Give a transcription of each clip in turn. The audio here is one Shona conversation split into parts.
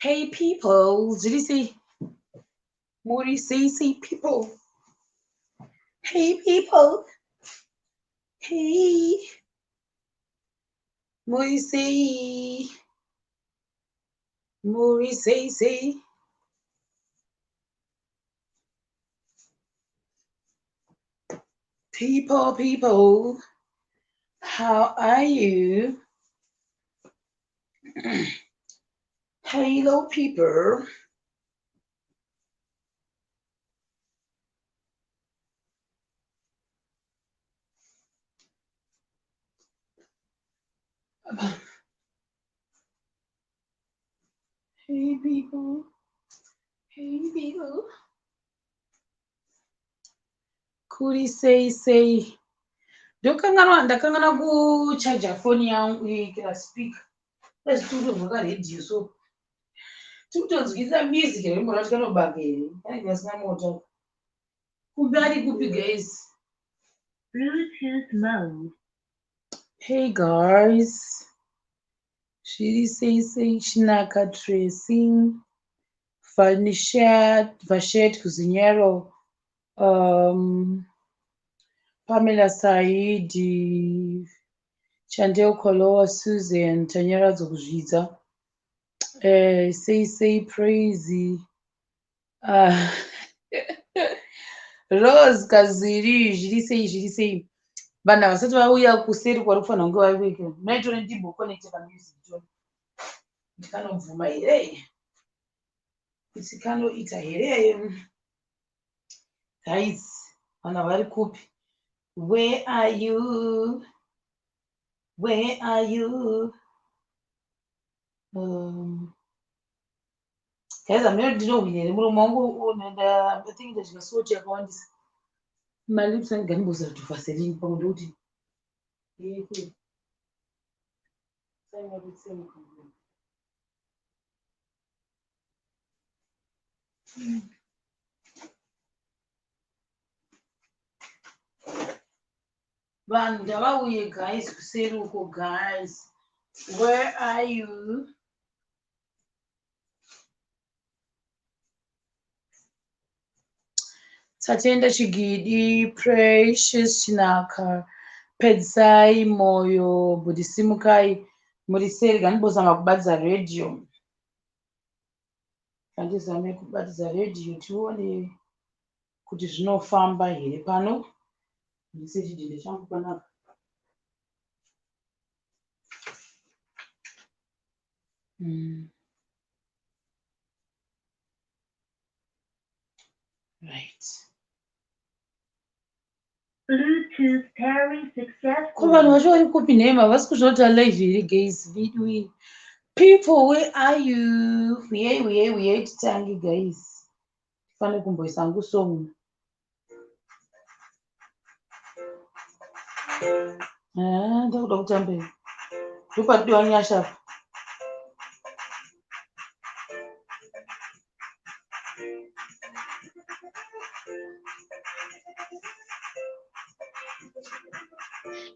Hey people, did you see? Mori say people. Hey people. Hey. Mori say. Mori say. People. How are you? Hello, people. Hey people. Hey people. Kuri say. Ndakangana kuchaja phone yangu ikira speaker. Let's do the radio so. Tutonzwisa music rimbora tikanobanga here. Yange vasina moto. Kumbari kupi guys. Bluetooth mode. Hey guys. Shiri say Shinaka tracing. Vashet Kuzinyero. Pamela Saidi. Chandel Koloa Susan Tanyera Zokuzvidza. Say praise. Rose Kaziri zviri sei vanhu vasati vauya kuseri kwari kufanira kunge vavike maitore ndimbokonekte pamusic to ndikanobvuma here kuti kanoita here guys vanhu vari kupi where are you guys amene ndinohwina here muromo wangu I think ndazvikasoti yakawandisa malips anganimboza kuti vaserini pamwe ndokuti vanhu ndavauye guys kuseri uko guys where are you Tatenda Chigidi, Precious Chinaka, Pedzai Moyo, Budisimukai, Muriseri ganibozama kubatidza radio. Kandizame kubatidza radio tione kuti zvinofamba here pano. Ndise chidhende changu panapa. Right. Bluetooth pairing successful. Ko vanhu vacho vari kupi nhema vasi kuzvota live here guys video. People, where are you? We titangi guys. Fane kumboisa ngu song. Ndakuda kutambe. Ndopadiwa nyasha.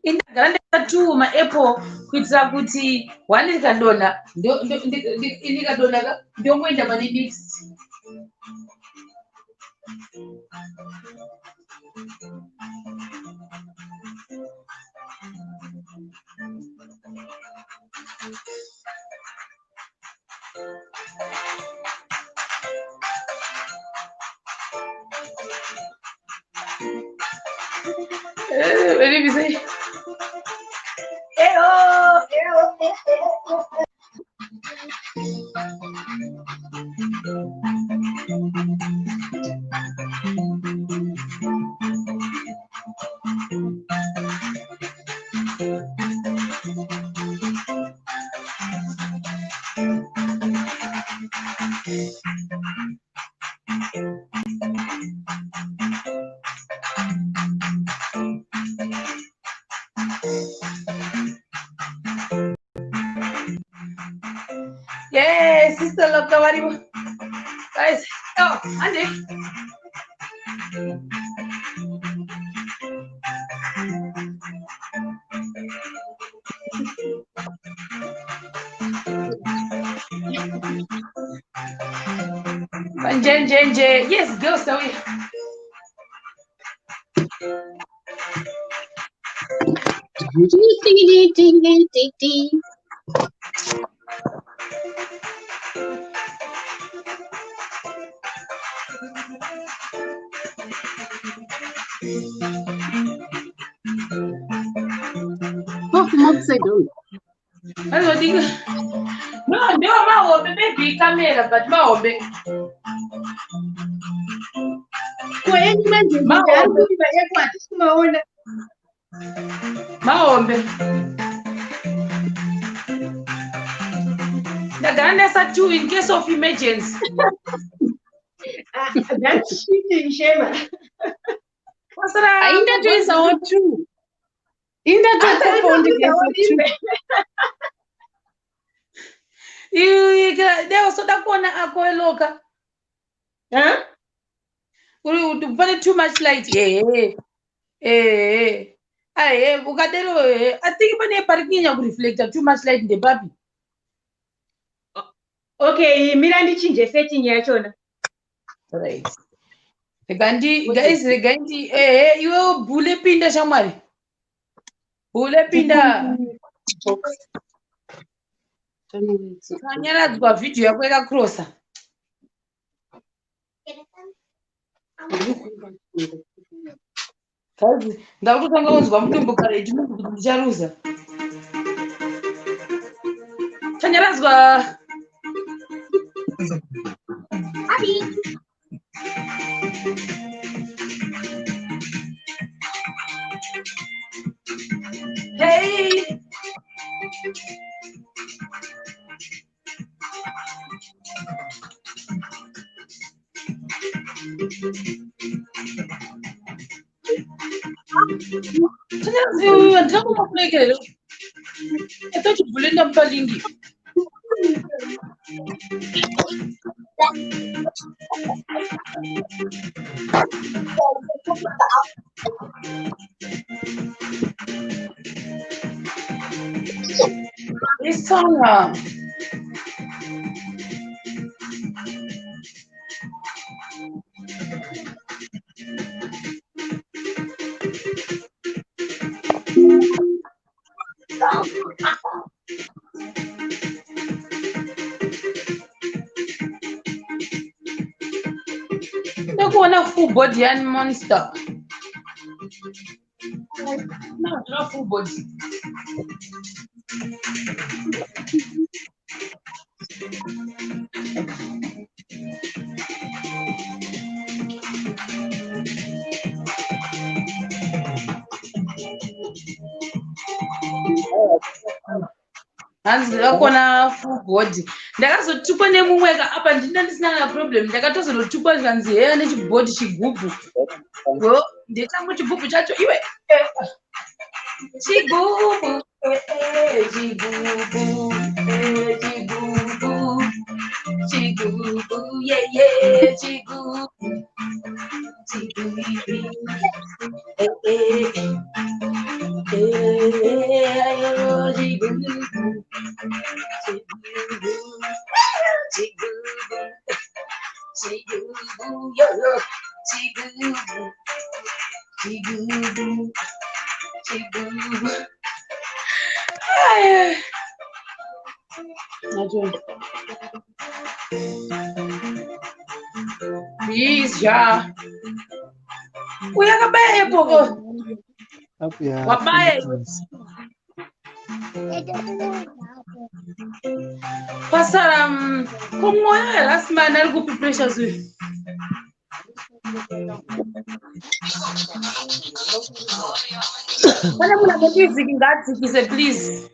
Indagara ndakatuma apple kuitira kuti wani rikadonha ndikadonha ndongoenda pane next. What did you say? Yes, sister Lokawari. Guys, oh, Andy. Yes, girls, so we. No, my baby camera, but my Maombe. The Ghana are two in case of emergency. That's cheating, Shema. What's that? Ainda tu is our true. Ainda tu compound is true. There was that corner loca. Huh? We put too much light. I think when a parking reflector too much light in the baby. Okay, Mirandi change setting ya chona. Right. The Gandhi guys, the Gandhi, you bule pinda shamari. Bule pinda. Kanyara kwa video ya kweka crosser. Kazi ndakutanga unzwa mutumbu kare chimunhu kuti ndicharuza. Kanyaradzwa. Hey. I thought you bullied up Balingi. It's on. Don't want a full body and monster. No, not full body. Hanzi akona full body. Ndakazotukwa nemumweka apa ndisina na problem. Ndakatozotukwa zvanzi heya nechibhodi chigubu. Go, ndetangu chigubu chacho iwe. Chigubu. Chigubu. Chigubu. Chigubu. Yeah, chigubu. Chigubu. Please, ja. Uyakabaye poko. Wabaye. Pastor, como é? Last man, I'll go to pressures with. When I'm going to music in that, he said, please.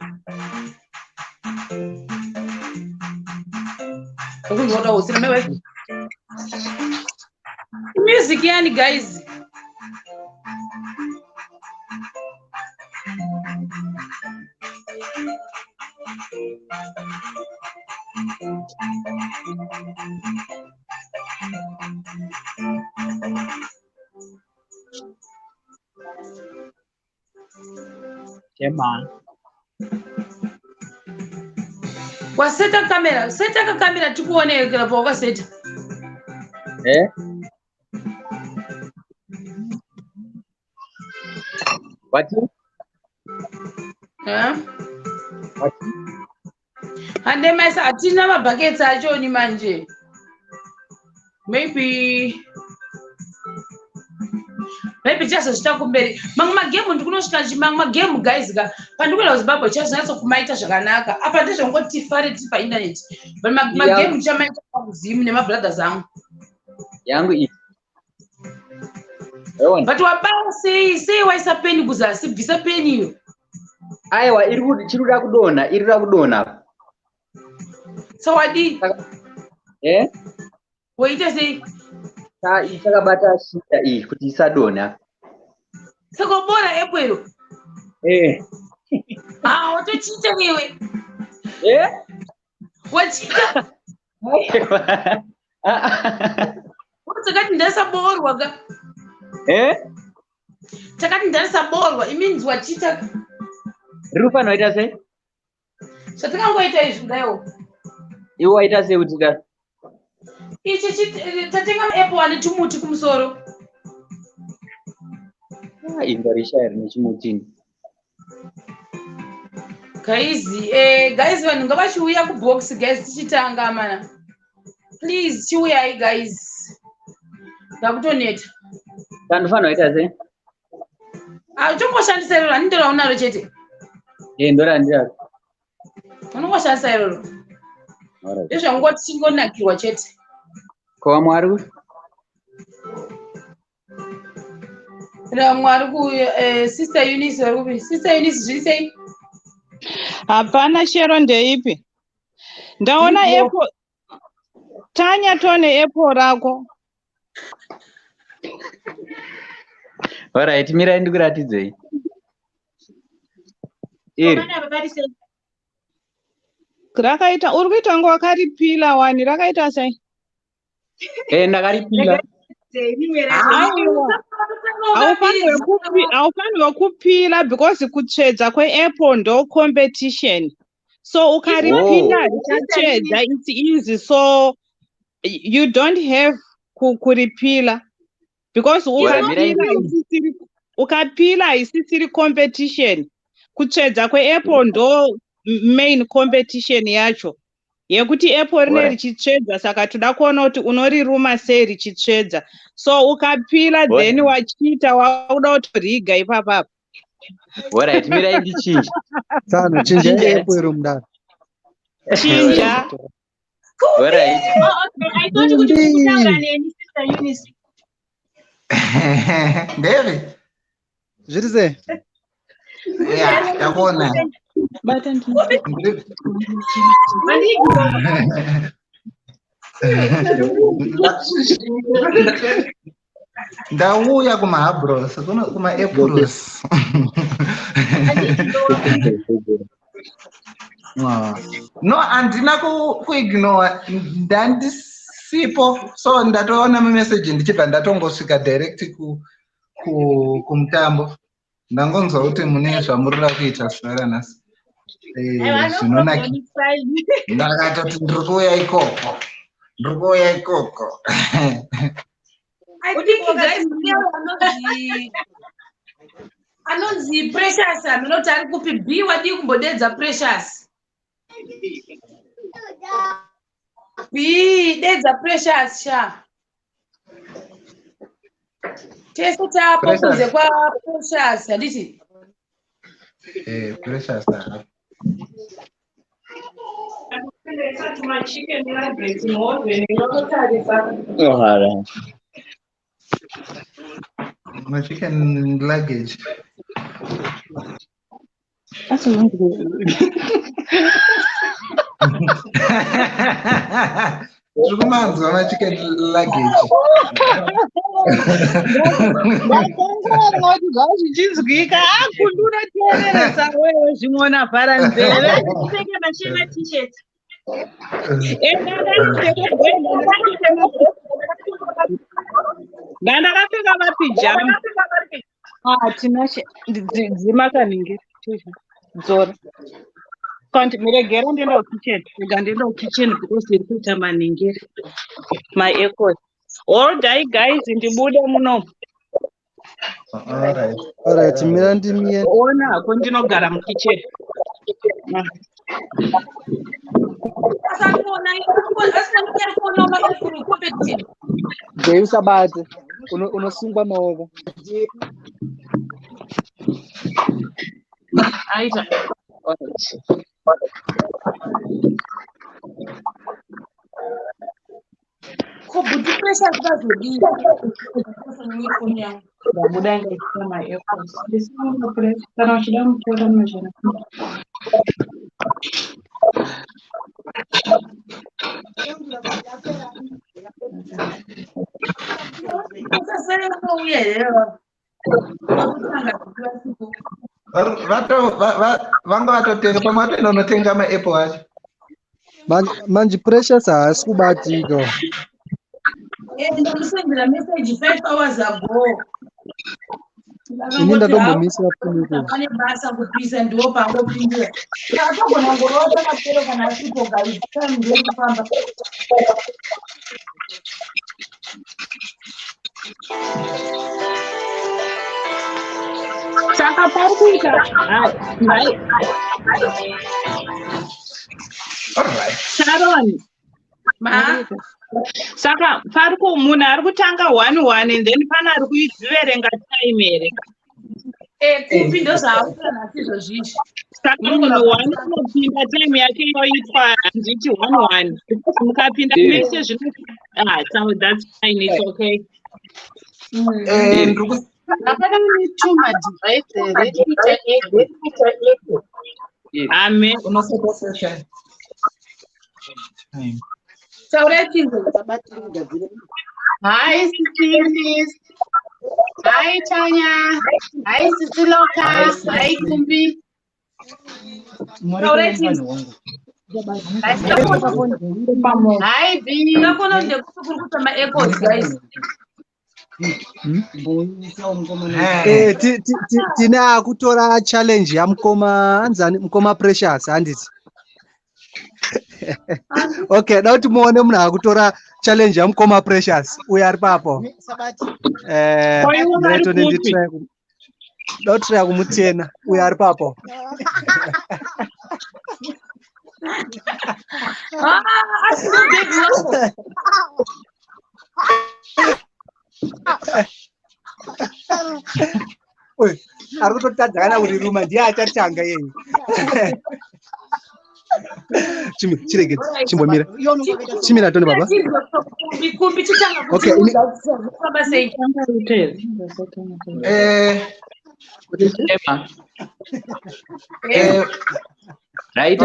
Music, yani, guys. Shema. Waseta kamera, seta kamera tukuone kila poka seta. Eh? What? Huh? What? Hande mesa atina mabhakets achoni manje. Maybe chazo zvitakumberi. Mamwe magame ndikunosvika chimamwe magame guys ga. Pandikuenda kuZimbabwe chazo natso kumaita zvakanaka. Apa ndezvongoti fare tipa internet. But magame chamaita kuzimu nemabrothers angu. Yangu i. But wabao sei waisa peni kuzasi bvisa peni iyo. Aiwa chirikuda kudona. So wadi. Eh? Waita sei? Ichakabata shita iyi kuti isadona. Saka bora epwero. Eh. Watochita wewe. Eh? Wachita. Takati ndasaborwa ga. Eh? Takati ndasaborwa means wachita. Rupa noita sei? Zvatikangoita izvi ndayo. Iwe waita sei kuti da? Ichi tatenga app wane tumuti kumusoro. Ingarisha iri nechimutini. Guys vanhu ngavachiuya kubox guys tichitanga mana. Please chiuyai guys. Ndakutoneta. Ndofana waita sei? Chongoshandisa iroro handindora unaro chete. Ndora ndira. Unongoshandisa iroro. Ndezvangoti chingonakirwa chete. Kwa mwari? Mwari ku Sister Eunice warupi. Sister Eunice zviri sei? Hapana shero ndeipi. Ndaona apple. Tanya tone apple rako. Alright, mira ndikuratidzei. Rakaita uri kuita ngo wakaripila wani rakaita sei? Ndakaripila. Haufanirwi kupila because kutsvedza kweapple ndo competition. So ukaripila richatsedza it's easy, so you don't have kuripila because ukapila isisiri competition. Kutsvedza kweapple ndo main competition yacho. Yekuti apple rine richitsvedza saka toda kuona kuti unoriruma sei richitsvedza. So ukapila then wachita wauda kutoriga ipapa. Alright, mira ndichinja. Sana chinja apple rumda. Chinja. Alright. I thought you would kutaura neni Sister Eunice. David. Zviri sei? Yeah, ndakona. Ndauya kumahabros kuma-apples. No, handina kuignore, ndandisipo, so ndatoona message ndichibva ndatongosvika direct kumutambo. Ndangonzwa kuti mune zvamurira kuita zvara nhasi. Zvinonakidza. Ndakatoti ndiri kuuya ikoko. Anonzi Precious aminoti ari kupi B wadi kumbodedza Precious. B dedza Precious sha. Tese tapo kunze kwa Precious handiti. Precious. My chicken luggage. That's a long My chicken luggage. Zvichizwika akundura teereresa wewe zvimona vhara nzeve ndipfeke mashema t-shirt. Ndakapfeka mapijama. Tinashe dzimakaningira dzora. Kanti miregera ndienda kukicheni. Ndenda kukicheni because ndiri kuita maningiri. My echoes. Hold on, guys, ndibude muno. Alright, mira ndimie. Ona kundinogara mukicheni. Usabate. Unosungwa maoko. Aita. Kobuti pressure zazodii. Ndabuda ngaita maefforts. Ndisina press. Kana uchida mutora mashana. Vanga vatotenga pamwe vanotenga maapple acho. Manje precious haasi kubatika. Ndamusendera message 5 hours ago. Ini ndatombomisa funiko. Pane basa kupisa ndiwo pangopindira. Akagona ngorota kapero kana asipo guys. Time ndekufamba. Saka parikuita. Hai. Alright. Sharon. Ma. Saka pariku munhu ari kutanga 1-1 and then pana ari kuiverenga time here. Kupi ndozvaauta nazvo zvizvi. Saka munhu 1 unopinda time yake yoitwa handiti 1-1. Mukapinda mese zvino so that's fine, it's okay. Apana mituma device Amen. Unoseta session. taura chinhu. Hi, Sisis. Hi, Tanya. Hi, Sisiloka. Hi, Kumbi. Taura chinhu. Hi, B. Ndakona ndekuri kutama airpods guys. Tine akutora challenge yamukoma anzani mukoma Precious handiti. Okay, now tumuone munhu akutora challenge yamukoma Precious. Uya ari papo. Neto nditry. Dotry kumutena. Uya ari papo. Oi, ari kutotadzana kuti ruma ndiye achatanga yeye. Chirege, chimbomira. Chimira tone baba. Kumbi chichanga kuti. Okay, baba sei. Right,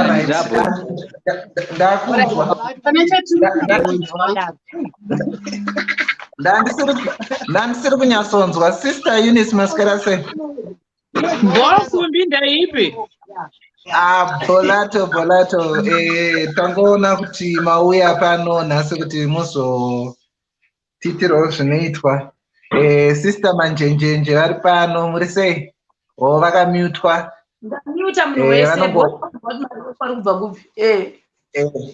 Ndandisiri kunyatsonzwa sister Eunice Mascara sei. Kumbi ndaipi? Bolato tangoona kuti mauya pano nhasi kuti muzotitirawo zvinoitwa. Sister Manjenjenje vari pano, muri sei? Vakamutwa. Ndamuta munhu wese kubva kupi.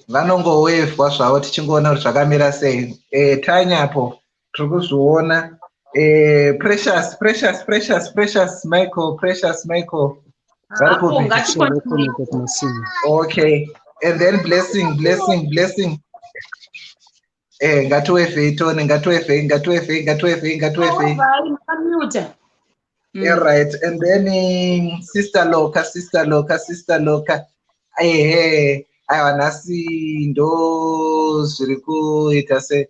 Vanongowevhwa zvavo tichingoona kuti zvakamira sei. Tanyapo tiri kuzviona. Precious Michael. Okay, and then blessing. Ngatiwevhei tone, ngatiwevhei. Right, and then sister Loka. Aiwa nhasi ndo zviri kuita se.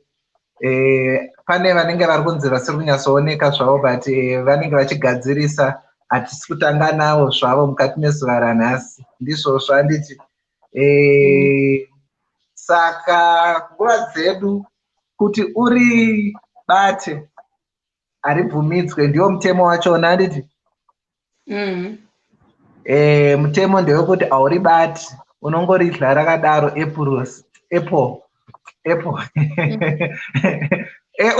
Pane vanenge vari kunzi vasiri kunyatsooneka zvavo but vanenge vachigadzirisa. Hatisi kutanga navo zvavo mukati mezuva ranhasi. Ndizvozvo handiti. Saka nguva dzedu kuti uri bate haribvumidzwe, ndiwo mutemo wachona handiti. Mutemo ndewekuti hauri bate, unongoridla rakadaro apple.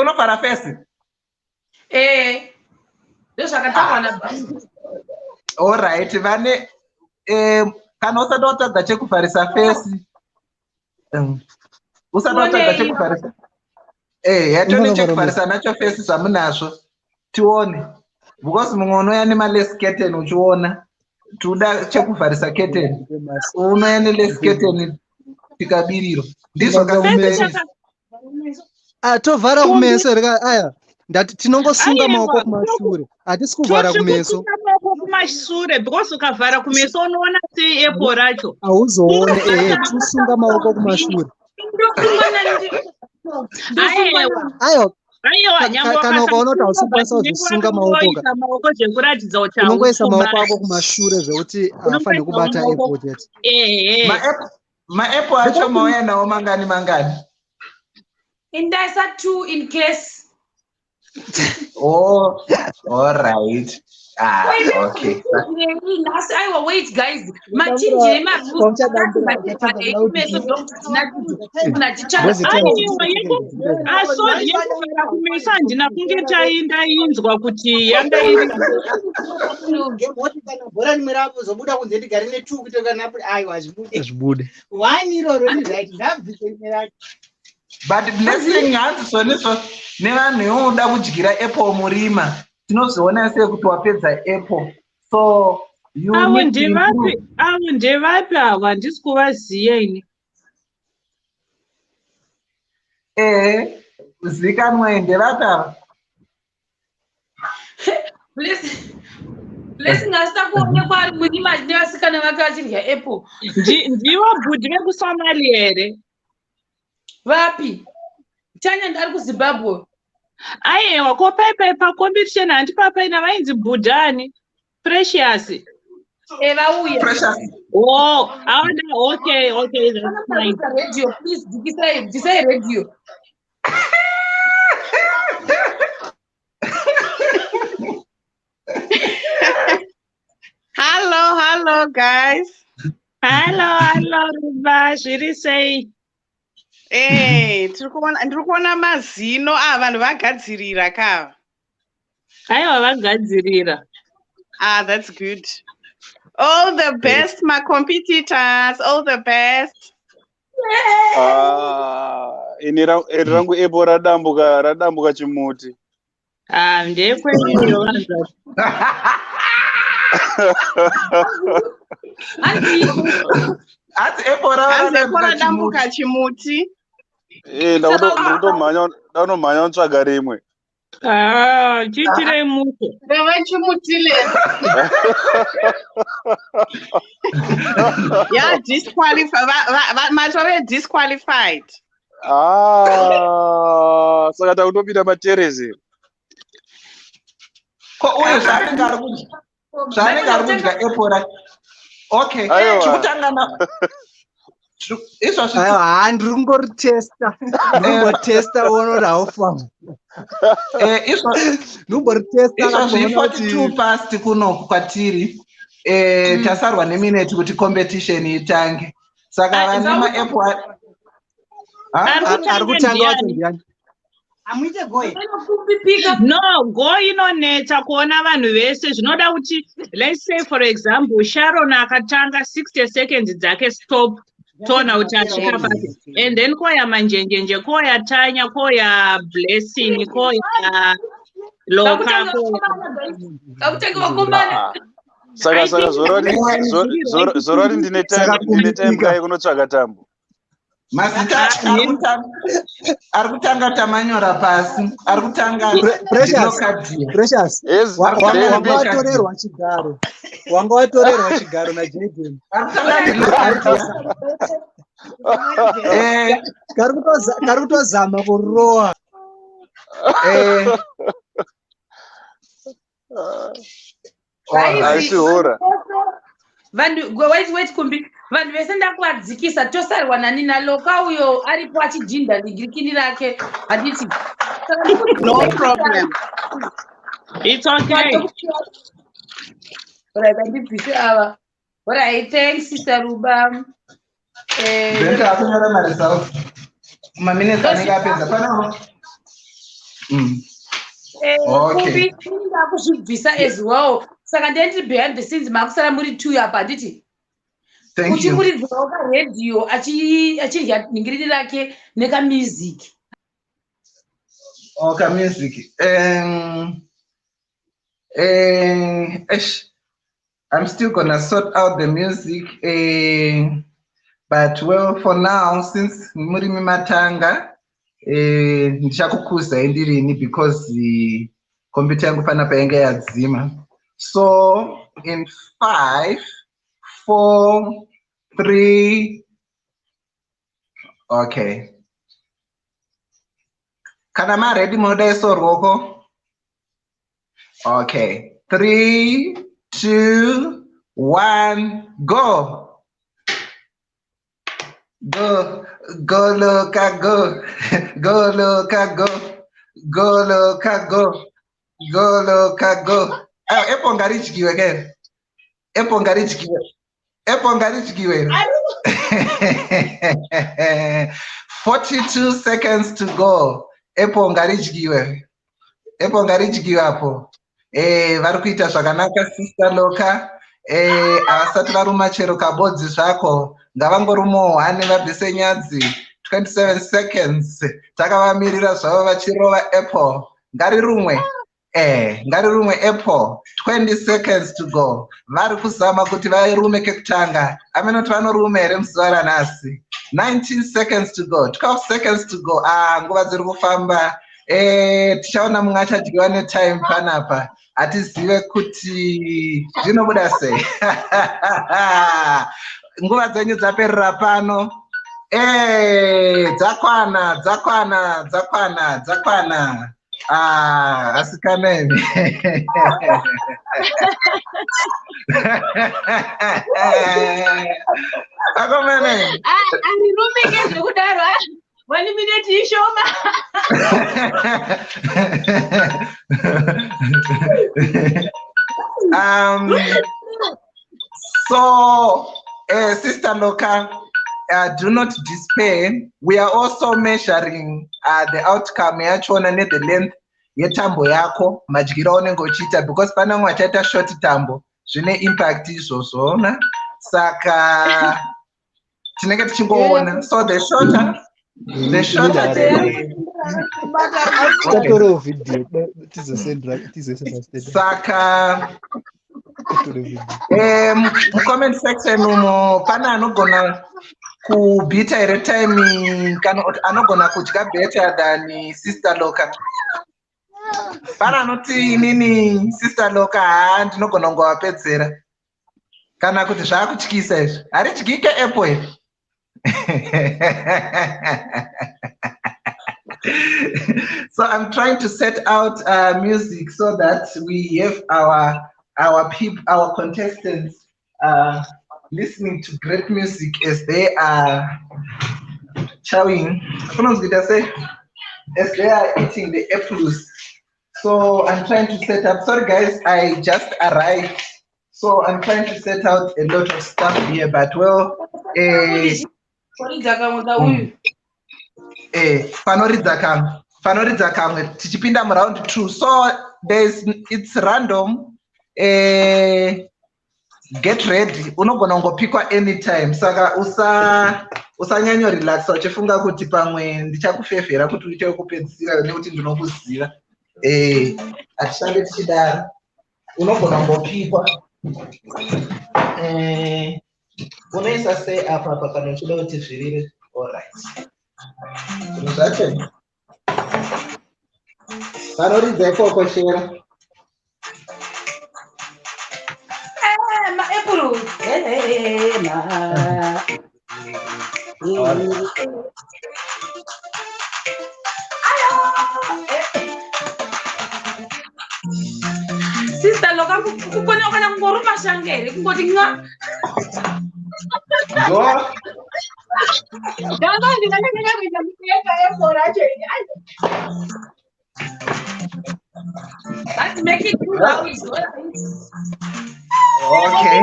Unofara fesi? Alright, vane kana usati watadza chekufarisa fesi. Usati watadza chekufarisa. Yatone chekufarisa nacho fesi zvamunazvo tione because mumwe unouya nemaless curtain uchiona tuda chekufarisa curtain unouya neless curtain tikabiriro ndizvo tovhara kumeso here aya ndati tinongosunga maoko kumashure hatisi kuvhara kumeso kumashure because ukavhara kumeso unoona sei epo racho hauzoone tosunga maoko kumashure kana ukaona kuti hausingakwanisa kuzvisunga maoko zvekuratidza kuti unongoisa maoko ako kumashure zvekuti hafaniri kubata epo chete maepo acho mauya nawo mangani Indaisa 2 in case. Oh, all right. Okay. Wait, guys. ndainzwa kuti yanga iri bhora rimwe rakuzobuda kunze ndigare ne2 kuti kana aiwa zvibude 1 iroro ni right ndabvise rimwe racho. But blessing hands soneso nevanhu yoda kudyira apple murima tinozoona sei kuti wapedza apple so you ndevapi ava handisi kuvaziya ini zikanwa ndevapi ava Blessing asita kuonekwa ari murima nevasikana vake vachidya apple ndivo bhudhi vekusomalia here vapi Tanya ndari kuZimbabwe aiwa ko pa competition handi papaina vainzi bhudhani Precious vauya okay that's fine radio please dikisai radio hello guys hello Ruba zviri sei ndiri kuona mazino vanhu vagadzirira kava aiwa vagadzirira that's good. All the best my competitors, all the best. Ini rangu epo radambuka chimuti ndekweyo vanhu Ati epo radambuka chimuti ndakutomhanya kutsvaga rimwe chiitirei muto ravachimutile matore disqualified saka takutopinda materezi ko uyo zvaanenge ari kudya apple okay chikutangana ndiri kungoritesta onoti haufamba izvo 42 past kunoku kwatiri tasarwa nemineti kuti competition itange saka vane maapple ari kutanga wacho ndiani amuite goye no go inonetsa kuona vanhu vese zvinoda kuti let's say for example Sharon akatanga 60 seconds dzake stop tona kuti asvika pasi and then koya manjenjenje koya Tanya koya Blessing koya Loka saka zorori ndine time kai kunotsvaga tambo mazita ari kutanga tamanyora pasi ari kutanga Precious wanga watorerwa chigaro naJaden kari kutozama kurowa aisihora wait kumbi vanhu vese ndakuvadzikisa tosarwa nani naLoka uyo aripo achidhinda digirikini rake handiti no problem it's okay right andibvise ava right thanks sister Ruba beta akunyora maresult maminutes anenge apedza pano kumbi ndakuzvibvisa as well saka ndendiri behind the scenes makusara muri 2 apa handiti uchikuridzawo karedhiyo achidya ningiriri rake nekamusic Okay, music. I'm still gonna sort out the music. But well, for now, since Murimi Matanga, ndichakukuza indirini because the computer yangu panapa yanga yadzima. So in 5, 4, 3. Okay. Kana ma ready mode so roko? Okay. 3, 2, 1, go. Go, go, Luca, go. Go, Luca, go. Go, Luca, go. Go, Luca, go. Oh, epongarichikiwe again. Epongarichikiwe. Epongarichikiwe. 42 seconds to go. Epongarichikiwe. Epongarichikiwe hapo. Vari kuita zvakanaka sister Loka. Avasati varuma chero kabodzi zvako ngavangorumawo hane vabvise nyadzi. 27 seconds takavamirira zvavo vachirova apple. Ngarirumwe apple. 20 seconds to go. Vari kuzama kuti varume kekutanga. Amenoti vanorume here muzuva ranhasi. 19 seconds to go. 12 seconds to go. Nguva dziri kufamba. Tichaona mumwe achadyiwa netime panapa. Atizive kuti zvinobuda sei. Nguva dzenyu dzaperera pano. Dzakwana. Asikanemi. Akomene. Anirumike zvekudaro. 1 minute ishoma. So, Sister Loka, do not despair. We are also measuring the outcome yachona ne the length yetambo yako madyiro aunenge uchiita because pana mwe achaita short tambo zvine impact izvozvona saka tinenge tichingoona. So the shorter the saka comment section umo pana anogona kubhita here time kana anogona kudya better than Sister Loka. Pana anoti nini Sister Loka ndinogona kungovapedzera kana kuti zvaakutyisa izvi harityike apple. So I'm trying to set out music so that we have our contestants listening to great music as they are chowing. As they are eating the apples. So I'm trying to set up. Sorry guys, I just arrived. So I'm trying to set out a lot of stuff here, but well, panoridza kamwe tichipinda muround 2. So it's random. Get ready. Unogona ngopikwa anytime. Saka usanyanyo relax uchifunga kuti pamwe ndichakufevhera kuti uite kupedzisira nekuti ndinokuziva. Atishande tichidaro. Unogona ngopikwa. Unoisa sei apa kana uchida kuti zvirire. Alright. Zvacho. Panoridza ikoko shera. Maepuru. Sister Loka kukona kana ngoruma shangere kungoti nga. Go. Danga ndinenge kuita mitenga yebora cheni. Let's make it good. Okay.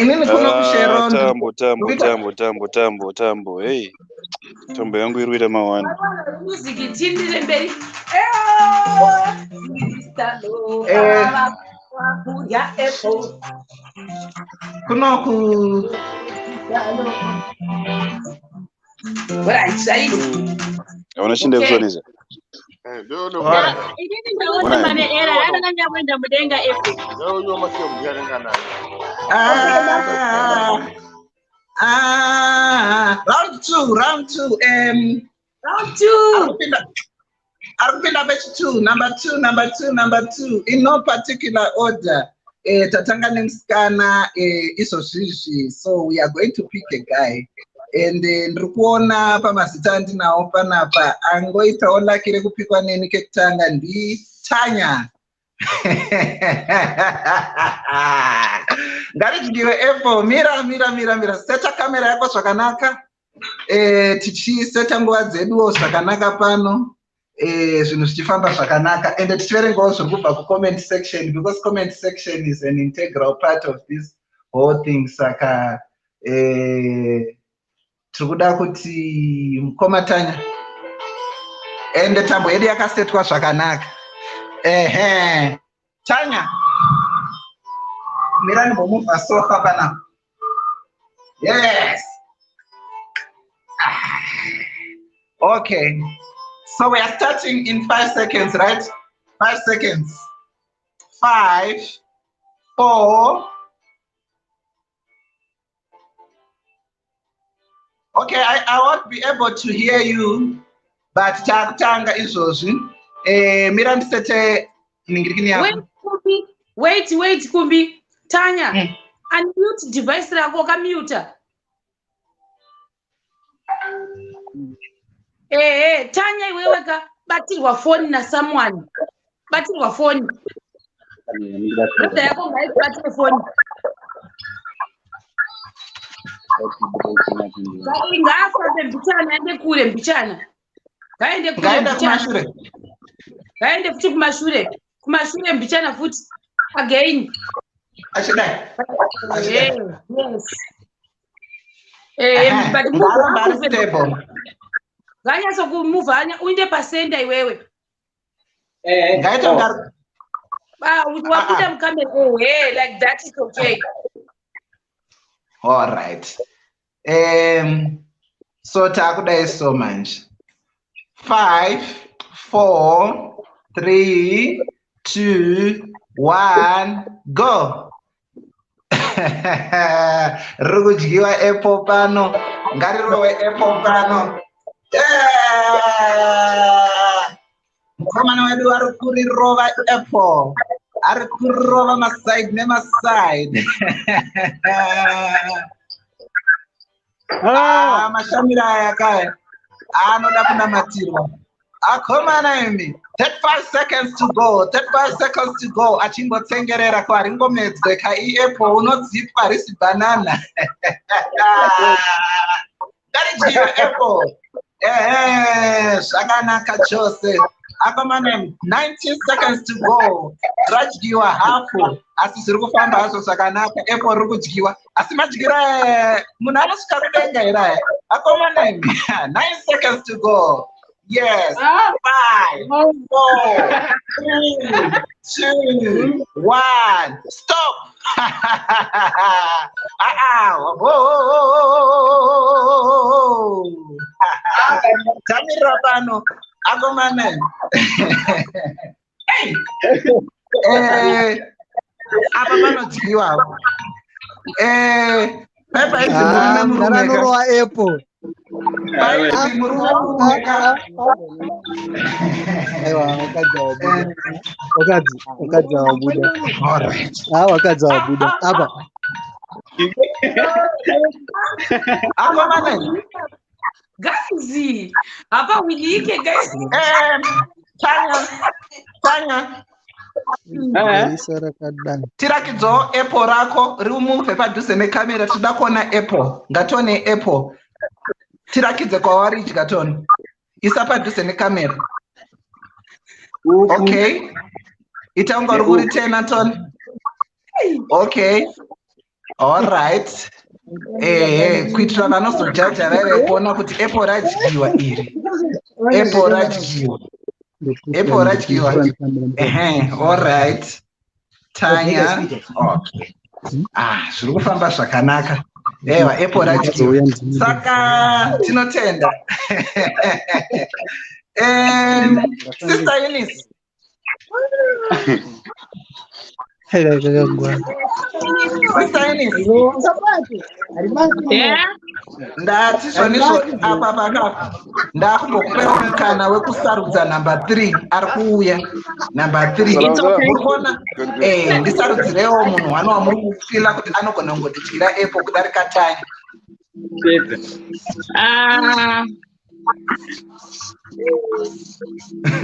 Inini kuno kushare tambo. Hey. Tambo yangu irwira mawani. Music tindire mberi. Kuno ku Right, right. Unashinda visualize. Inini ndaona mane era yakanga kwenda mudenga FM. Round two. Round two. Arupinda batch 2, number two, in no particular order. Tatanga nemskana isoshishi. So we are going to pick a guy. And ndikuona pamazita andinawo panapa angoitawo laki rekupikwa neni kekutanga ndi Tanya. Ngaridyiwe Apple, mira seta kamera yako zvakanaka. Tichiseta nguva dzeduwo zvakanaka pano. Zvinhu zvichifamba zvakanaka, and tichiverengawo zviri kubva kucomment section, because comment section is an integral part of this whole thing. Saka tirikuda kuti mukoma Tanya ende tambo yedu yakasetwa zvakanaka. Tanya, mirani bomuvha sofa panapa. Yes. Okay. So we are starting in 5 seconds, right? 5 seconds. 5, 4. Okay, I won't be able to hear you, but Tanga is also. Mirand sete ningirikini yako. Wait, Kumbi. Tanya, unmute device rako kamute. Tanya iwewe ka batirwa phone na someone. Batirwa phone. Hata yako ngai batirwa phone. Ngafa mbichana ende kule mbichana. Gaende kule mbichana. Gaende futhi kumashure mbichana futhi again. Ashida. Yes. But move stable. Ganya so kumove anya uinde pasenda iwewe. Gaita ngar. Wakuta mkamera like that is okay. All right. So takudai so much. 5, 4, 3, 2, 1, go. Rukudyiwa Apple pano. Ngarirowe Apple pano. Mukomana wedu ari kurirova Apple. Ari kurova maside nemaside. Mashamira aya kaya anoda kunamatirwa. Akomana imi 35 seconds to go. Achingotsengerera kwaringomedzwe ka Apple unodzipwa risi banana. Ngaridyiwe Apple. Zvakanaka chose. Akomana 19 seconds to go. Radyiwa hafu. Asi zviri kufamba hazvo zvakanaka. Apple riri kudyiwa. Asi madyira munhu anosvika kudenga here. Akomana 9 seconds to go. Yes. 5, 4, 3, 2, 1. Stop. Tamira pano. Akomana. Apa panodyiwa. Pepa idzi Ndaranowa Apple. Wakadzi wabuda. Wakadzi wabuda. Apa. Akomana. Guys, apa wilike guys. Tanya. Tirakidzo Apple rako rimuve padhuze nekamera tida kuona Apple. Ngatone Apple. Tirakidze kwavari chikatoni. Isa padhuze nekamera. Okay. Itanga ruri 10 atoni. Okay. All right. Kuitira vanozojaja vaive kuona kuti Apple radyiwa iri. Apple radyiwa. All right. Tanya. Okay. Zviri kufamba zvakanaka. ewa Apple radyiwa saka tinotenda Sister Eunice ndati zvanisvo apa pakafa ndakumbokupewa mukana wekusarudza number 3 ari kuuya number 3 muri kuona ndisarudzirewo munhu wano wamuri kufila kuti anogona kungotityira Apple kudarika Tanya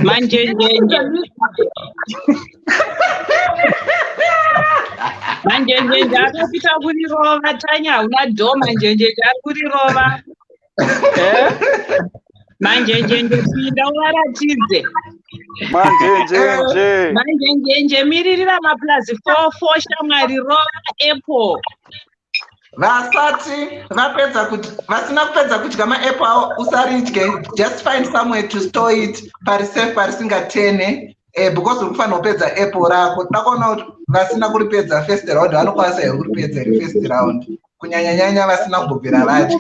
manjenjenje manjenjenje akapita kurirova Tanya una dho manjenjenje ari kurirova manjenjenje pinda uvaratidze manjenjenje miririra maplazi 4 shamwari rova Apple vasati vapedza kuti vasina kupedza kudya maapple avo usaridye just find somewhere to store it parisafe parisingatene because uri kufanira kupedza apple rako takuona kuti vasina kuripedza first round vanokwanisa here kuripedza first round kunyanyanyanya vasina kumbobvira vadya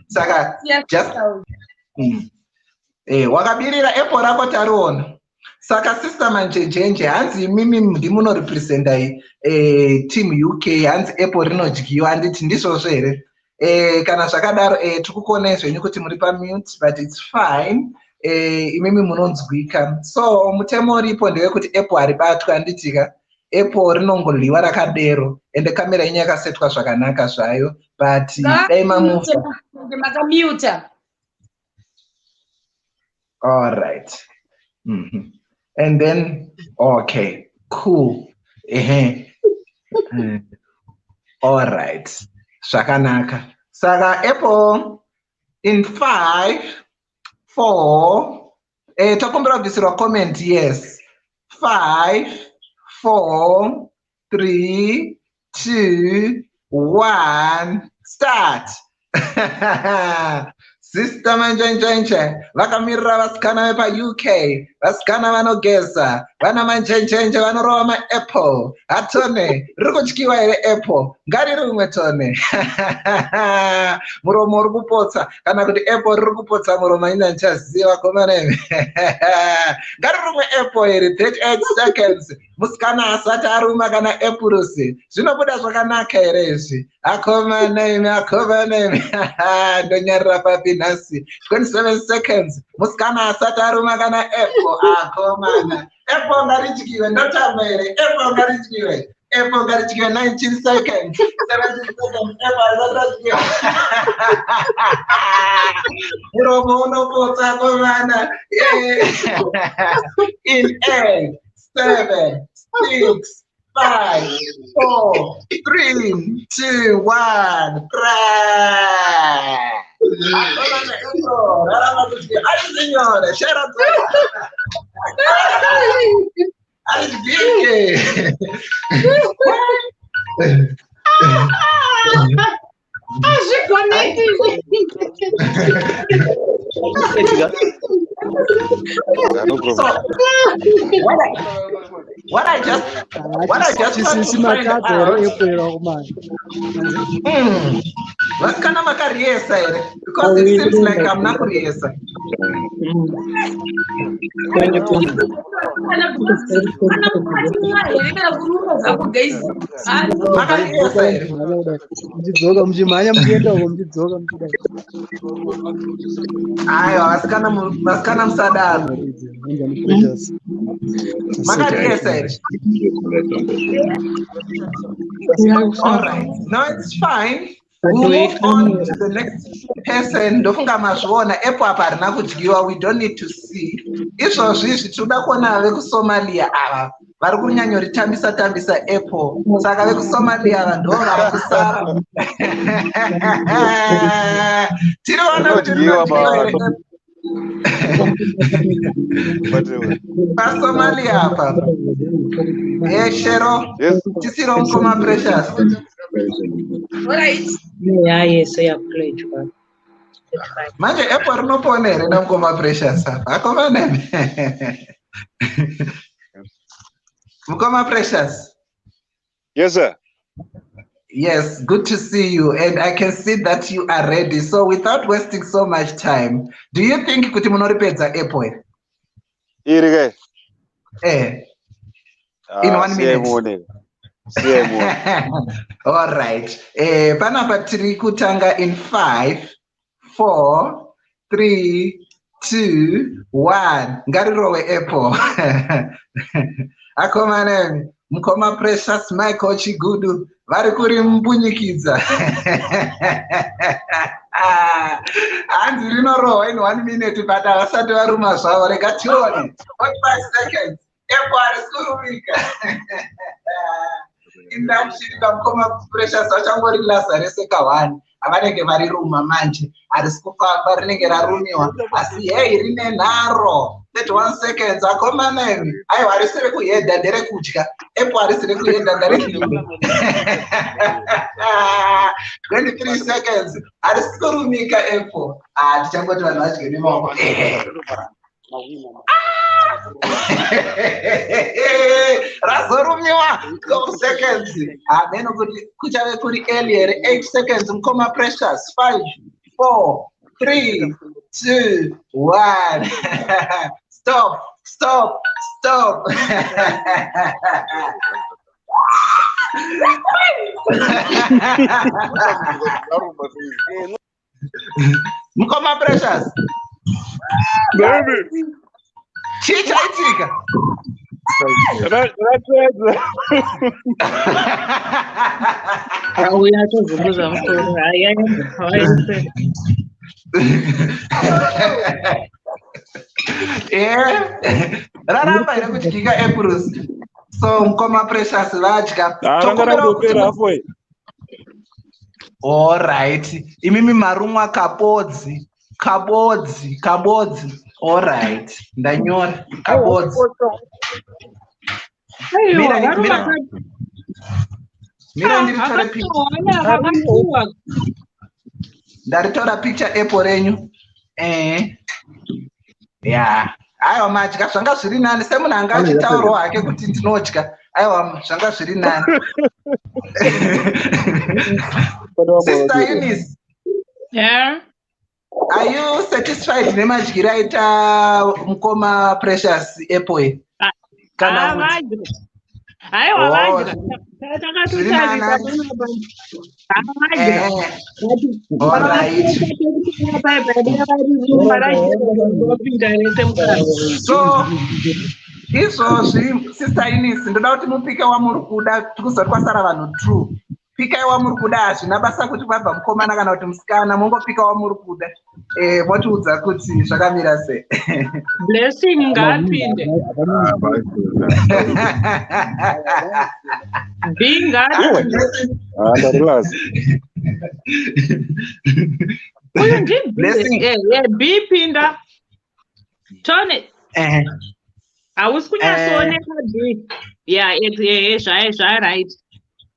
saka just wakabirira apple rako tariona saka sister manjenjenje hanzi imimi ndimunorepresenta team UK hanzi Apple rinodyiwa handiti ndizvozvo here kana zvakadaro tikukuonai zvenyu kuti muri pamute but it's fine imimi munonzwika so mutemo uripo ndewekuti Apple haribatwa handitika Apple rinongoryiwa rakadero ende kamera yenyu yakasetwa zvakanaka zvayo but dai mamufa all right and then okay cool all right zvakanaka saka Apple in 5 4 takumbira kubvisirwa comment yes 5 4 3 2 1 start Sister manjenjenje vakamirira vasikana vepaUK vasikana vanogeza vana manjenjenje vanorova maapple hatone riri kutyiwa here Apple ngariri rimwe tone muromo uri kupotsa kana kuti Apple riri kupotsa muromo ina ndichaziva komaneme ngariri rimwe Apple here 38 seconds musikana asati aruma kana epurusi zvinobuda zvakanaka here izvi akomaneme ndonyarira papinhasi 27 seconds musikana asati aruma kana Apple akomana Apple ngaridyiwe ndotama here Apple ngaridyiwe 19 seconds 17 seconds Apple muromo unopotsa komana in 8 7 6 5 4 3 2 1 signore c'era what I just what kind of makariesa here because it seems like I'm not kuriesa makariesa here mjidzoga mjimanya mjenda mjidzoga mjida ayo vasikana musadaro makariesa here all right no it's fine. We'll move on to the next person. Ndofunga mazviona Apple apa harina kudyiwa, we don't need to see. Izvozvi tinoda kuona vekuSomalia ava vari kunyanyoritambisa Apple. Saka vekuSomalia ava ndo vari kusara. Tinoona kuti paSomalia apa. Shero, tisiro mukoma Precious. Alright. Yeah, yes, I have played. Manje Apple rinopona here namukoma Precious apa. Akoma neme. Mukoma Precious. Yes, sir. Yes, good to see you. And I can see that you are ready. So without wasting so much time, do you think kuti munoripedza apple? Iri Eh. In 1 minute. All right. Panapa tiri kutanga in 5, 4, 3, 2, 1. Ngarirowe apple. Akomanemi. Mukoma Precious Michael Chigudu vari kuri mbunyikidza. Hanzi rinorohwa in 1 minute but havasati varuma zvavo. Rega tione 45 seconds. Epo harisi kurumika. Indamshirika Mukoma Precious vachangori lasa rese ka1 avanenge vari ruma manje harisi kufamba rinenge rarumiwa asi hey rine nharo 31 seconds. Akomanemi aiwa harisi rekuhedha nderekudya epo harisi rekuhedha nderekudya 23 seconds harisi kurumika epo tichangoti vanhu vadye nemaoko razorumiwa 12 seconds. Ameno kuti kuchave kuri earlier 8 seconds. Mukoma Precious 5, 4, 3, 2, 1. Stop. Mukoma Precious. Baby. Chicha itika. Uyatozunguza msoro. Raramba iri kudyika apples. So Mukoma Precious vadya. All right. Imimi marumwa kabodzi. All right. Ndanyora kabodzi. Mira ndiritora picture. Ndaritora picture apple renyu. Yeah. Aiwa madya zvanga zviri nani semunhu anga achitaurawo hake kuti ndinodya. Aiwa zvanga zviri nani. Sister Eunice. Yeah. Are you satisfied nemadyiro aita Mukoma Precious apple? Kana vadya. Aiwa vadya. So izvozvi Sister Eunice ndoda kuti mupike wamuri kuda tikuzoti kwasara vanhu 2. Pikai wamuri kuda hazvina basa kuti kwabva mukomana kana kuti musikana mungopika wamuri kuda. Motiudza kuti zvakamira sei. Blessing ngapinde. Binga. Blessing. Bipinda. Tone. Hausi kunyatsooneka B. Yeah, right.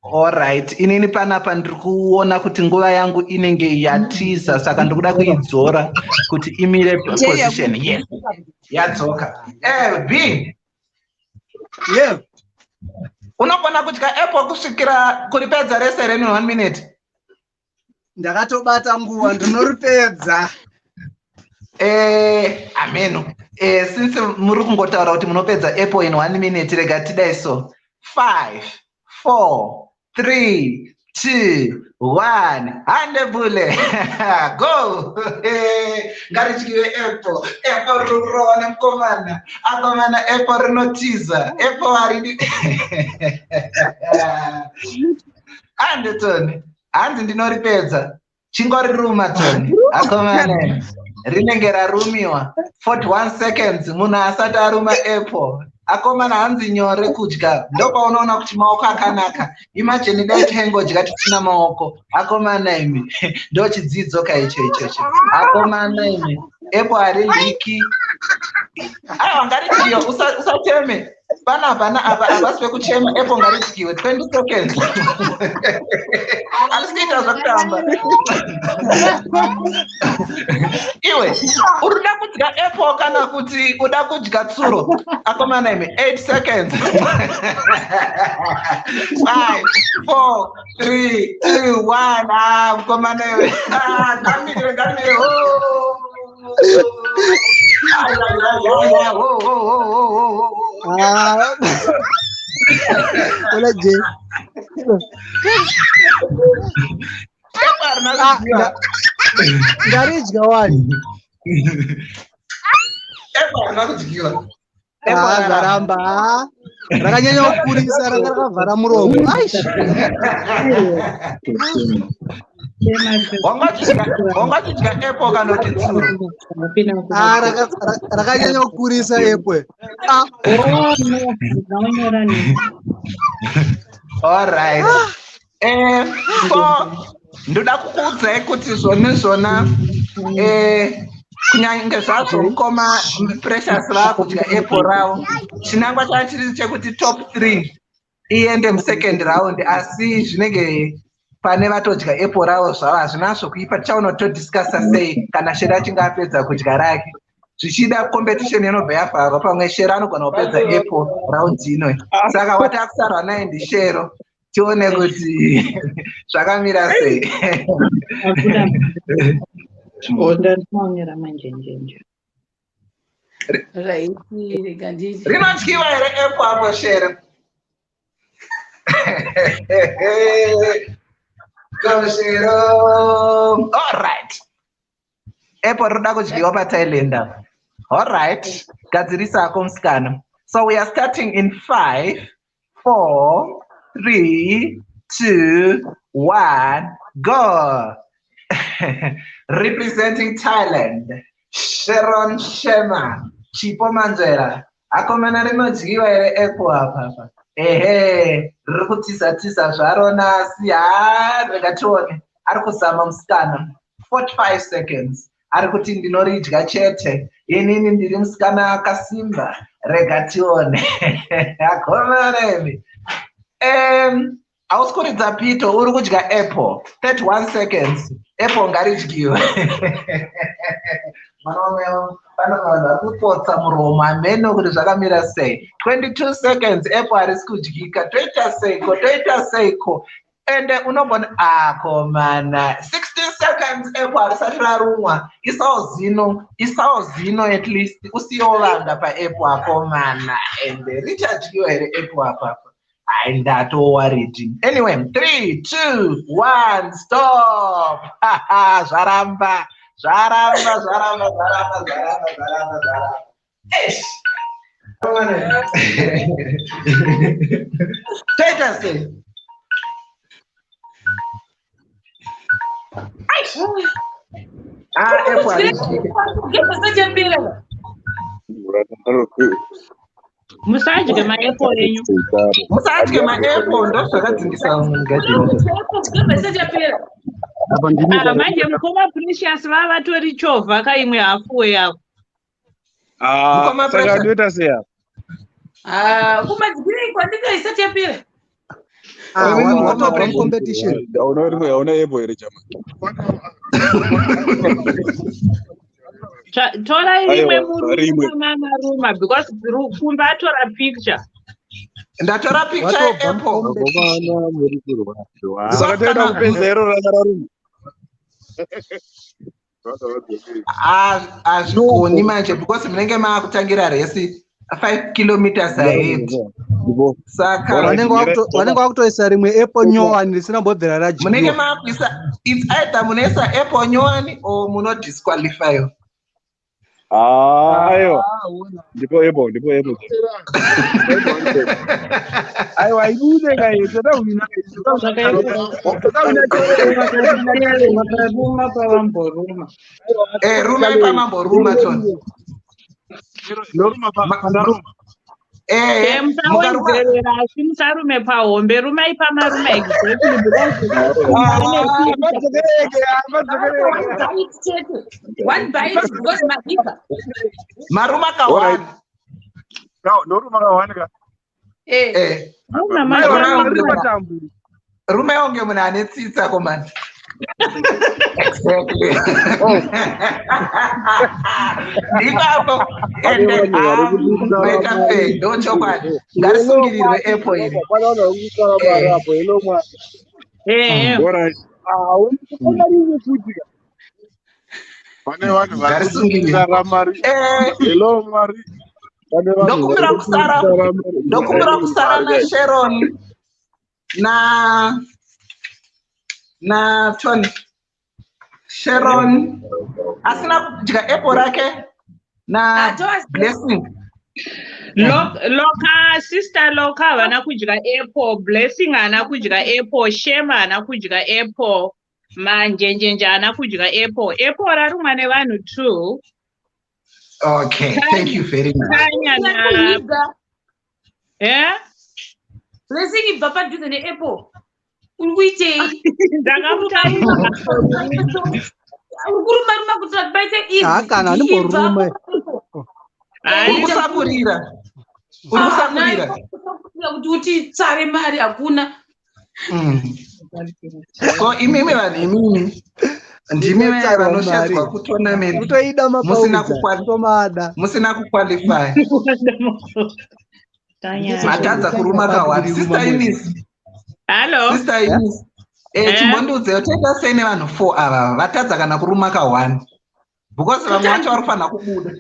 All right. Inini panapa ndiri kuona kuti nguva yangu inenge yatiza saka ndikuda kuidzora kuti imire position. Yes. Yadzoka. B. Yeah. Unogona kudya apple kusvikira kuripedza rese reni 1 minute. Ndakatobata nguva ndinoripedza. Ameno. Since muri kungotaura kuti munopedza apple in 1 minute rega tidai so 5, 4, 3, 2, 1. Handebule. Go. Ngarichiwe apple rurona mkomana. Akomana apple rinotiza. Apple haridi. Tony. Hanzi ndinoripedza. Chingori ruma Tony. Akomana. Rinenge rarumiwa 41 seconds munhu asati aruma apple. Akomana hanzi nyore kudya ndopaunoona kuti maoko akanaka. Imagine dai taingodya tisina maoko. Akomana imi ndochidzidzo kaicho. Akomana imi apple haridiki. Aiwa ngaridyiwe usateme. Pana apa havasi pekuchema apple ngaridyiwe 20 seconds. Arikuita zvakutamba. Iwe, urida kudya apple kana kuti uda kudya tsuro? Akomana imi, 8 seconds. 5, 4, 3, 2, 1. Akomana imi. Gamire. Olha, Jay. Garidga wani. Zaramba. Rakanyanya kukurisa rakavhara muromo. Wangachidya apple kana kuti tsuro? Rakanyanya kukurisa apple. All right. So ndoda kukuudzai kuti zvona kunyange zvazvo mukoma precious vakudya apple ravo, chinangwa chavo chiri chekuti top 3 iende musecond round, asi zvinenge pane vatodya apple ravo zvavo hazvinazvo kuipa. Tichaunotodiscassa sei kana Shera achinge apedza kudya rake. Zvichida competition inobva yavharwa pamwe Shera anogona kupedza apple round ino. Saka watakusarwa naye ndiShero, tione kuti zvakamira sei. Rinotyiwa here apple apo Shera? Go Shero. All right. Apple roda kudyiwa paThailand. All right. Gadzirisa ako musikana. So we are starting in 5, 4, 3, 2, 1, go. Representing Thailand, Sharon Shema, Chipo Manzera. Akomana rinodyiwa here apple apa. Ririkutisa zvarona rega tione. Arikuzama musikana 45 seconds. Arikuti ndinoridya chete. Inini ndiri musikana akasimba. Rega tione. Akomana imi. Auskuridza Pito, uri kudya apple 31 seconds. Apple ngaridyiwe. Panofanirwa kupotsa muromo ameno kuti zvakamira sei. 22 seconds apple harisi kudyika. Toita seiko. Ende unogona akomana 16 seconds apple harisati rarumwa. Isawo zino at least usiyovanga pa apple akomana. Ende richadyiwa here apple apapa. I worried. Anyway, 3, 2, 1, stop. Zaramba. Ish. Status. Musajike maapple enyu. Musajike maapple ndo zvakadzingisa mugadheni. Manje mukoma Precious vavatori chovha kaimwe hafuwe yavo. Saka ndoita seya. Kumadzikiri kwandika isati yapera. What a competition. Hauna apple here chama. Torai rimwe muruma because kumba atora picture. Ndatora picture apple. Saka toenda kupedza iro rakararuma. Hazvikoni manje because munenge maakutangira resi 5 kilometers ahead. Saka vanenge vakutoisa rimwe apple nyowani risina mbobvera radyiwa. Munenge maakuisa, it's either munoisa apple nyowani or munodisqualify. Aiwa. Ndipo apple. Aiwa ibude kai toda wina ruma ipamamboruma chona. Noruma pandaruma. Musawedzerera asi musarume pahombe, rumai pamarume exactly. One bite because makipa. Maruma kawan. Noruma kawan ka. Maruma rume onge munhu ane tsitsa komani. Exactly. Ipapo ende mekafe ndochokwadi ngarisungirirwe epo iri. Pane vanhu vari kutsara mari. Hello mari. Ndokumbira kusara na Sharon na Tony. Sharon asina kudya apple rake na Blessing. Loka sister Loka vana kudya apple, Blessing ana kudya apple, Shema ana kudya apple, Manjenjenja ana kudya apple. Apple rarumwa nevanhu too. Okay, thank you very much. Yeah? Blessing ibva padhuze neapple. Urikuitei? Ndakamutaura. Urikurumaruma kuti baite izi. Kana animboruma. Urikusakurira. Kuti utitsare mari hakuna. So imimi vanhu imimi ndimi vanoshedzwa kutournament. Utoida mapauza. Musina kuqualify. Matadza kuruma kawari. Sister Ines. Hello. Sister Ines. Chimbondiudze utenda sei nevanhu 4 ava vatadza kana kuruma ka1. Because vamwe vacho varikufanira kubuda.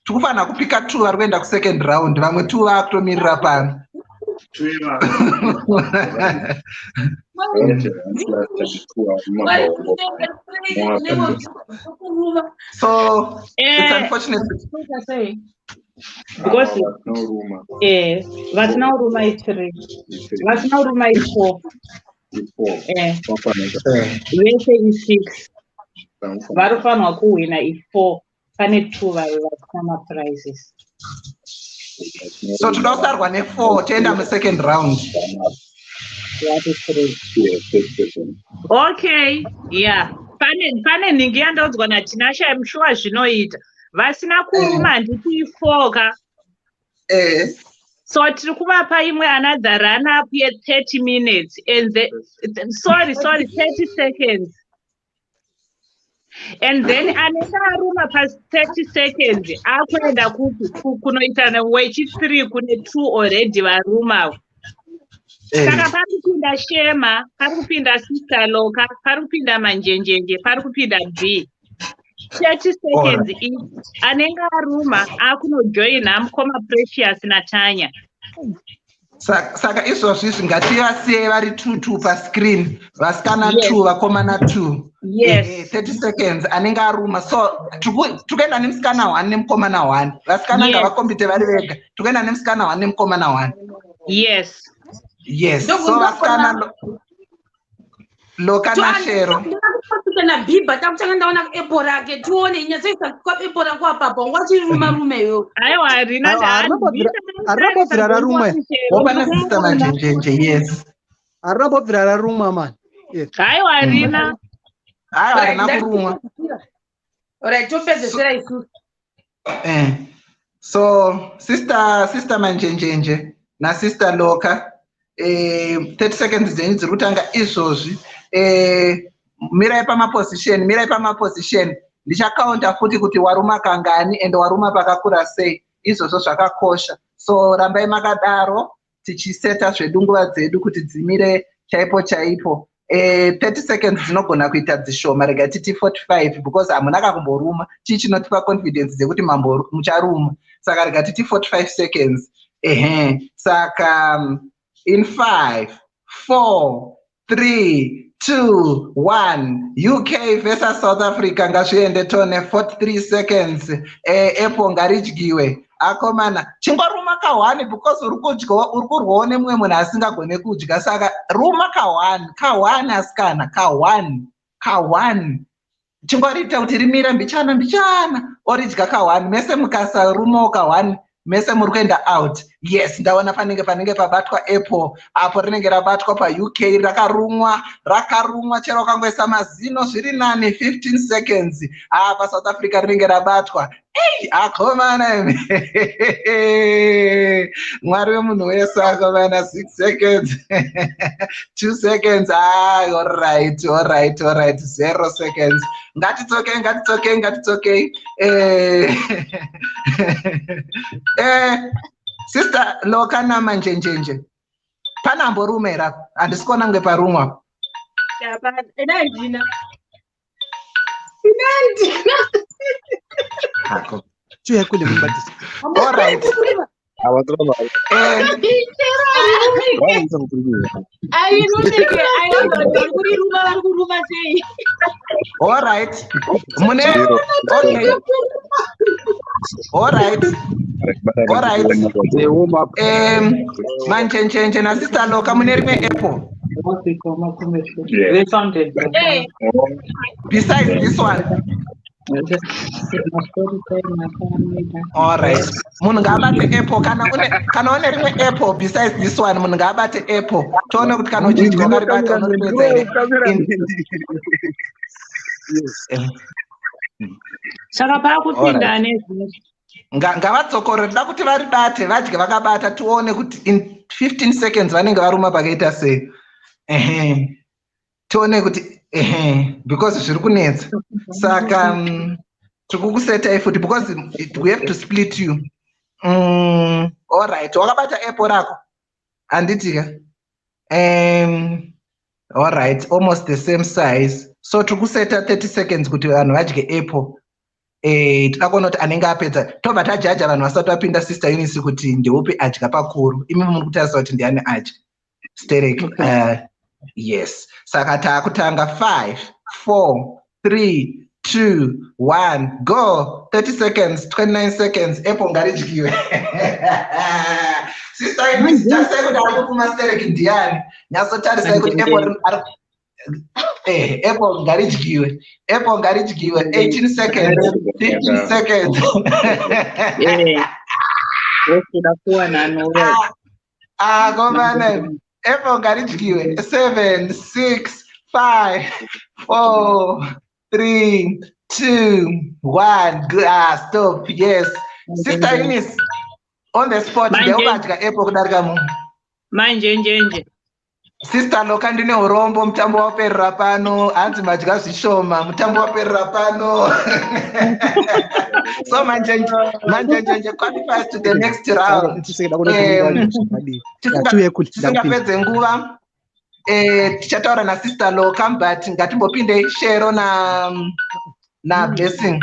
Tikufanira kupika 2 vari kuenda ku2nd round. Vamwe 2 vakutomirira pano. So it's unfortunate because vasina uruma i3 vasina uruma i4 vese i6 varufanwa kuwina i4 pane 2 vari vasina maprizes. So toda kusarwa ne4 toenda mu2nd round. Okay, yeah. Pane ningi yandaudzwa naTinasha, I'm sure zvinoita. Vasina kuruma nditi 4 ka. So tiri kuvapa imwe another run up ye 30 minutes and sorry 30 seconds. And then anenge aruma past 30 seconds akuenda kunoita wechi3 kune 2 already varuma. Saka parikupinda Shema, parikupinda Sister Loka, parikupinda Manjenjenje, parikupinda B. 30 seconds anenge aruma akunojoina mukoma Precious naTanya. Saka izvozvi ngativasiye vari 2 pascreen, vasikana 2 vakomana 2. Yes. 30 seconds anenge aruma. So tukuenda nemusikana 1 nemukomana 1. Vasikana ngavakombite vari vega. Tukuenda nemusikana 1 nemukomana 1. Yes. Yes. So vasikana Loka na Shero. Na Biba takuchanga ndaona apple rake tuone nyasisa kwa apple rako apa ngwati ruma rumeyo. Aiwa Rina arabovira raruma. Wapana Sister Manjenjenje. Yes. Arabovira raruma man. Aiwa Rina. Aiwa Rina kuruma. Alright, topeze sera isu. So Sister Manjenjenje na Sister Loka 30 seconds dzenyu dziri kutanga izvozvi. Mirai pamaposition ndichakaunta futi kuti waruma kangani and waruma pakakura sei. Izvozvo zvakakosha. So rambai makadaro tichiseta zvedunguva dzedu kuti dzimire chaipo. 30 seconds dzinogona kuita dzishoma, rega titi 45 because hamuna kakumboruma. Chinotipa confidence dzekuti mucharuma. Saka rega titi 45 seconds. Saka in 5, 4, 3, 2, 1. UK versus South Africa ngazviende tone 43 seconds. Apple ngaridyiwe. Akomana chingoruma ka1 because uri kurwawo nemumwe munhu asingagone kudya. Saka ruma ka1 asikana ka1 chingorita kuti rimira mbichana oridya ka1. Mese mukasarumawo ka1 mese muri kuenda out. Yes, ndaona panenge pabatwa apple apo rinenge rabatwa paUK rakarumwa chero ukangoisa mazino zviri nani 15 seconds paSouth Africa rinenge rabatwa. Akomana mwari wemunhu wese akomana 6 seconds 2 seconds all right 0 seconds ngatitokei sister lokana manjenjenje panamborumera handisikuona kunge parumwa all right all right mune okay all right manjenjenje na sister loka mune rimwe apple besides this one. All right. Munhu ngabate apple kana une rimwe apple besides this one munhu ngabate apple. Toone kuti kana uchidya karibata unoripedza ere. Saka pakupinda nezvi. Ngavatsokore da kuti varibate vadye vakabata tuone kuti in 15 seconds vanenge varuma pakaita sei. Tuone kuti because zviri kunetsa. Saka tikukusetai futi because we have to split you. All right. Wakabata apple rako. Anditika. All right. Almost the same size. So tikuseta 30 seconds kuti vanhu vadye apple. Takaona kuti anenge apedza. Tobva tajaja vanhu vasati vapinda sister Eunice kuti ndeupi adya pakuru. Imi muri kutarisa kuti ndiani adya. Sterek. Yes. Saka takutanga 5, 4, 3, 2, 1, go. 30 seconds, 29 seconds. Apple ngaridyiwe. Sister Eunice, tarisa kuti ari kupuma Sterek ndiani. Nyasotarisa kuti Apple apple ngaridyiwe. Apple ngaridyiwe. 18 seconds, 15 seconds. Komane. Apple ngaridyiwe. 7, 6, 5, 4, 3, 2, 1. Stop. Yes. Sister Eunice, on the spot, ndeubadya apple kudarika munhu. Manjenjenje. Sister loka ndine urombo mutambo waperera pano hanzi madya zvishoma mutambo waperera pano. So manjenjenje qualifies to the next round. Tisingapedze nguva tichataura na sister loka but ngatimbopinde shero na blessing.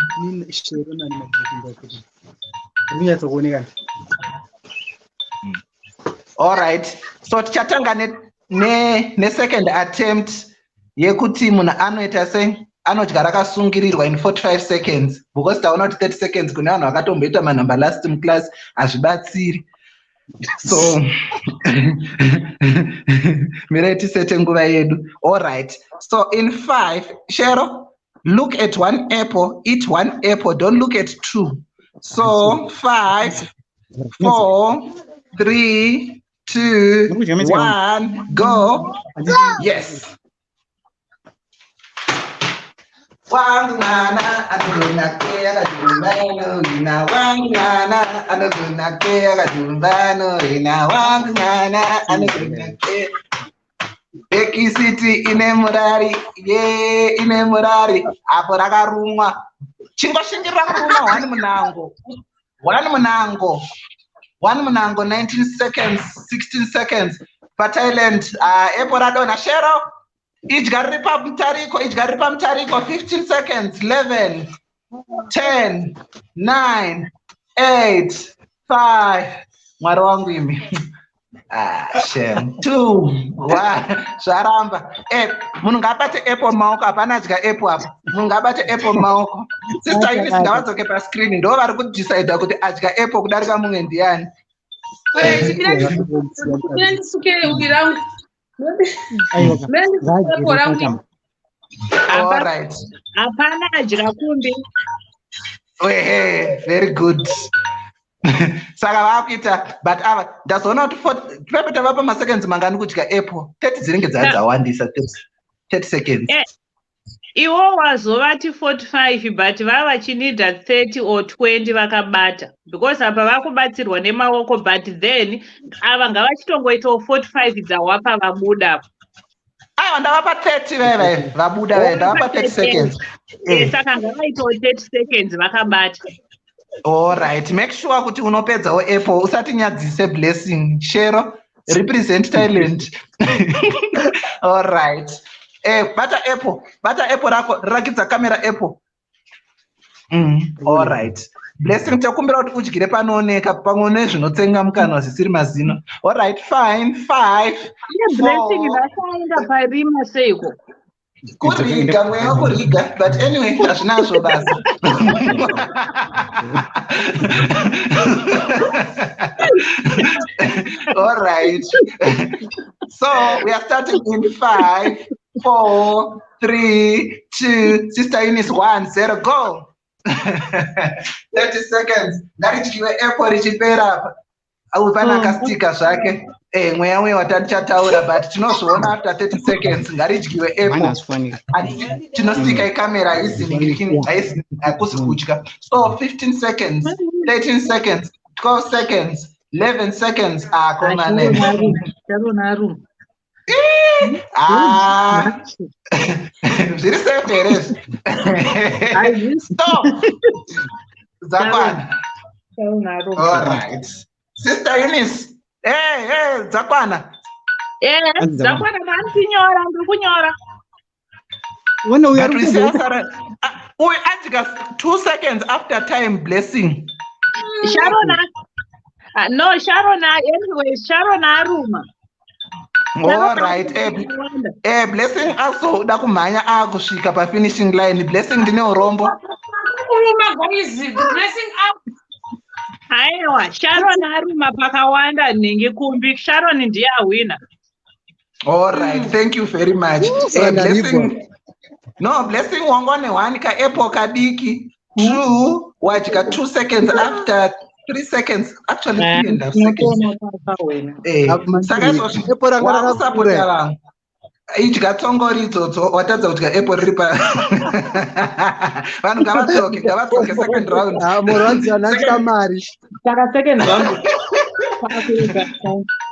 All right. So tichatanga ne second attempt yekuti munhu anoita sei anodya rakasungirirwa in 45 seconds because taona kuti 30 seconds kune vanhu vakatomboita manhamba last class hazvibatsiri. So mirai tisete nguva yedu. All right. So in 5, Shero, look at one apple, eat one apple, don't look at 2. So 5, 4, 3, 2, 1, go. Yes. Wangana anaguna kera dumbano ina wangana anaguna kera dumbano ina wangana anaguna kera. Beki City ine murari ine murari apo rakarumwa chingoshingira kuruma 1 munango 19 seconds 16 seconds paThailand apple radona Shero idya riri pamutariko 15 seconds 11 10 9 8 5 mwari wangu imi Shem 2 1 zvaramba munhu ngabate apple maoko hapana dya apple apa munhu ngabate apple maoko sister Eunice ngavadzoke pascreen ndo vari kudecide kuti adya apple kudarika mumwe ndiani. All right. Hapana adya kumbi. Very good. Saka vakuita but ava ndazoona kuti pepeta vapa maseconds mangani kudya apple 30 dzinenge dzawandisa 30 seconds. Iwo wazovati 45 but vava vachinidha 30 or 20 vakabata because apa vakubatsirwa nemaoko but then ava ngavachitongoitawo 45 dzawapa vabuda. Aiwa ndavapa 30 veve vabuda veve ndavapa 30 seconds. Saka ngavaitawo 30 seconds vakabata. All right, make sure kuti unopedzawo apple usati nyadzise blessing shero represent Thailand. All right. Bata apple rako rakidza kamera apple. All right. Blessing takumbira kuti udyire panooneka pamwe nezvinotsenga mukanwa zvisiri mazino. All right, fine. 5. Blessing vasaenda parima seiko. Kuriga mweya kuriga but anyway hazvinazvo basa. All right. So we are starting in 5, 4, 3, 2. Sister Eunice 1, 0, go. 30 seconds. Ngarichiwe apple richipera apa. Aupana kastika zvake. Mweya watatichataura but tinozoona after 30 seconds ngaridyiwe apple. Tinostika ikamera haikusi kudya. So 15 seconds, 13 seconds, 12 seconds, 11 seconds. Zviri safe here. Stop. Zakwana. All right. Sister Eunice. Hey, Zakwana. Zakwana mantinyora ndikunyora. When we are we ask 2 seconds after time blessing. Sharona. No, Sharona anyway, Sharona Aruma. All right. Blessing also dakumhanya akusvika pa finishing line. Blessing ndine urombo. Blessing out. Aiwa, Sharon Aruma pakawanda nhingi kumbi. Sharon ndiye awina. All right, thank you very much. Blessing. No, Blessing wangone 1 ka apple kadiki. 2 wajika 2 seconds after 3 seconds. Actually 3.5 seconds. Saka so idya tsongori idzodzo watadza kudya apple riri pa vanhu ngavadzoke second round. Murwadzi anatya mari. Saka second round.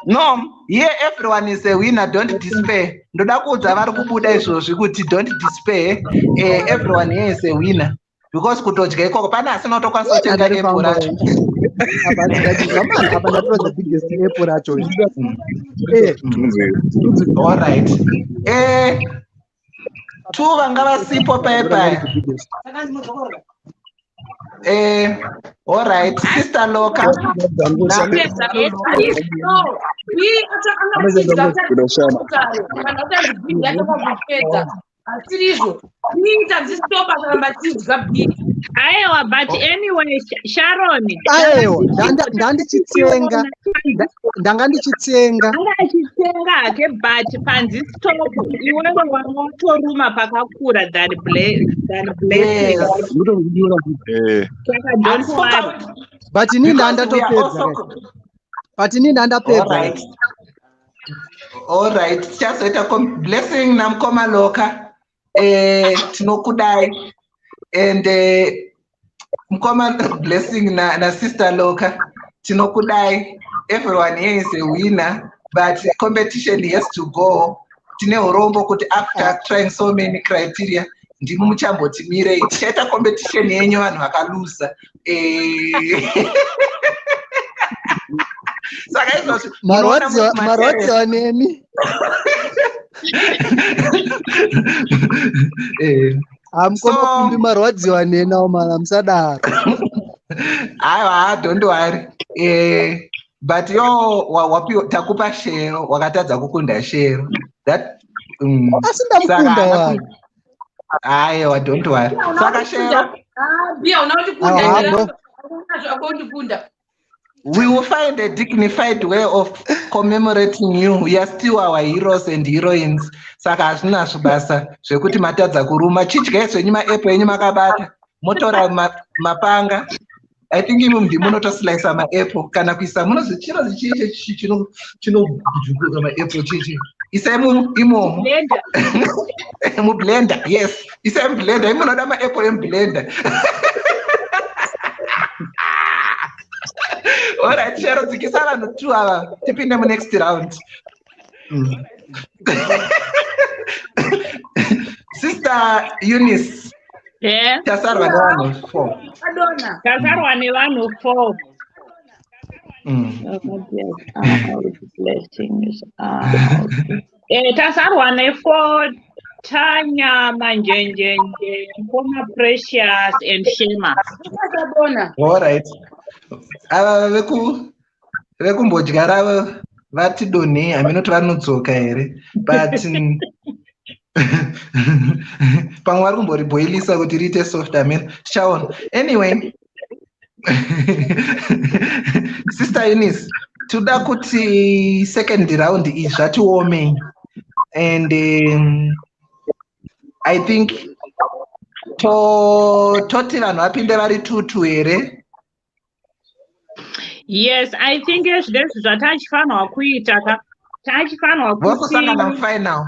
No, here everyone is a winner, don't despair. Ndoda kuudza vari kubuda izvozvi kuti don't despair. Everyone here is a winner because kutodya ikoko pana asina kutokwanisa kutenga apple racho. Apa ndatoza biggest apple racho. All right. 2 vanga vasipo paipai. All right, Sister Loka. Aiwa, but anyway, Sharon. Aiwa, ndandichitsenga. Ndanga ndichitsenga ke but panzi stop. Iwewe wanotoruma pakakura than blessing. Don't worry. But ini ndandatopedza. But ini ndandapedza. All right. Chazoita blessing namkoma Loka. Tinokudai and mkoma blessing na Sister Loka. Tinokudai. Everyone here is a winner, but competition has to go. Tine urombo kuti after trying so many criteria, ndimi muchambotimirei. Tichaita competition yenyu vanhu vakaluza. Saka izvozvo marwadzi waneni. Amkoma kumbi marwadzi waneni aumana musadaro. Aiwa, don't worry. But yo wapiwa takupa share wakatadza kukunda share. That asindamukunda wani. Aiwa, don't worry. Saka share. Bia unauti kunda. We will find a dignified way of commemorating you. We are still our heroes and heroines. Saka hazvina zvibasa zvekuti matadza kuruma. Chidya zvenyu maapple enyu makabata. Motora mapanga. I think imi ndimunotoslice maapple kana kuisa munozi chiro chinobvukuka maapple chichi isai imomo mublender. Yes, isai mublender. Imunoda maapple emublender. Alright, Shero, dzikisa vanhu 2 ava tipinde next round. Sister Eunice. Yeah. Tasarwa nevanhu 4. Adona. Tasarwa nevanhu 4. Tasarwa ne4 Tanya, Manjenjenje, Mpoma Precious, and Shema. Alright. Ava vekumbodyara vatidonhei haminoti vanodzoka here, but pamwe vari kumboriboilisa kuti riite soft amen. Tichaona. Anyway, Sister Eunice, toda kuti second round is zvatiomei, and I think toti vanhu vapinde vari 2-2 here. Yes, I think that's zvatachifanwa kuita tachifanwa vokusangana final.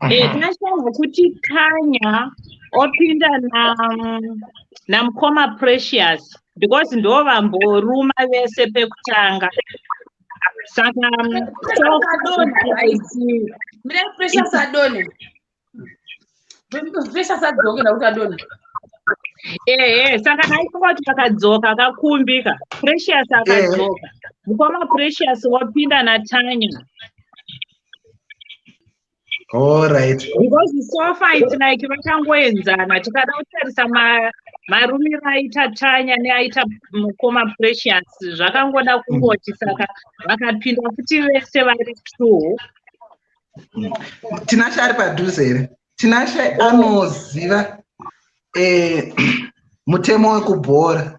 Tachifanwa kuti Tanya opinda naMukoma Precious because ndo vamboruma vese pekutanga. Saka Precious adone. Precious adzoke nakuti adone. Saka naifunga kuti akadzoka akakumbika. Precious akadzoka. Mukoma Precious wapinda naTanya. All right. Because so far it's like vakangoenzana tikada kutarisa marumiro aita Tanya neaita Mukoma Precious zvakangoda kungoti saka vakapinda kuti vese vari 2. Tinashe ari padhuze here. Tinashe anoziva mutemo wekubhora.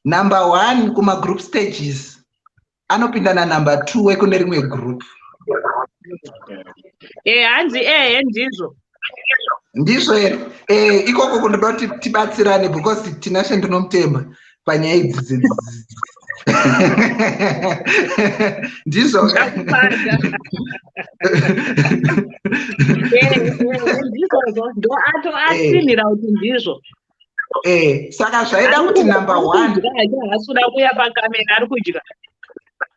Number 1 kuma group stages anopinda na number 2 wekune rimwe group. Hanzi ndizvo here. Ikoko kunoda kuti tibatsirane because Tinashe ndinomutemba panyaya idzi. Ndizvo ndo atoasimira kuti ndizvo. Saka zvaida kuti number 1 asuda kuya pakamera ari kudya.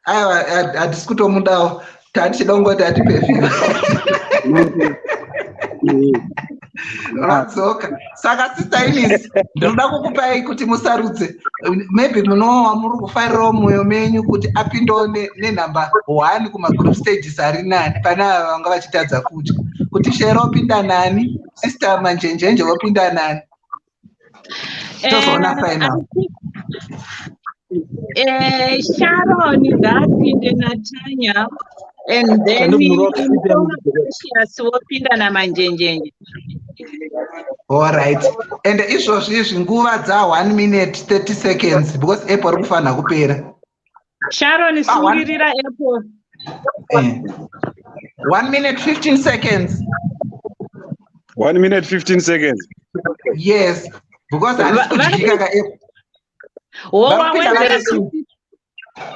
Aiwa, hatisi kutomudawo. Tatichida kungoti atipe fiva. Radzoka. Saka Sister Eunice, ndinoda kukupai kuti musarudze. Maybe munowa muri kufarirawo mwoyo menyu kuti apindewo nenumber 1 kuma group stages ari nani pane ava vanga vachitadza kudya. Kuti Shero opinda nani, Sister Manjenjenje opinda nani. Tozoona final. Sharon ngapinde naTanya and then Precious wopinda naManjenjenje. All right. And izvozvi nguva dza 1 minute 30 seconds because Apple rikufanha kupera. Sharon sungirira Apple. 1 minute 15 seconds. 1 minute 15 seconds. Yes, because handisi kudyika ka Apple.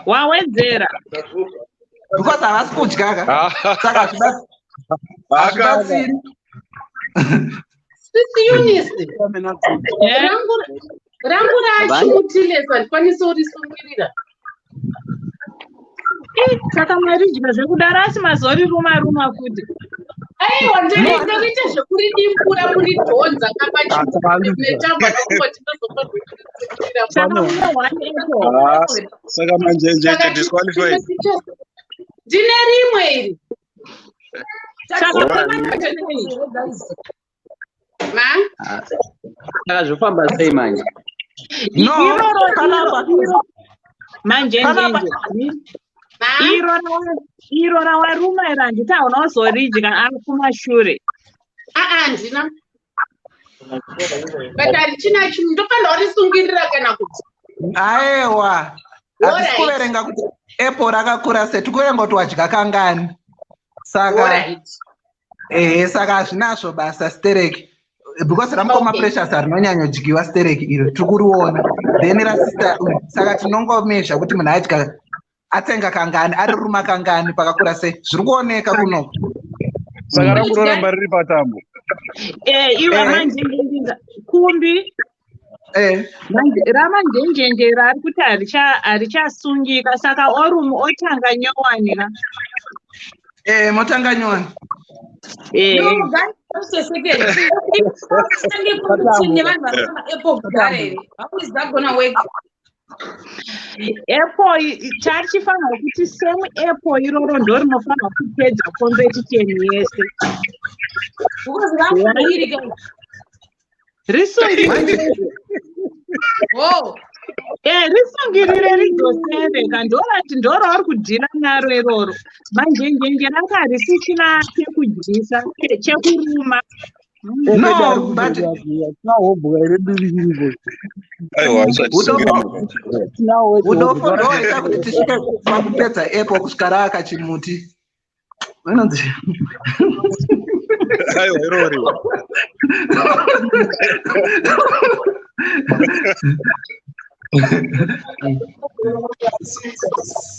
Wawedzera because havasi kudya ka saka hazvibatsiri. Sister Eunice, rangu rachimutilesa ndikwanisa kurisungirira. Saka maridya zvekudaro asi mazori ruma futi. Aiwa, ndoita zvekuridimbura muridhonza kapachinetambo nokungoti Saka Manjenjenje disqualified. Ndine rimwe iri. Zvofamba sei manje? No, Manjenjenje. Iro rawaruma ira nditaona wazoridya ari kumashure. Handina. But harichina chinhu ndofanira kurisungirira kana kuti. Aiwa. Hatisi kuverenga kuti Apple rakakura sei, tikuverenga kuti wadya kangani. Saka saka hazvinazvo basa stereki. because ramukoma pressures rinonyanyodyiwa stereki iro tikuriona then rasista saka tinongomezva kuti munhu adya atsenga kangani ari ruma kangani pakakura sei zviri kuoneka kunoko saka rakuroramba riri patambo iwe manjenjenjera kumbi ramanjenjenjera ari kuti harichasungika saka orumu otanga nyowanira motanga nyowani Apple tarichifanira kuti same Apple iroro ndo rinofanira kupedza competition yese risungirire rizoseveka ndorati ndoroari kudhira naro iroro manjenjenje ranga harisichina chekudyisa chekuruma udofo ndoita kuti tisvike pakupedza Apple kusvika raaka chimuti vanonzi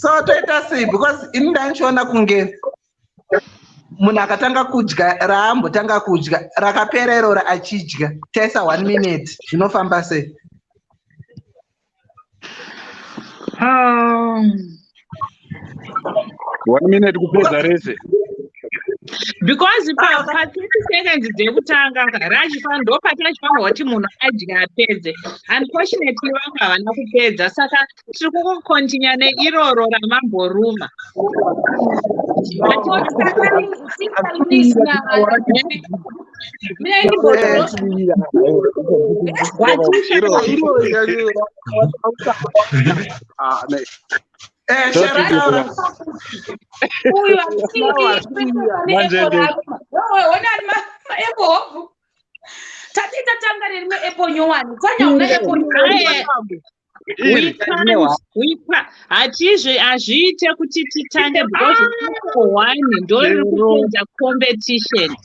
so toita sei because ini ndanichiona kunge munhu akatanga kudya raambotanga kudya rakapera iroro achidya taisa 1 minute zvinofamba sei 1 minute kupedza rese because pa 30 seconds dzekutanga ndo patachifanirwa kuti munhu adya apedze unfortunately vanga havana kupedza saka tiri kungokontinya neiroro ramamboruma hazviite kuti titange because one ndoriri kupedza competition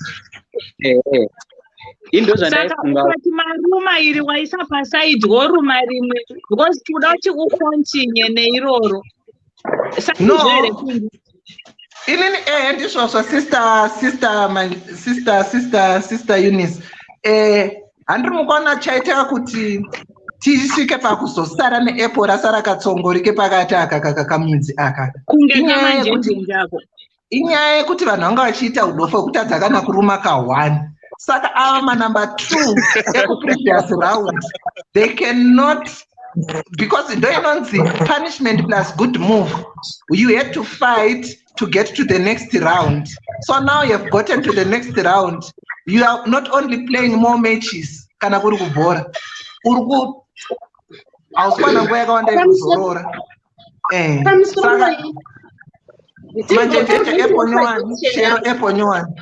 saka ukati maruma iri waisa pasaidi woruma rimwe because toda kuti ukontinye neiroro inini ndizvozvo sister Eunice handiri mukuona chaiteka kuti tisvike pakuzosara neapple rasara katsongorike pakati aka kamidzi aka inyaya yekuti vanhu vanga vachiita udofo hwekutadza kana kuruma ka1 saka ava manumber 2 ekuprevious round they cannot because ndo inonzi punishment plus good move you had to fight to get to the next round so now you have gotten to the next round you are not only playing more matches kana kuri kubhora uri ku auswana nguva yakawanda yekuzorora saka manjenjenje apple nyowani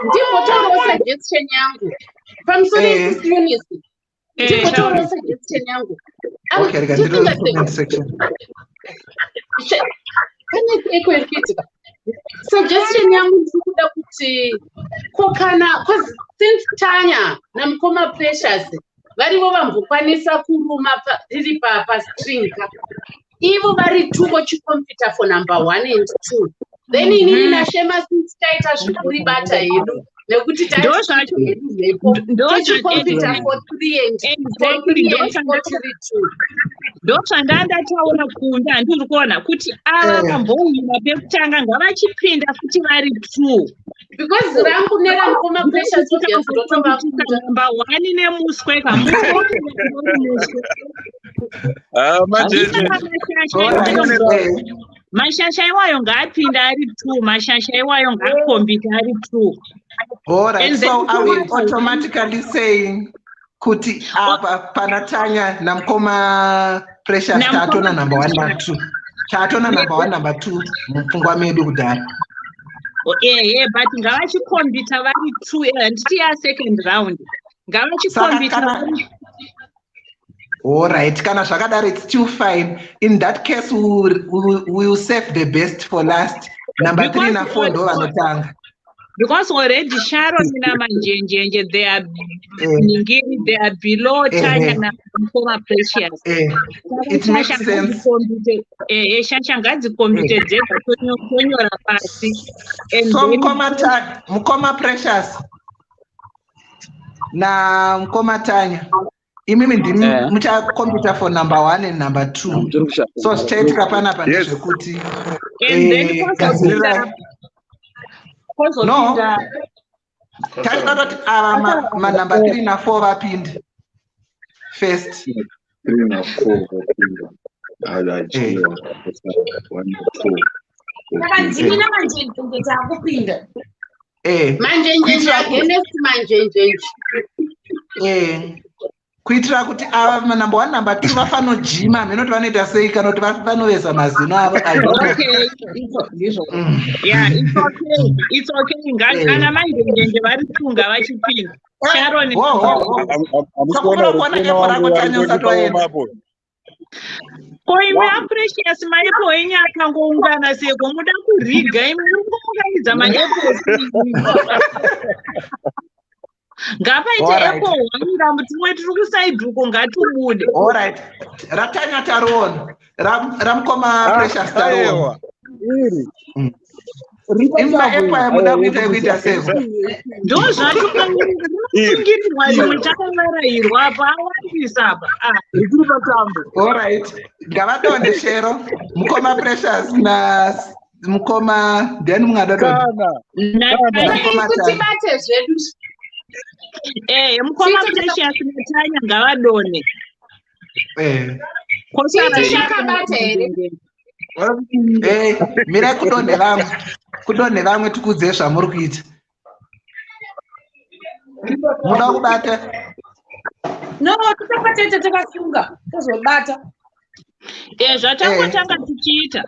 ndimbotaurawo suggestion yangu pamusoro Eunice ndimbotaurawo suggestion yangu pane eko iri kuitika suggestion yangu ndiri kuda kuti kokana since Tanya namukoma Precious varivo vambokwanisa kuruma riri pastringa ivo vari 2 vochikompita for number 1 and 2 then inini naShema since taita zvikuribata hedu nekuti tochikompita for 3 and 4 ndozvandandataura kunge handiri kuona kuti ava vambowina pekutanga ngavachipinda futi vari 2 because rangu neramukoma Precious number 1 nemuswe mashasha iwayo ngaapinda ari 2 mashasha iwayo ngaakombita ari 2 alright so are we automatically saying kuti apa panatanya namukoma Precious tatona number 1 na 2 tatona number 1 number 2 mupfungwa medu kudhara but ngavachikombita vari 2 handiti second round ngavachikombita alright kana zvakadaro it's still fine in that case we will save the best for last number 3 na 4 ndo vanotanga Because already Sharon Namanjenje, they are Ningiri, they are below Tanya and Mkoma Precious. It makes sense. Shangazi committed So Mkoma Precious na Mkoma Tanya. Imimi ndimi mucha computer for number 1 and number 2. So straight kapana pana zvekuti. And then no. Tata kuti ma number 3 na 4 vapinde. First. 3 na 4 vapinde. Alachiwa. 1 na 4. Kanjina manje ngeza kupinda. Manje against manje. Kuitira kuti ava number 1 number 2 vafano jima meno kuti vanoita sei kana kuti vanovesa mazino avo. Okay, yeah, it's okay. Ngana manje nje vari kunga vachipinda. Sharon Koime Precious maepo enye akangoungana seko muda kuriga imuunganidza maepo ngapaite epo wamira muti mwe tiri kusaidhuko ngatibude. Alright, ratanya taruona ramkoma Precious taruona imba epo yamuda kuita seko ndozvatikangirirwa chimwe chakavarairwa apa awandisa apa ndikuri patambo. Alright, ngavadonde shero Mkoma Precious na Mkoma ndiani mungadodonda kutibate zvedu Mkoma Precious netanya ngavadone chakabata here mira kudonhe vamwe tikudze zvamuri kuita muda kubata no tutapatete takasunga tozobata zvatangotanga tichiita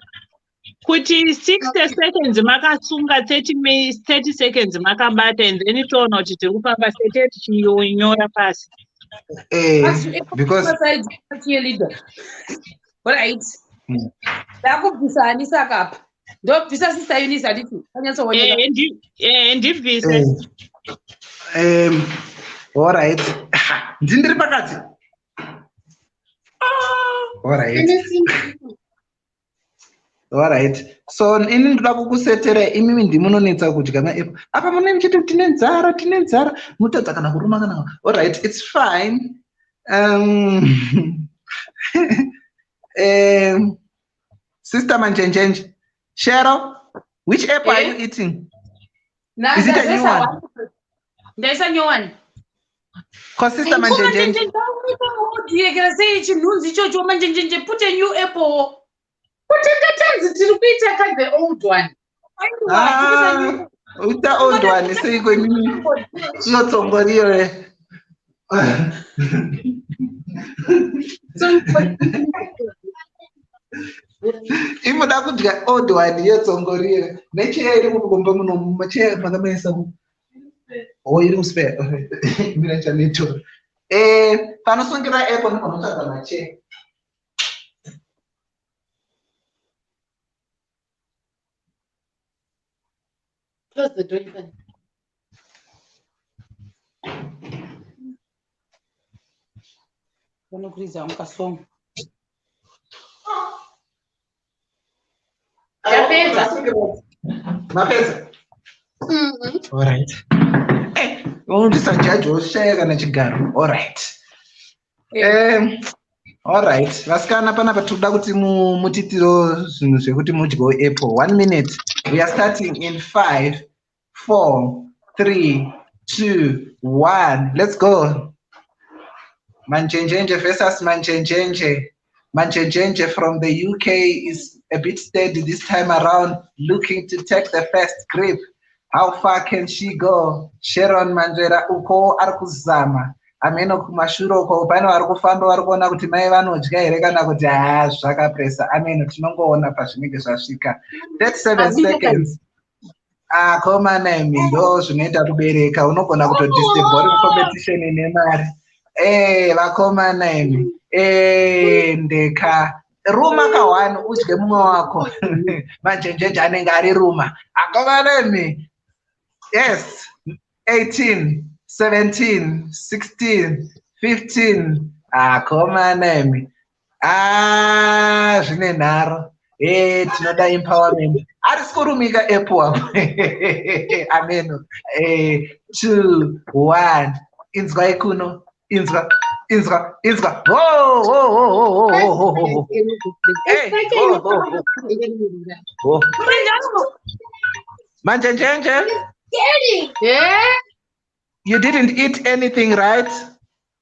kuti 60 seconds makasunga 30 seconds makabata and then toona kuti tiri kufamba sete tichinyora pasi because alright ndakubvisa Anisa akapa ndobvisa sister Eunice aditi anyatsooneka ndibvise alright ndindiri pakati alright so ini ndoda kukusetera imimi ndimunonetsa kudya maepo apa mune mchiti tine nzara mutadza kana kuruma kana alright it's fine Sister Manjenjenje, Cheryl, which app are you eating? Is it a new one? There's a new one. Because Sister Manjenjenje, put a new app. Put the old one. With the old one, so you're going to somebody. Imoda kudya old one yotsongorira necheya iri mugomba muno macheya makamesa iri muspe mira chaneto panosongira app ndinotsvaga macheya close the door. Vanokuriza mukasonga mapedza alright unondisajaji woshaya kana chigaro alright alright vasikana panapa tinoda kuti mutitiro zvinhu zvekuti mudyewo apple 1 minute. We are starting in 5 4 3 2 1 let's go. Manjenjenje versus Manjenjenje. Manjenjenje from the UK is a bit steady this time around, looking to take the first grip. How far can she go? Sharon Manjera uko arkuzama. Ameno kumashuro uko pano arikufamba varikuona kuti mai vanodya here kana kuti zvakapresa. Ameno tinongoona pazvinenge zvasvika. 37 seconds. Komana imi ndo zvinoita kubereka, unogona kutodisable competition nemari. Vakomana imi ndeka ruma ka1 udye mumwe wako. Manjenjenje anenge ari ruma akomana imi Yes. 18, 17, 16, 15. Come on, Amy. Zvine nharo. Tinoda empowerment. Arikurumika Apple. Amen. 2, 1. Inzwa ikuno. Inzwa. Oh. Hey. Oh. Manjenjenje. Yeah. You didn't eat anything, right?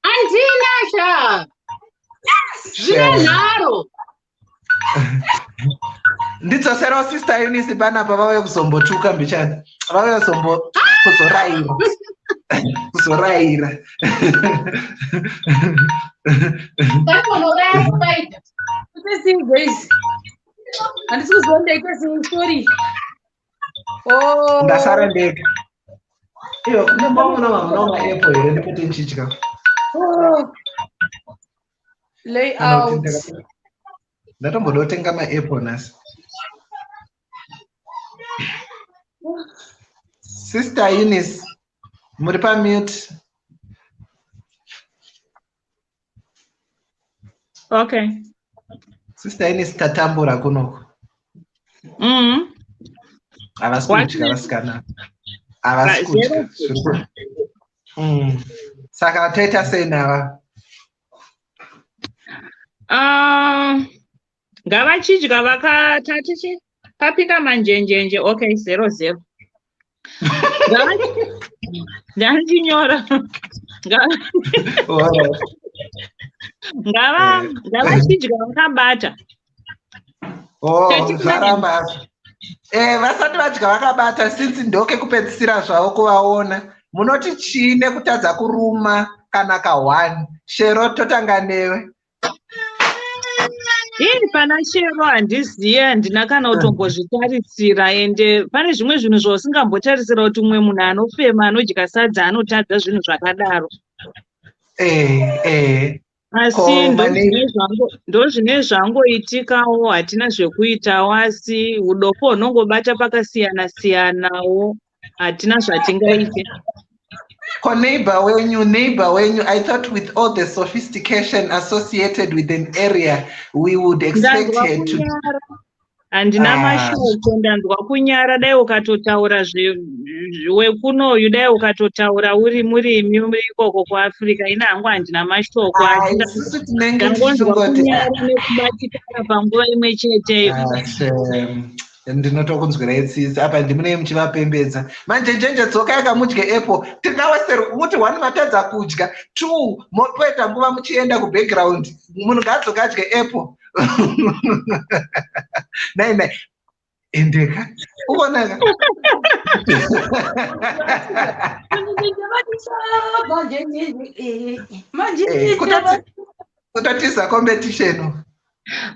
Andinasha. Zvinenharo. Ndidzosera sister Eunice panapa vauye kuzombotuka mbichana. Vauye kuzoraira. Ndasara ndega. Iyo kune mamwe Apple here ndipete nchichika. Layout. Ndatombodotenga ma-Apple nasi. Sister Eunice, muri pamute. Okay. Sister Eunice tatambura kunoko. Havasi kudya vasikana. Havasi kudya. Saka toita sei nava? Ngavachidya vakatatiche papika manjenjenje. Okay, 0-0. Ndandinyora. Ngavachidya vakabata. Zvaramba. Vasati vadya vakabata since ndoke kupedzisira zvavo kuvaona. Munoti chine kutadza kuruma kana ka1. Shero totanga newe. Pana chero handizivi, handina kana kutombozvitarisira, ende pane zvimwe zvinhu zvausingambotarisira kuti umwe munhu anofema anodya sadza anotadza zvinhu zvakadaro. Asi ndozvine zvangoitikawo, hatina zvekuitawo, asi udoko hunongobata pakasiyana-siyanawo, hatina zvatingaite. Neighbor wenyu, I thought with all the sophistication associated with an area, we would expect her to... Handina mashoko, ndanzwa kunyara. Dai ukatotaura wekunoyu, dai ukatotaura uri murimi ikoko kuAfrica, ina hangu handina mashoko. Ndangonzwa kunyara nekubatikana panguva imwe cheteyo. Ndinotokunzwirai tsitsi apa ndimune muchivapembedza. Manjenjenje tsoka yakamudya Apple. Tingawesera muti 1 matadza kudya, 2 motoita nguva muchienda kubackground. Munhu ngadzoka adye Apple. 9 endeka. Ukonaka. Kutatiza competition.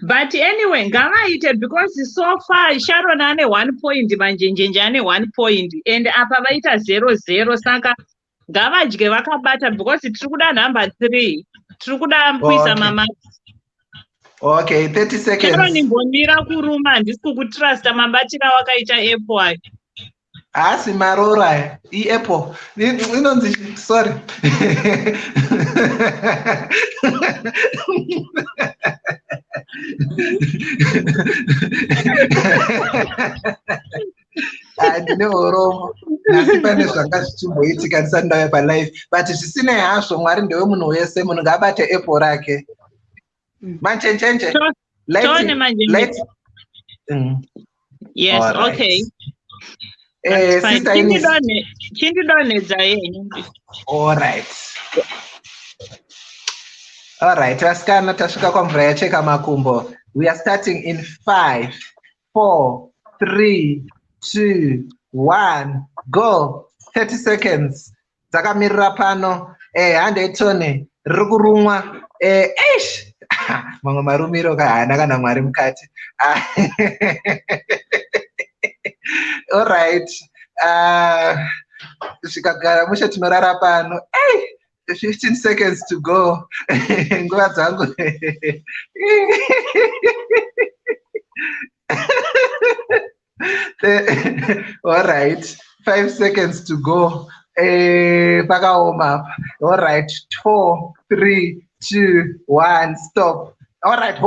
But anyway, ngavaite, because so far Sharon ane 1 point, manjenjenje ane 1 point, and apa vaita 0-0, saka ngavadye vakabata, because tiri kuda number 3, tiri kuda kuisa mamaks. Okay, 30 seconds. Sharon imbomira kuruma, handisi kukutrusta mabatira wakaita Apple ayo. Asi marora Apple. Inonzi sorry. Ndine horomo. Asi pane zvanga zvichimboitika ndisati ndauya palive. But zvisinei hazvo, Mwari ndewe munhu wese, munhu ngaabate Apple rake. Manjenjenje. Tone manjenjenje. Yes, right. Okay. Sister Eunice. All right. Vasikana tasvika kwamvura yacheka makumbo. We are starting in 5, 4, 3, 2, 1, go. 30 seconds. Dzakamirira pano. Hande Tone riri kurumwa. Mamwe marumiro kahana kana Mwari mukati. All right. Zvikagara mushe tinorara pano. 15 seconds to go. Nguva dzangu. All right. 5 seconds to go. Pakaoma. All right. 4, 3, 2, 1. Stop. All right.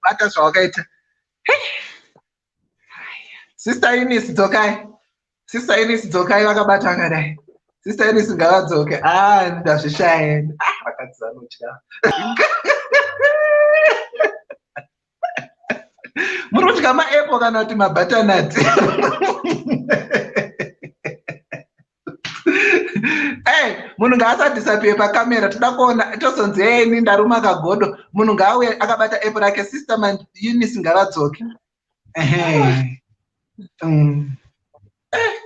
That's okay. Sister Eunice, it's okay. Sister Eunice, it's okay. Wakabata ngadai. Sister Eunice, it's okay. Ndazvishaya. Vakadzanutya. Murutya ma-apple kana kuti ma-butternut. Hey, munhu ngaasadisappear pakamera, toda kuona tosonzi heni ndaruma kagodo. Munhu ngaauye akabata apple rake. Sister man Eunice ngavadzoke.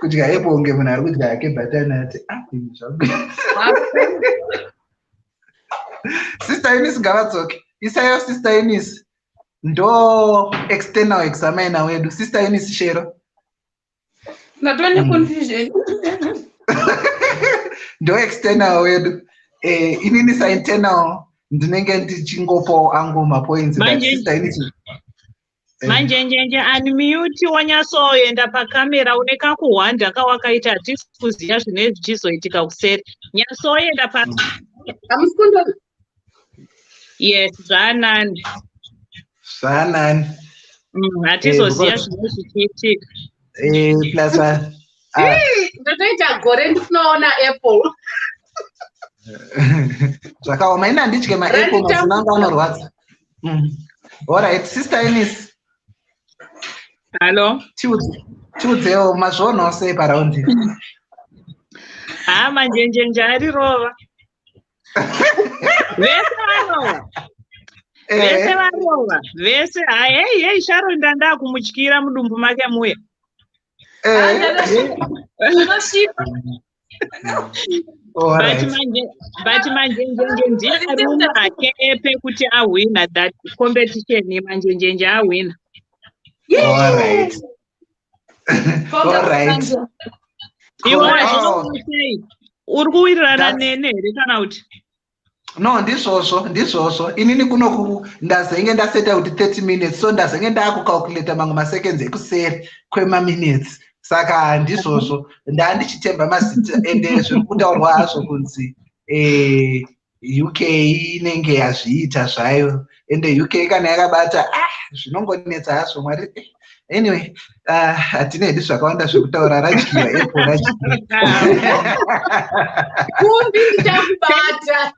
Kudya apple unge munhu ari kudya hake butternut. Sister Eunice ngavadzoke. Isayo Sister Eunice. Ndo external examiner wedu. Sister Eunice Shero. Natone confusion. Ndo external wedu. Inini sa internal ndinenge ndichingopo angu mapoints. Sister Eunice. Manjenjenje unmute wanyasoenda pakamera une kakuhwanda kawakaita hatisi kuziva zvine zvichizoitika kuseri. Nyasoenda pa. Amusikundoni. Yes, zvanani. Zvanani. Hatizoziva zvine zvichiitika. Plus ndotoita gore ndinoona apple. Zvakaoma ina ndidye ma-apple mazina angu anorwadza. All right, Sister Eunice. Hello. Chiudzewo mazvoona sei paraundi. Manjenjenje arirova. Vese varova. Vese varova. Vese hei Sharonda ndakumutyira mudumbu make muya. But manjenjenje ndiye aruma hake epe kuti awina that competition. Manjenjenje awina. All right. All right. Uri kuwirirana nene here kana kuti? No, ndizvozvo. Inini kunoku ndazenge ndaseta kuti 30 minutes, so ndazenge ndakucalculate mamwe maseconds ekuseri kwema-minutes. Saka ndizvozvo ndandichitemba mazita ende zviri kutaurwa hazvo kunzi UK inenge yazviita zvayo, ende UK kana yakabata zvinongonetsa hazvo Mwari. Anyway, hatina hedi zvakawanda zvekutaura. Radyiwa apple radyiwa. Kumbi ndichakubata.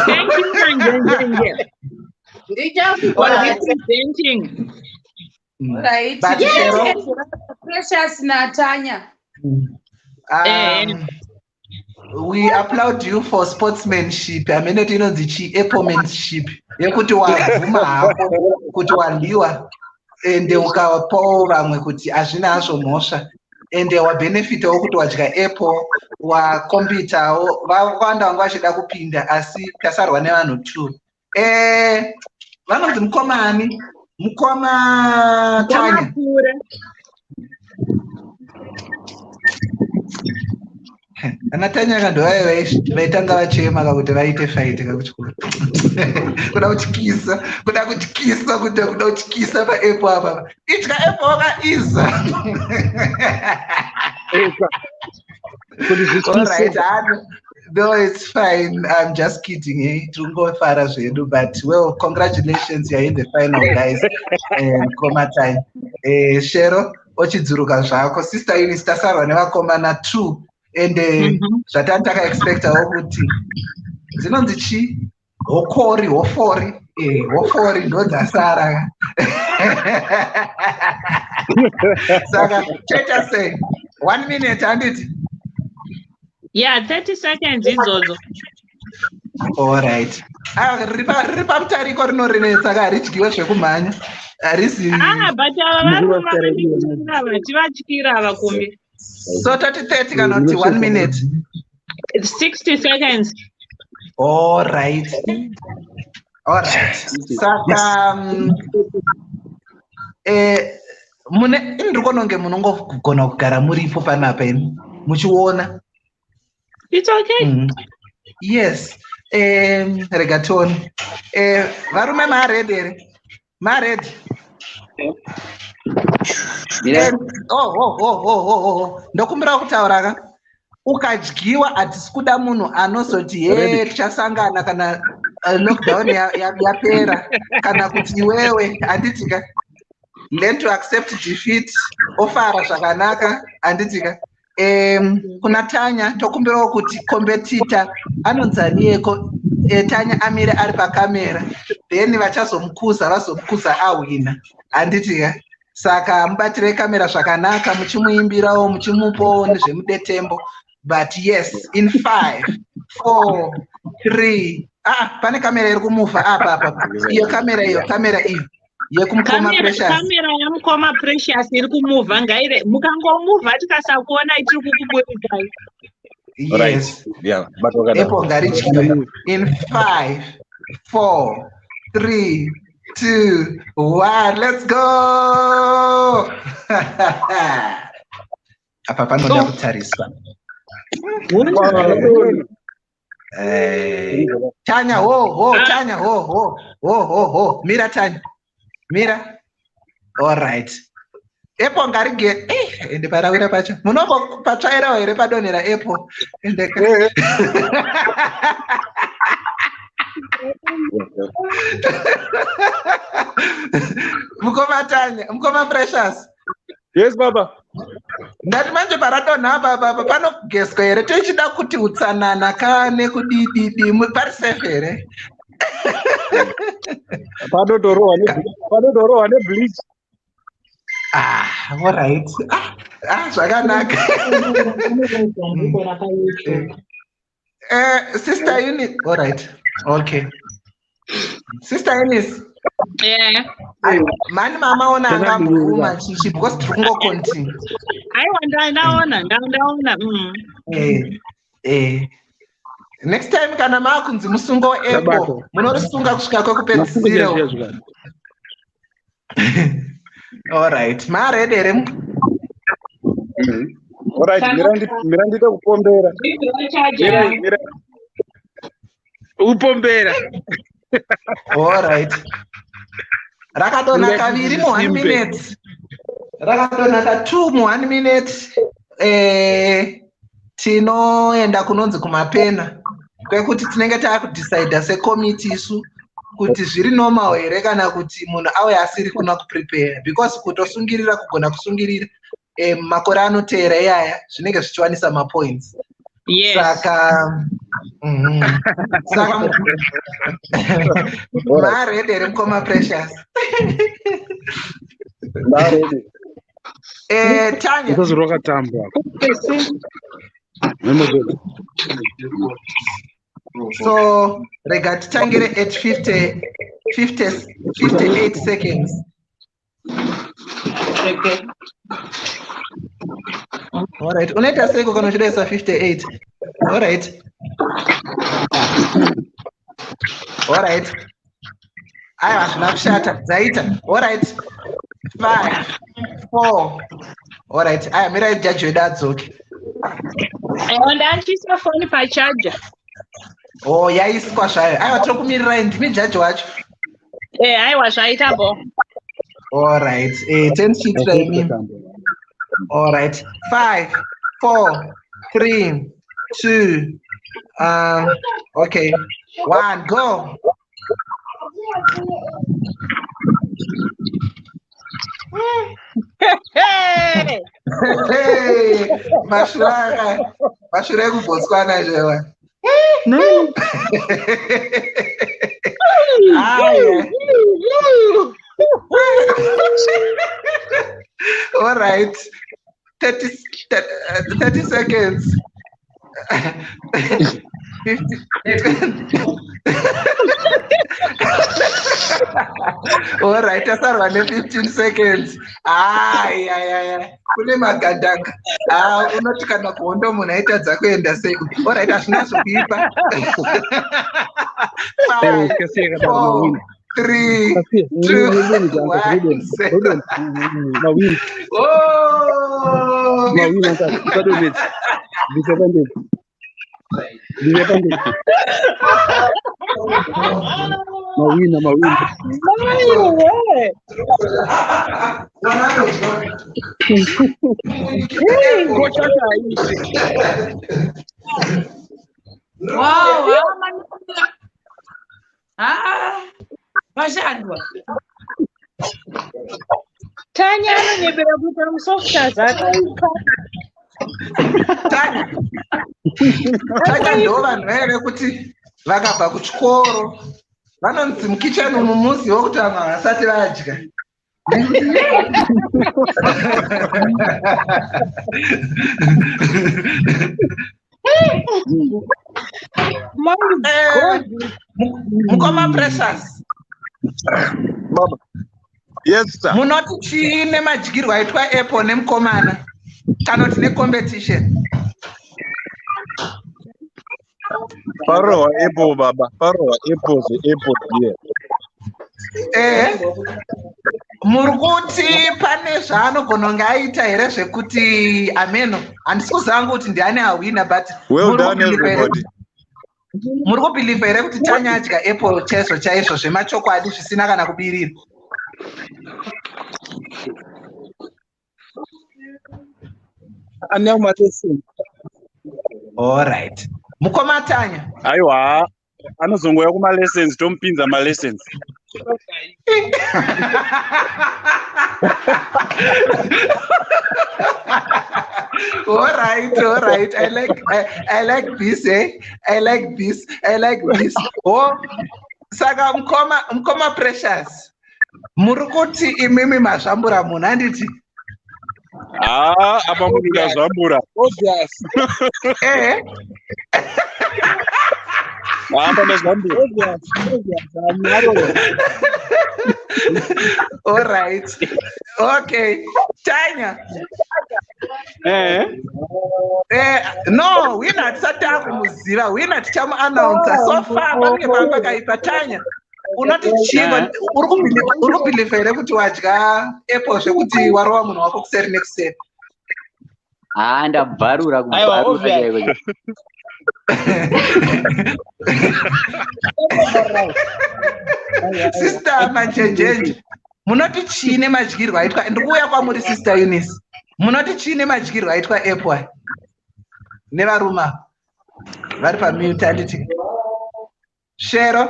Thank you Manjenjenje. Ndichakubata. Representing. Right. But Yes. Precious Natanya. We applaud you for sportsmanship. Amenoti inonzi chi-applemanship yekuti wabvuma hako kuti waliwa ende ukapawo vamwe kuti hazvina hazvo mhosva ende wabenefitawo kuti wadya apple wakombitawo. Vakawanda vanga vachida kupinda asi tasarwa nevanhu 2. Vanonzi mukomani mukoma Tanya. Ana Tanya akandovaya vaitanga vachema kakuti vaite fight kakuchikora. Kuda kutyisa pa-apple apa. Idya apple wakaiza. All right, no, it's fine. I'm just kidding. Tungofara zvedu, but well, congratulations, you're in the final, guys. Koma time. Shero, ochidzuruka zvako. Sister Eunice tasarwa nevakomana 2. And zvatandaka expectawo kuti zinonzi chi hofori ndo dzasara. Saka cheta say 1 minute handiti. Yeah, 30 seconds idzodzo. All right. Riri pamutariko rinorinetsa ka haridyiwe zvekumhanya. Harisi. But vachivatyira vakombi. So 30 kana kuti 1 minute. 60 seconds. All right. Saka ndiri kuona kunge munongogona kugara muripo panapa imi muchiona. It's okay. Yes. Regatoni. Varume mared here. Mared. ndokumbira kutaura ka ukadyiwa hatisi kuda munhu anozoti he tichasangana kana lockdown yapera kana kuti iwewe handitika learn to accept defeat ofara zvakanaka handitika kuna Tanya tokumbirawo kuti competitor anonzanieko Tanya amire ari pakamera then vachazomukuza vazomukuza awina handitika saka mubatire kamera zvakanaka muchimuimbirawo muchimupawo nezvemudetembo but yes in 5 4 3 pane kamera iri kumuvha apa iyo kamera iyo yekumukoma precious kamera yamukoma precious iri kumuvha ngaire mukangomuvha tikasakuona tiri kukuburisai yes epo ngarichiwe in 5 4 3 2 1 let's go apa panoda kutariswa Tanya Tanya mira Tanya mira all right epo ngarige ende parawira pacho munombo patsvaira here padonhera epo ende mukoma Tanya mukoma precious yes baba ndati manje paradonha baba panogeswa here tichida kuti utsanana kane kudididi pari safe here panodorohwa nebleach all right zvakanaka sister Eunice all right okay sister Eunice mani mama ona angambuma chichi because tiri kungocontinue aiwa ndaona next time kana makunzi musungo epo munorisunga kusvika kwekupedzisira all right maredi here all right mira ndita kupombera upombera all right rakadonha kaviri mu1 minute rakadonha ka2 mu1 minute tinoenda kunonzi kumapena kwekuti tinenge taakudecida secommittee isu kuti zviri normal here kana kuti munhu auya asiri kuna kuprepare because kutosungirira kugona kusungirira makore anoteera iyaya zvinenge zvichiwanisa mapoints saka maredi here mukoma precious Tanya so rega titangire at 58 seconds Okay. all right unoita seiko kana uchidesa 58 all right aiwa hazvina kushata dzaita all right 5 4 all right aya mirai jaji wedu adzoke ndachiisa foni pachaja yaiswa zvayo aiwa tokumirirai ndimi jaji wacho aiwa zvaita bo all right 10 sheets raimi all right 5 4 3 2 okay 1 go mashure ekubotswana zvewa all right 30 seconds 50 all right asarwa ne15 seconds kune magandanga unoti kana kuhondo munhu aitadza kuenda sei all right hazvina zvokuipa 5 4 3 2 1 mawina Wow, mashandwa. Tanya anonyebera kuita musofta zake. Tanya ndo vanhu here kuti vakabva kuchikoro vanonzi mukicheni mumuzi wokuti vamwe havasati vadya. Mukoma Precious. Baba. Yes, sir. Munoti chine madyirwo aitwa Apple nemukomana kana kuti necompetition. Faro wa Apple baba. Faro wa Apple dear. Muri kuti pane zvaanogona kunge aita here zvekuti ameno handisi kuziva kuti ndiani awina but well done everybody. Muri kubhilivha here kuti Tanya adya Apple chaizvo chaizvo zvemachokwadi zvisina kana kubirira? All right. Mukoma Tanya. Aiwa. Anozongoya kuma lessons tompinza ma lessons. All right. I like this, eh? I like this. Oh, saka mukoma Precious. Murukuti imimi mazvambura munhu handiti? Apa munhu ngazvambura. Obvious. All right. Okay. Tanya. No, we're not sata kumuziva. We're not chama announcer. So far, bange bamba kaipa Tanya. Unoti chiva urubhilivha here kuti wadya Apple zvekuti warova munhu wako kuseri nekuseri? Ndabvarura kubvarura. Sister Manjenjenje, munoti chine madyirwo aitwa, ndikuuya kwamuri Sister Eunice, munoti chine madyirwo aitwa Apple nevaruma vari pamute handiti? Shero?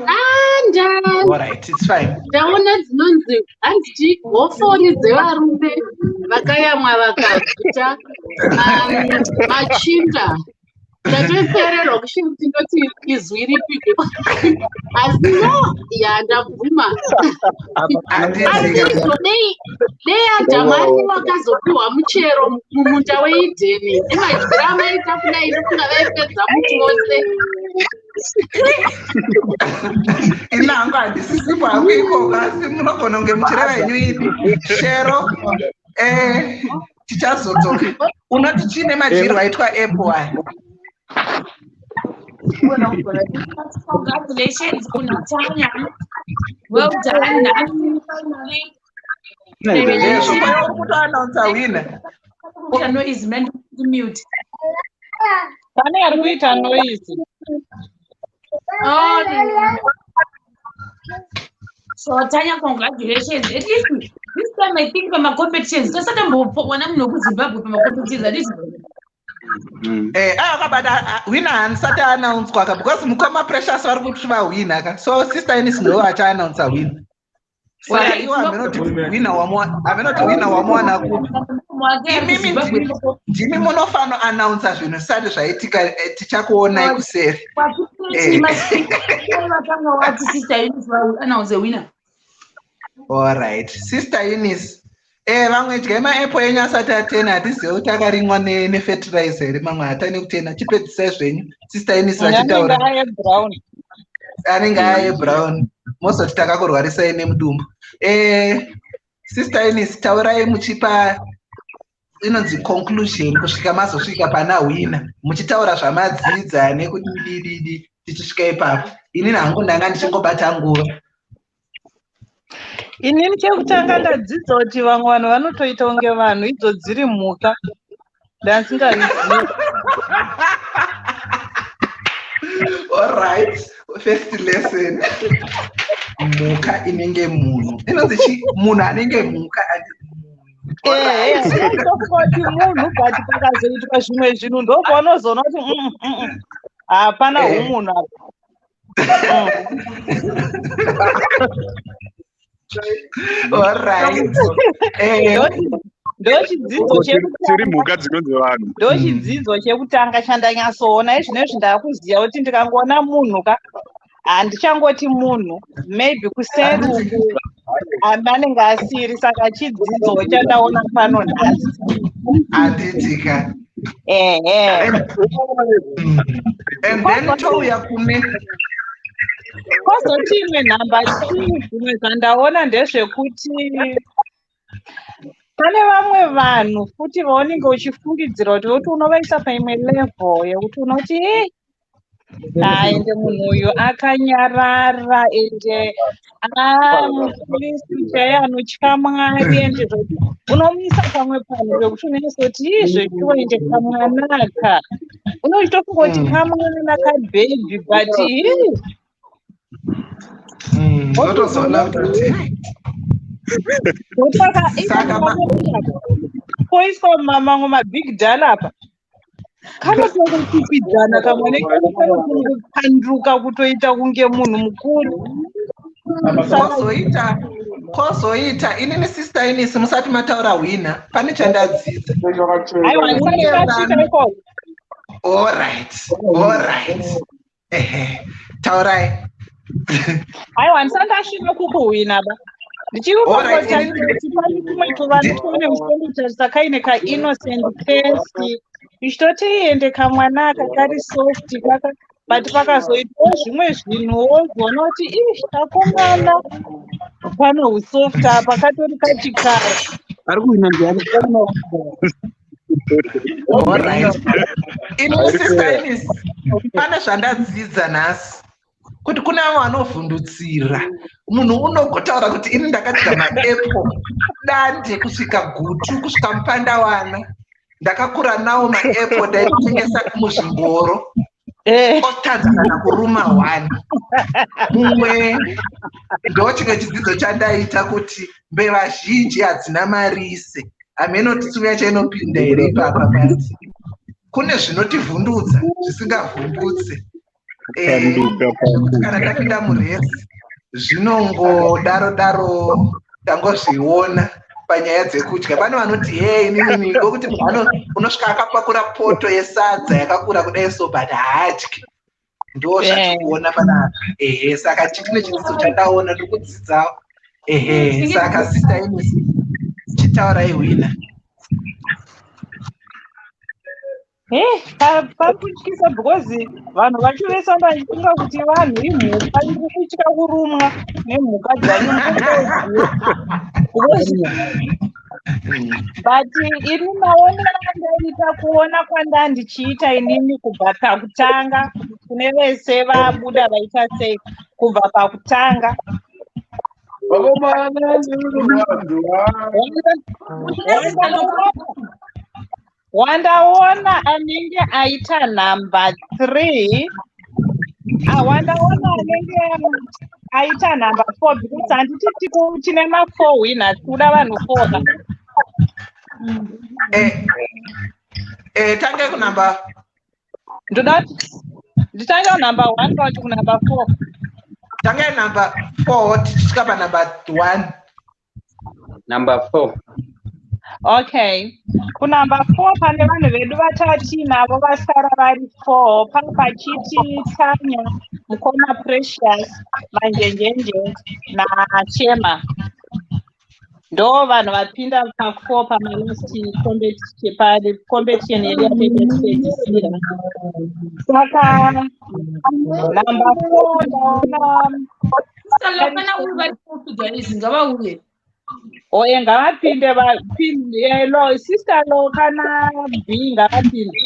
All right, it's fine. Ndaona dzinonzi handiti hofori dzevarume vakayamwa vakaita machinda. Ndatopererwa kushinga kuti ndoti izwi ripike. Asi no, ndabvuma. Dei adhamani vakazopiwa muchero mumunda weIdheni. Nemadyiro amaita kudai ndokunga vaipedza muti wose. Inango handisisipo hako ikoko asi munogona kunge muchero wenyu ini. Shero, tichazodzoka. Unoti chine madyirwo aitwa Apple? Congratulations, Tanya. Well done. Noise meant to mute. Noise. So Tanya, congratulations. At least this time I think from my competitions. Just a more for one. I'm not good Zimbabwe from my competitions. Winner ansata announce kwaka because mukoma Precious vari kuti vahwina ka, so Sister Eunice ndo acha announce win. Saka iwo amenoti winner wamwana kuti imimi ndimi munofano announcer zvinhu zvisati zvaitika tichakuonai kuseri. All right, Sister Eunice. Vamwe dyai maapple enyu asati atena, hatizive kuti akarimwa nefertilizer here, mamwe hatani kutena. Chipedzisai zvenyu. Sister Eunice vachitaura. Anenge aebrown. Mozoti takakurwarisai nemudumbu. Sister Eunice, taurai muchipa inonzi conclusion kusvika mazosvika pana wina. Muchitaura zvamadzidza nekuti dididi tichisvika ipapo. Inini hangu ndanga ndichingobata nguva. Inini chekutanga ndadzidza kuti vamwe vanhu vanotoita kunge vanhu idzo dziri mhuka. Ndasingazivi. All right, first lesson. mhuka inenge munhu inonzi munhu anenge mhuka ndokungoti munhu but pakazoitwa zvimwe zvinhu ndopaunozoona kuti hapana umunhu apa. Ndochidzidzo chekutanga chandanyatsoona izvinezvi ndakuziva kuti ndikangoona munhu handichangoti munhu maybe kuseri uku anenge asiri saka chidzidzo chandaona pano nhasi handitika and then touya kune kwazoti imwe nhamba 2 zvimwe zvandaona ndezvekuti pane vamwe vanhu futi vaunenge uchifungidzira kuti unovaisa paimwe level yekuti unoti ende munhu uyu akanyarara ende mukristu chaiye anotya Mwari ende unomuisa pamwe panhu pekuti unoisa kuti zvekuende kamwanaka unochitofunga kuti kamwana kabhebi but poiswa mamwe mabig dal apa kanotokupidzana kamwe nekanopanduka kutoita kunge munhu mukuru. Kozoita inini sister inisi musati mataura wina pane chandadzidza. Alright. Taurai. Aiwa ndisandasvika kukuwina ba. Ndichiuakumaituvanotonemusenditarisa kaine innocent face ichitoti ende kamwanaka kari soft but pakazoitwa zvimwe zvinhu wozoona kuti takomana pano usoft apa katori kachikara ari kuwina ndiani. Inini sister inisi pane zvandadzidza nhasi kuti kuna vamwe vanovhundutsira munhu unogotaura kuti ini ndakadzidza maepo dande kusvika gutu kusvika mupandawana ndakakura nawo maepo ndaitengesa muzvingoro otanzana kuruma 1 mumwe ndochimwe chidzidzo chandaita kuti mbeva zhinji hadzina marise hameno tisuya chainopinda here ipapa pati kune zvinotivhundutsa zvisingavhundutse kana tapinda muresi zvinongodaro tangozviona panyaya dzekudya. Pane vanoti inini ngokuti munhu unosvika akapakura poto yesadza yakakura kudai so but haadyi ndozvatikuona panapa. Saka chine chidzidzo chandaona ndikudzidzawo. Saka sister inisi chitaurai wina. Pakutyisa because vanhu vachivesa vachifunga kuti vanhu imhuka iri kutya kurumwa nemhuka but ini maonero andaita kuona kwandandichiita inini kubva pakutanga kune vese vabuda vaita sei kubva pakutanga wandaona anenge aita number 3 wandaona anenge aita number 4 because handiti tine ma4 winners kuda vanhu 4 tange kunumber nditange kunumber 1 kuti kunumber 4 tange number 4 tichisvika panumber 1 number 4. Okay, kunumber 4 pane vanhu vedu vatatu navo vasara vari 4 pane pachiti Tanya, Mukoma Precious, Manjenjenje naChema. Ndo vanhu vapinda pa4 pamalast competition yedu yapedzisira. Saka number 4 ndaona salapana uri vari kutudzaizi ngavauye ngavapinde vapinde lo sister lo kana B ngavapinde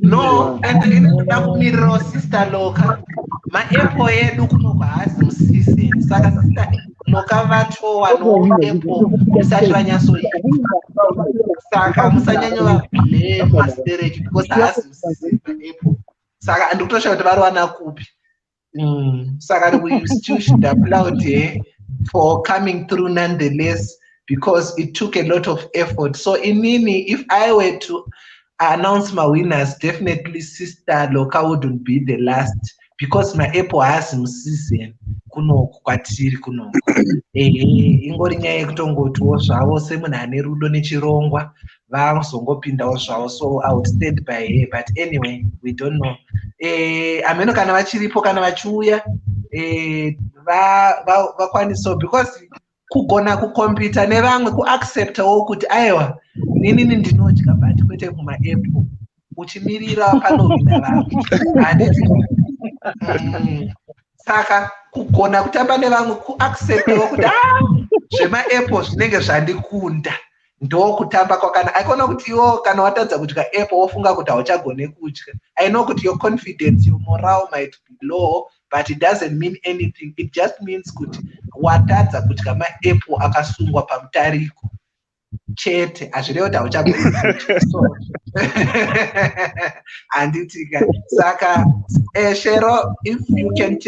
no and inoda kumirira sister loka maepo edu kunobva hazi musizeni saka sister loka vatowa noepo musati vanyasoita saka musanyanya vablame masterage because haasi musizeni maepo saka handikutosha kuti vari wana kupi Saka we still should applaud her for coming through nonetheless, because it took a lot of effort. So inini, if I were to announce my winners, definitely Sister Loka wouldn't be the last, because my Apple has some season kunoku kwatiri kunoku. Ingori nyaya yekutongotiwo zvavo semunhu ane rudo nechirongwa vazongopindawo zvavo, so I would stand by her, but anyway we don't know. Ameno kana vachiripo kana vachiuya vakwanisawo, because kugona kukompita nevamwe, kuacceptawo kuti aiwa ninini ndinodya but kwete kumaapple, uchimirira panovina vamwe handiti. Saka kugona kutamba nevamwe, kuacceptawo kuti zvemaapple zvinenge zvandikunda ndokutamba kwakana. Aikona kuti iwo kana watadza kudya apple wofunga kuti hauchagone kudya. I know kuti your confidence, your morale might be low, but it doesn't mean anything. It just means kuti watadza kudya maapple akasungwa pamutariko chete, hazvirevi kuti hauchagone kudya. So handitika. Saka Shero, if you can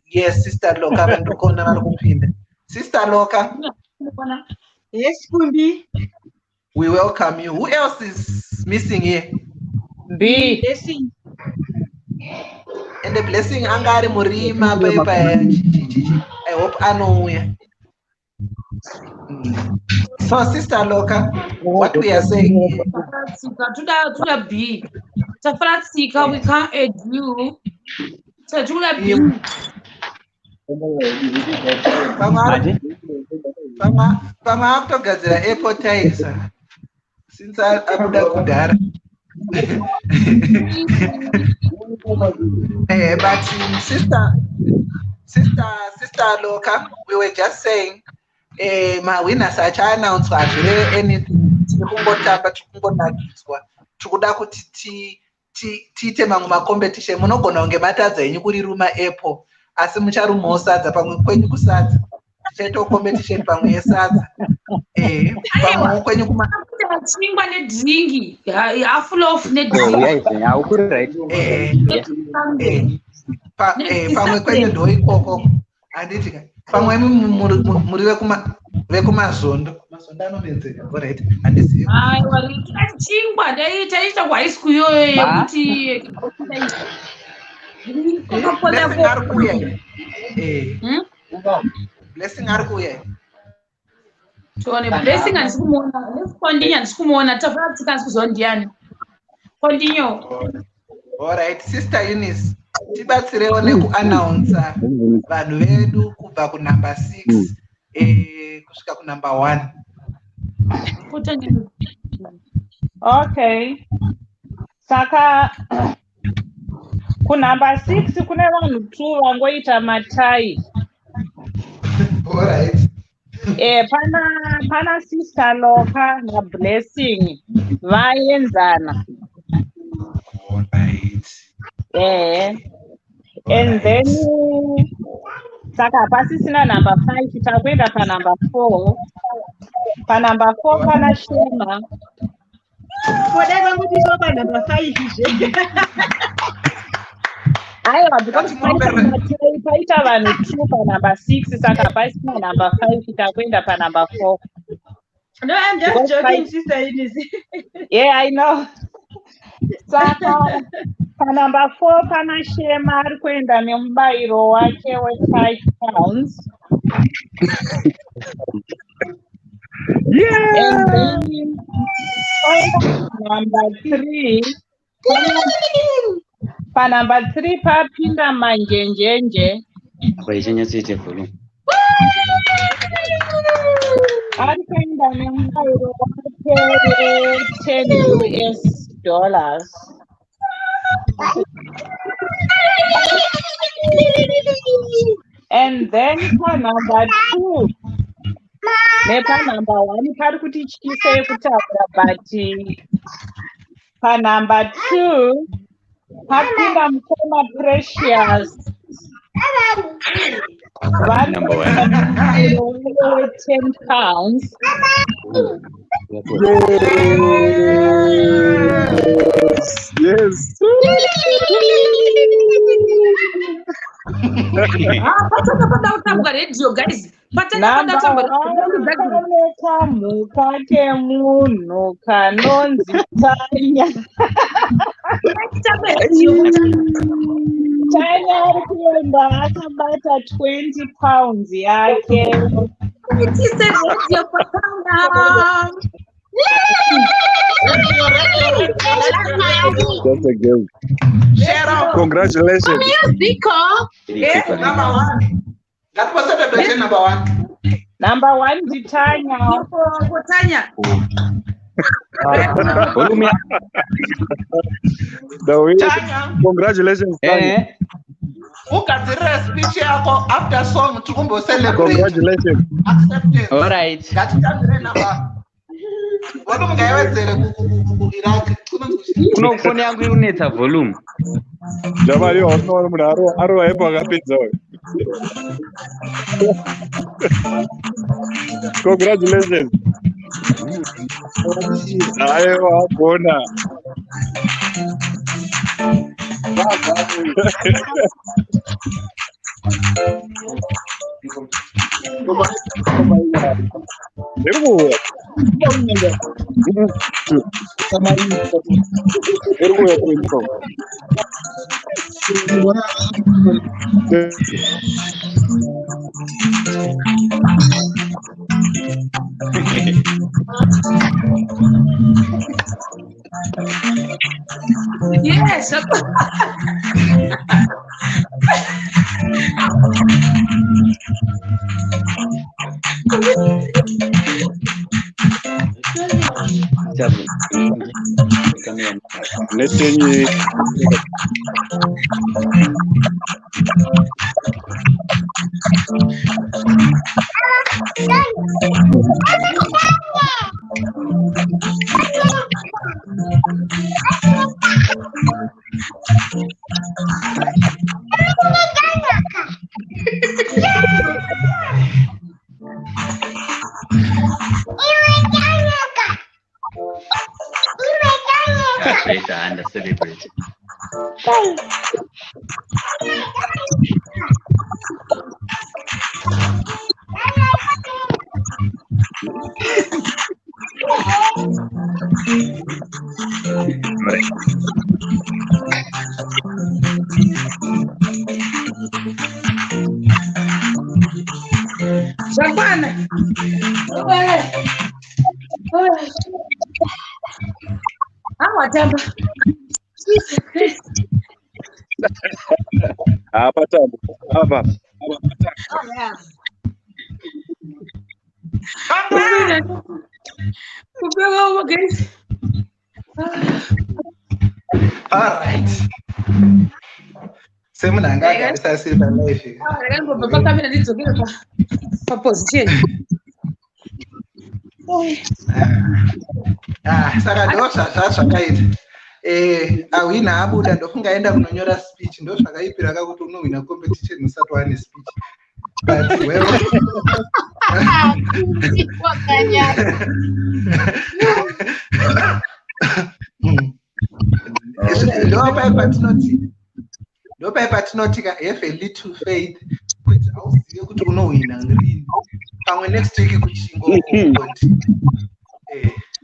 yes, Sister Loka vandokona vari kupinda. Sister Loka. Yes, Kumbi. We welcome you. Who else is missing here? B. Blessing. And the Blessing angari murima paipa. I hope anouya. So Sister Loka, what we are saying here? Tuda B. Tafratsika, we can't add you. So Tuda B. Pama akutogadzira appetizer since akuda kudhara. But sister Loka, we were just saying my winners acha-announced hazvirevi anything. Tiri kungotamba, tiri kungonakidzwa, tiri kuda kuti tiite mamwe macompetition. Munogona kunge matadza henyu kuriruma apple, asi mucharumawo sadza pamwe kwenyu kusadza. Tichaitawo competition pamwe yesadza. Pamwe kwenyu chingwa nedringi, half loaf nedringi. Pamwe kwenyu ndo ikoko. Handitika. Pamwe muri vekumazondo. Mazondo anomedzera. Alright. Handizivi. Aiwa, chingwa taita hwaisku iyoyo yekuti Blessing ari kuuya. Blessing ari kuuya. Tuone Blessing handisi kumuona. Let's continue, handisi kumuona. Tafratsika handisi kuziva ndiani. Continue. Alright, Sister Eunice, tibatsirewo nekuannouncer vanhu vedu kubva kunumber 6 kusvika kunumber 1. Okay. Saka kunumber 6 kune vanhu 2 vangoita matai. Alright. Pana Sister Loka na Blessing vaenzana. Alright. And then saka pasisina number 5 takuenda pa number 4. Pa number 4 pana Shema. Kodai vanguti pa number 5 izve. Aiwa, because paita vanhu 2 pa number 6, saka pasina number 5 takuenda pa number 4. No, I'm just joking, Sister Eunice. Yeah, I know. Saka pa number 4 pana Shema ari kuenda nemubairo wake we £5. Yeah. And then number 3 pa number 3 papinda manjenjenje. Ari kuenda nemubairo wake $10. And then pa number 2 nepa number 1 pari kuti tyise kutaura, but pa number 2 papinda mukoma Precious £10. Yes. patanga pada kutambwa radio guys. Patanga pada kutambwa kamuka kemunhu kanonzi Tanya. Tanya ari kuenda akabata 20 pounds yake. It is a radio patanga. That's a girl. Congratulations. Number 1. That was the number 1. Number 1 di Tanya. Tanya. Congratulations. Ukadzirira speech yako after song tikumbo celebrate. Congratulations. Acceptance. All right. Ngatitambire number. Wano mungaiwedzere kuiraki. Kuno phone yangu inonetsa volume. Jamari unoona munhu arova epo akapedza. Congratulations. Aiwa bona. Yes. Netenye. Later and celebrate. Japana. Awatamba. Apa tabu. Apa. All right. Semunanga ngasasira live. Baba kamera ndidzokera pa position. Saka ndozvakaita. Awina abuda ndokungaenda kunonyora speech ndozvakaipira kakuti unowina competition usati wane speech. But wewe ndopai patinotika have a little faith kuti auzive kuti unowina rini pamwe next week kuchingo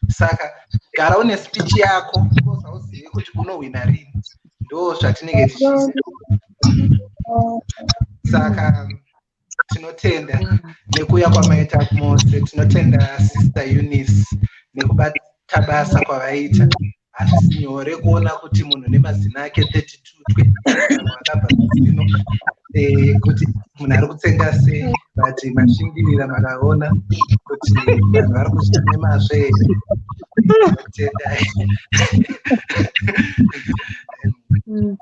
saka gara une speech yako usauzive kuti unowina rini ndo zvatinenge tichiziva. Saka tinotenda nekuuya kwamaita mose, tinotenda Sister Eunice nekubata basa kwavaita. Hazvisi nyore kuona kuti munhu nemazina ake 32 wakabva kuzino kuti munhu ari kutsenga sei, but mashingirira makaona kuti vanhu vari kushanda nemazvo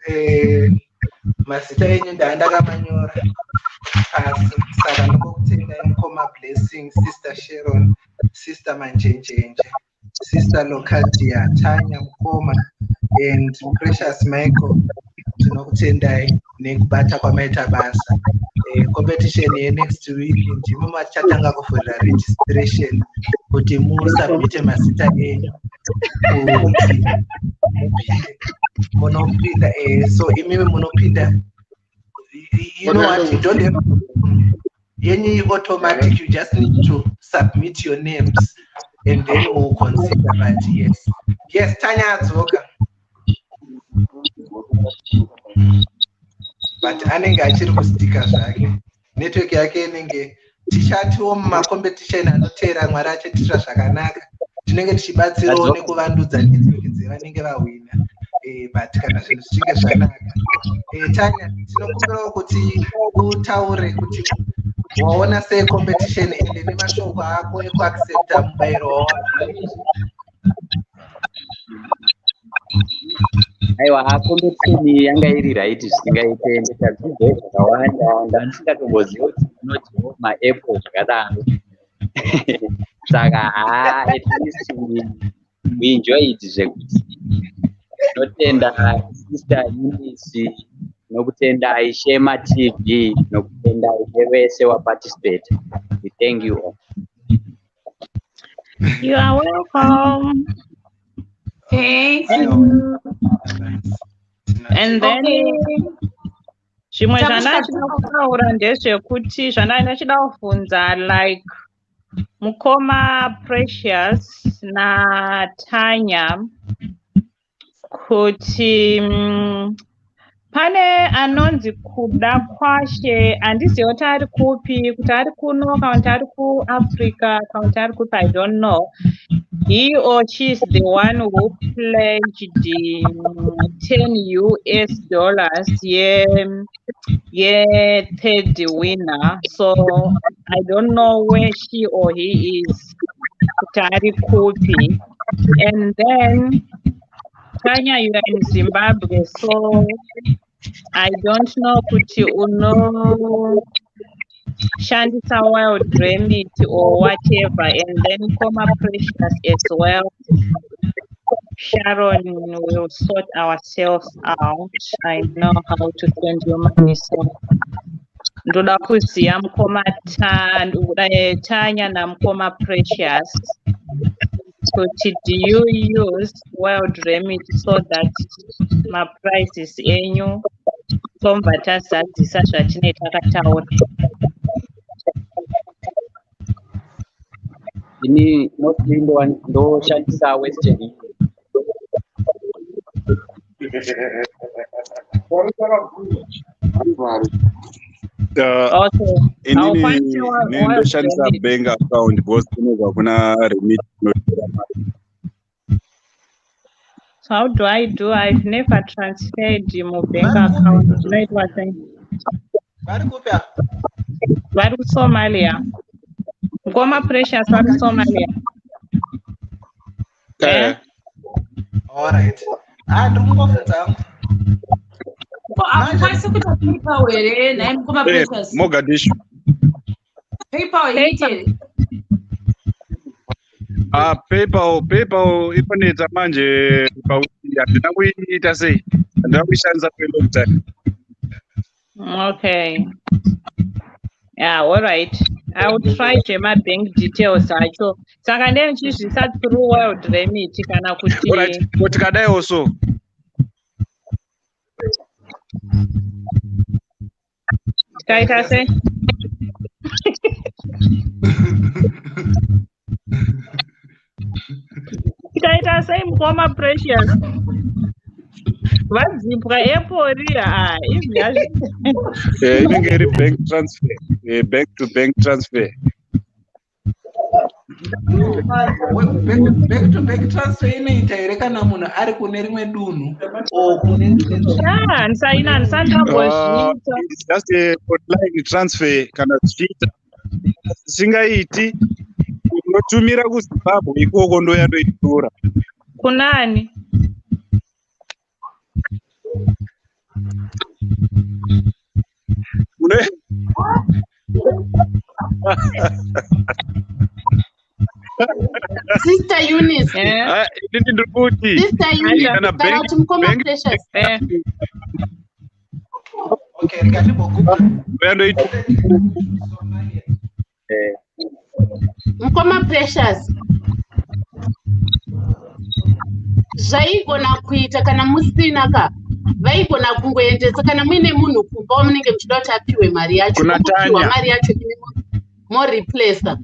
here. Mazita enyu ndakamanyora pasi, saka ndokutendai mukoma Blessing, Sister Sharon, Sister Manjenjenje, Sister Locadia, Tanya Mukoma, and Precious Michael. Tinokutendai nekubata kwamaita basa. Competition ye next week ndimo machatanga kuvhurira registration kuti musubmite mazita enyu munopinda. So imimi munopinda You know what? You don't have any automatic. You just need to submit your names, and then we'll consider that. Yes. Yes, Tanya Azoka. But anenge achiri kustika zvake network yake inenge tichatiwo mumacompetition anotera Mwari achatira zvakanaka tinenge tichibatsirawo nekuvandudza network dzevanenge vahwina but kana zvinhu zvichinge zvanaka Tanya tinokumbirawo kuti utaure kuti waona sei competition ende nemashoko ako ekuaccepta mubayiro wawana. Aiwa competition yanga iri right zvisingaite ndikadzidza zvakawanda ndisingatomboziva kuti kunoti maapple zvakadaro saka at least we enjoy it zvekuti tinotenda sister Eunice nokutenda SHEMATV nokutenda wese waparticipate. We thank you all. You are welcome. Thank you. And then zvimwe zvandachida kutaura ndezvekuti zvandachida kufunza like mukoma Precious naTanya kuti pane anonzi kuda kwashe handizivi kuti ari kupi kuti ari kuno kana kuti ari kuAfrica kana kuti ari kupi I don't know. He or she is the one who pledged the $10 third winner. So I don't know where she or he is. And then Tanya, you are in Zimbabwe, so I don't know kuti uno Shandisa Wild Remit or whatever, and then Coma Precious as well. Sharon will sort ourselves out. I know how to send your money, so ndoda kuziya mukoma Tanya na mukoma Precious kuti do you use Wild Remit so that my prices enyu tomba tazadzisa zvatine takataura. Ini mostly ndoshandisa Western Union. Inini ndoshandisa bank account because kunobva kuna remit. So how do I do? I've never transferred my bank account. Right, what Vari Somalia. Ngoma Precious vari Somalia. Yeah. All right. Mogadishu. PayPal iponetsa manje handina kuiita sei handina kuishandisa for a long time. Okay. Yeah, all right. I will try my bank details acho. Saka ndechizvisa through Wild Remit kana kuti. All right. Kuti kadai also. Kaita sei? Kaita sei mukoma Precious. Vadzipwa eporia inenge iri bank transfer, bank to bank transfer. Back to bank transfer inoita here kana munhu ari kune rimwe dunhu it's just a online transfer kana zvichiita singaiti unotumira kuZimbabwe ikoko ndoya ndoitora kunani. Sister Eunice. Sister Eunice. Okay, Mukoma Precious. Zvaigona kuita kana musina ka vaigona kungoendesa kana muine munhu kumba wamunenge muchida kuti apiwe mari yacho kupiwa mari yacho ine moreplacer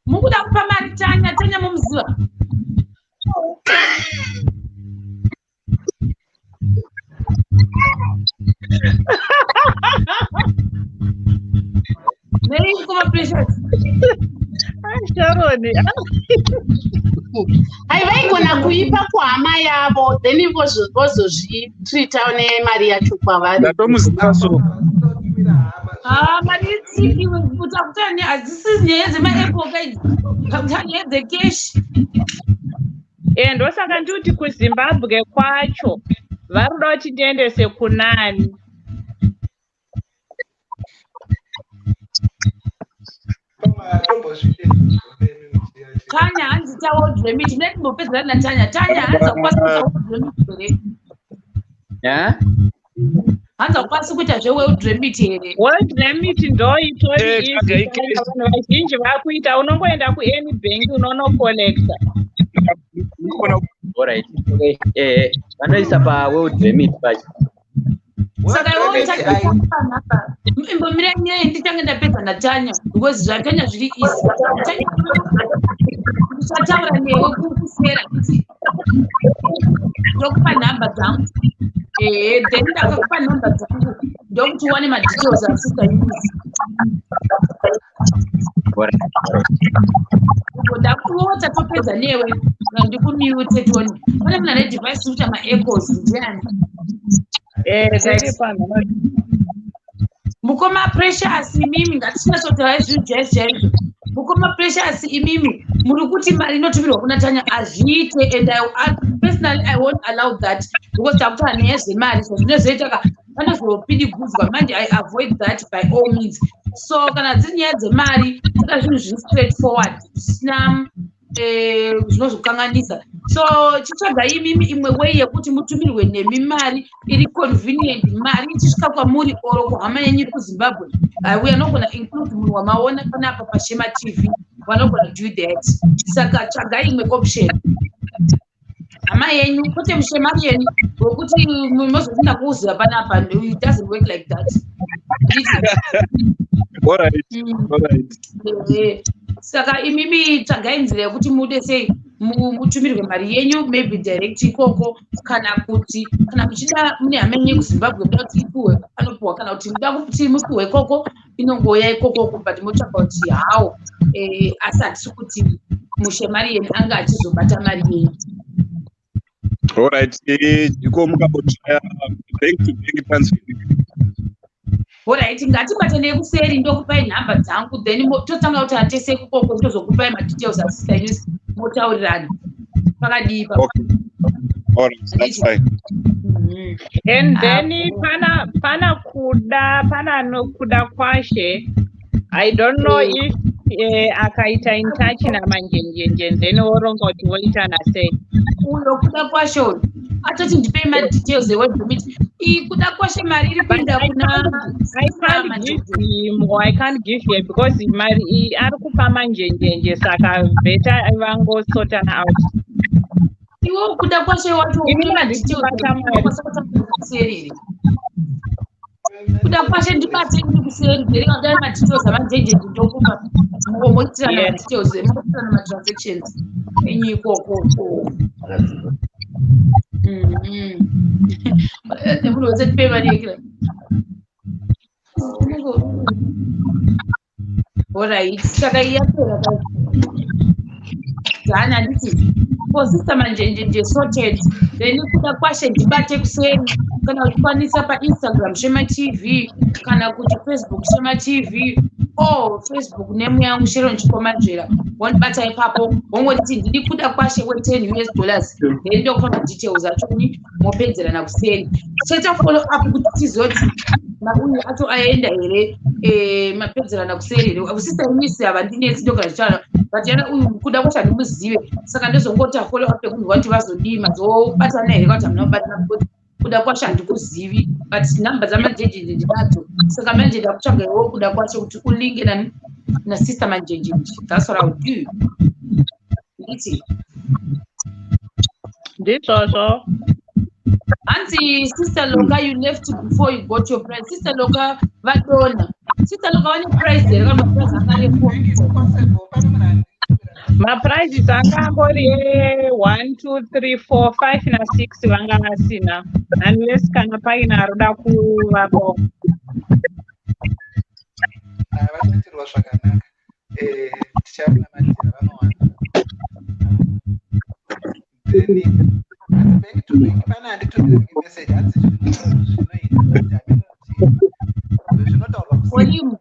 mukuda kupa mari Tanya mumuziva nei kuma precious Sharoni hai vaigona kuipa kuhama yavo then vozozvitreata nemari yacho kwavari ndatomuzivaso mari itsiki utakutani hadzisi nyaya dzemaapple kaidzi nyaya dzekeshi ndosaka ndikuti kuZimbabwe kwacho varikuda kuti ndiendese kunani. Tanya hanzi taworld remit ndati mbopedzerana na Tanya hanza kwasa world remit here hanza kwasa kuita zveworld remit here. World remit ndo itori vanhu vazhinji vakuita unongoenda kuany bank unonocollecta. Alright. Vanoisa paworld remit pacho. Saka iwe takanapa imbomira nyaya ndichange ndapedza naTanya because zvatanya zviri easy. Tanya ndichataura newe kusera kuti ndokupa nhamba dzangu then ndakakupa nhamba dzangu ndokuti uwane madetails asista use ndakuota topedza newe ndikumute toni pane muna nedevice kuti ma-echoes ndiani mukoma precious imimi ngatisinatotara zvijaizvo mukoma precious imimi muri kuti mari inotumirwa kuna Tanya azviite and personally I won't allow that because takutara nyaya dzemari so zvinozoita vanozopidigudzwa manje I avoid that by all means so kana dziri nyaya dzemari dzaka zvinhu zviri straight forward zvisina zvinozokanganisa so chitsvaga imimi imwe way yekuti mutumirwe nemi mari iri convenient mari ichisvika kwamuri oro kuhama yenyu iri kuZimbabwe we are not going to include munhu wamaona panapa paSHEMATV we are not going to do that saka tsvaga imwe option hama yenyu kwete muShemarian wekuti munozotinda kuuziva panapa it doesn't work like that. Alright. Saka imimi tsvagai nzira yekuti mude sei mutumirwe mari yenyu maybe direct ikoko kana kuti kana muchida mune hama yenyu kuZimbabwe muda kuti ipuwe anopuwa kana kuti muda kuti mupuwe ikoko inongoya ikoko but motsvaga kuti hawo asati kuti muShemarian anga achizobata mari yenyu. Alright, iko mukabotsvaya bank to bank transfer. Alright, ngatibate nekuseri ndokupai nhamba dzangu then totanga kuti atese kukoko tozokupai madetails asista news motaurirana pakadipa. Okay. Alright, that's fine. And then pana kuda kwashe I don't know if akaita in touch na manjenjenje then oronga kuti woitana sei uyo kuda kwashe atoti ndipei madetails eword remit kuda kwashe mari iri kuenda kuna I can't give you because mari ari kupa manjenjenje saka better vangosotana out iwo kuda kwashe wacho kuseri kuda kwashe ndibate kuseri ndiri ndari madetails amanjenjenje ndokupa mugomoitirana madetails mugomoitirana matransactions enyu ikoko nemunhu wese tipe mari yekira alright saka yapera dzana nditi for sister manjenjenje sorted then kuda kwashe ndibate kuseri kana uchikwanisa paInstagram SHEMATV kana kuti Facebook SHEMATV Facebook name yangu Sharon Chikomanjera wanibata ipapo wongoti ndiri kuda kwashe $10 then ndokufana details achoni mopedzerana kuseri cheta follow up kuti tizoti uyu ato aenda here mapedzerana kuseri here sister imisi avandinetsi ndoga zvichana but yana uyu kuda kwashe ndimuzive saka ndozongota follow up yekunhu vati vazodima zobatana here kuti hamuna kuda kwashe handikuzivi but nhamba dzamajenjenje ndinadzo saka manje ndakutsvaga iwo kuda kwashe kuti ulinge na sister manjenjenje that's what I would do nditi Ndizvozvo. Auntie, Sister Loka, you left before you got your prize. Sister Loka, Vadona. Sister Loka, when you prize there, I'm a Maprizes angangori 1, 2, 3, 4, 5 na 6 vanga vasina. Unless kana paina roda kuvapo. Vachatirwa zvakanaka. Tichaona madhira vanowana. Bank to bank, pana handitodireki message hanzi zvinotaurwa volume.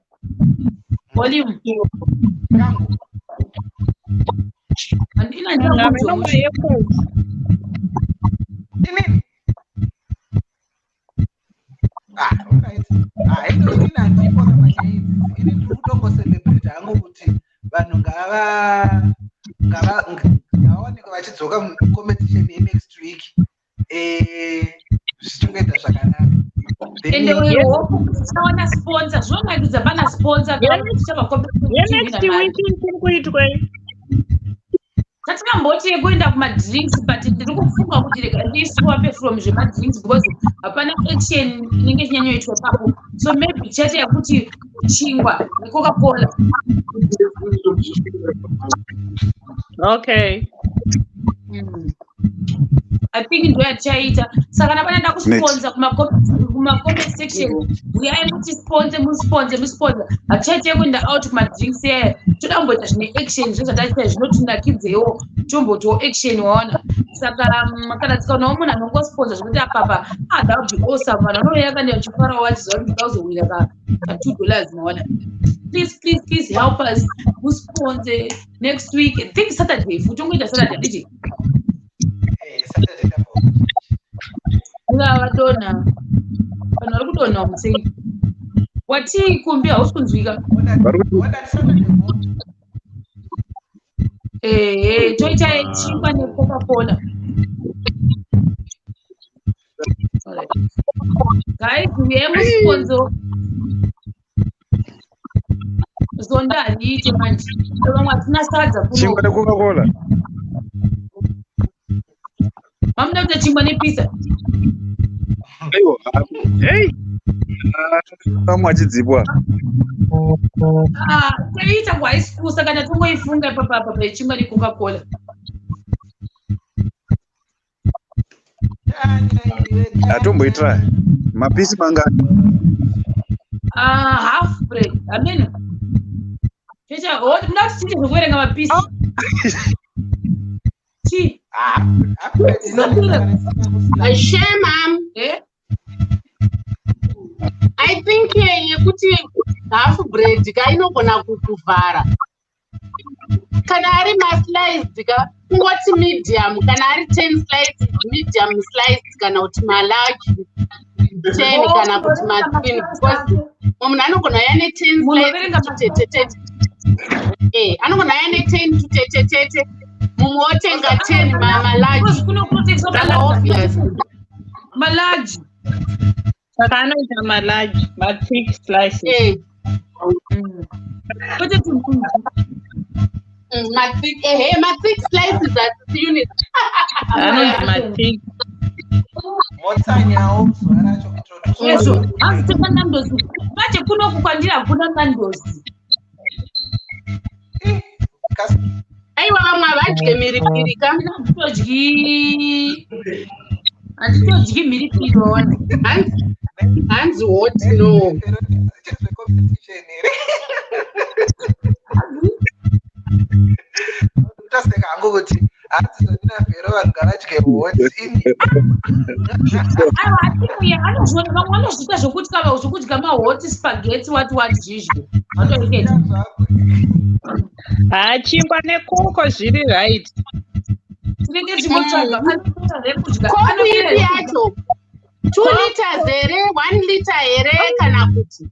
Volume. Kangu. Andina ndangu Inini? Alright. Ino inini handipo kamanya idzi. Ini ndiri kutongocelebrate hangu kuti vanhu ngavaoneke vachidzoka mucompetition yenext week. Zvichitoita zvakanaka. Ende hope tichawana sponsor. Zvonakidza pana sponsor tichava competition. Next week tiri kuitwei? Katikamboti yekuenda kumadrinks but ndiri kufunga kuti rega ndiswape from zvemadrinks because hapana action inenge chinyanyoitwa papo. So maybe chete yekuti chingwa neCoca-Cola. Okay. I think ndo yachaita. Saka napanda kusponsor kuma-comment section. Uyai muti sponsor. Hachaite kuenda out kumadrinks here. Todamboita zvine action zvozvataita zvinotinakidzewo tombotiwo action waona. Saka kana tikaonawo munhu anongosponsor zvekuti apapa that would be awesome. Vanhu vanouya kana vachifarawo vachiziva kuti ndikazowina ka $2 maona. Please help us. Who sponsor next week? I think Saturday. Futongoita Saturday did Saturday. Vadona. Vanhu vari kudonha mutsei. Wati kumbi hausi kunzwika. Toita chingwa neCoca-Cola. Guys, we have a sponsor. Zonda aliite manje. Vamwe hatina sadza kuno. Chingwa neCoca-Cola. Hamuna kuita chingwa nepizza. Aiwa. Hey. Vamwe vachidzipwa. Toita kwaisikusa kana tongoifunga papa yechingwa neCoca-Cola. Atomboitira mapisi mangani? Half bread. Amena. Checha, muna kuti zvekuverenga mapisi. Chi? Shema. I think yekuti half bread ka inogona kukuvhara. Kana ari ma-sliced ka kungoti medium, kana ari 10 slices medium sliced, kana kuti ma-large 10 kana kuti ma-thin, because munhu anogona yane 10 slices anogona yane 10 tutetete, mumwe otenga 10 ma-large. Saka obvious ma-large. Saka anoita ma-large, ma-thick slices. My thick slices are unit. My Yeso, azitema nandozi. Bache kuno kukwandira kuna nandozi. Aiwa vamwe havadye mhiripiri ka. Handitodyi mhiripiri waona. Hanzi what no. Utaseka hangu kuti hatizodina vhero vanhu ngavadye hoti. Aiwa, anozvona vamwe vanozvita zvokudya mahoti spaghetti what zhizhwe. Vatoreketa. Chingwa nekoko zviri right. Tinenge timotsvaga anoita zvekudya. Kopi ipi yacho? 2 liters here, 1 liter here, kana kuti?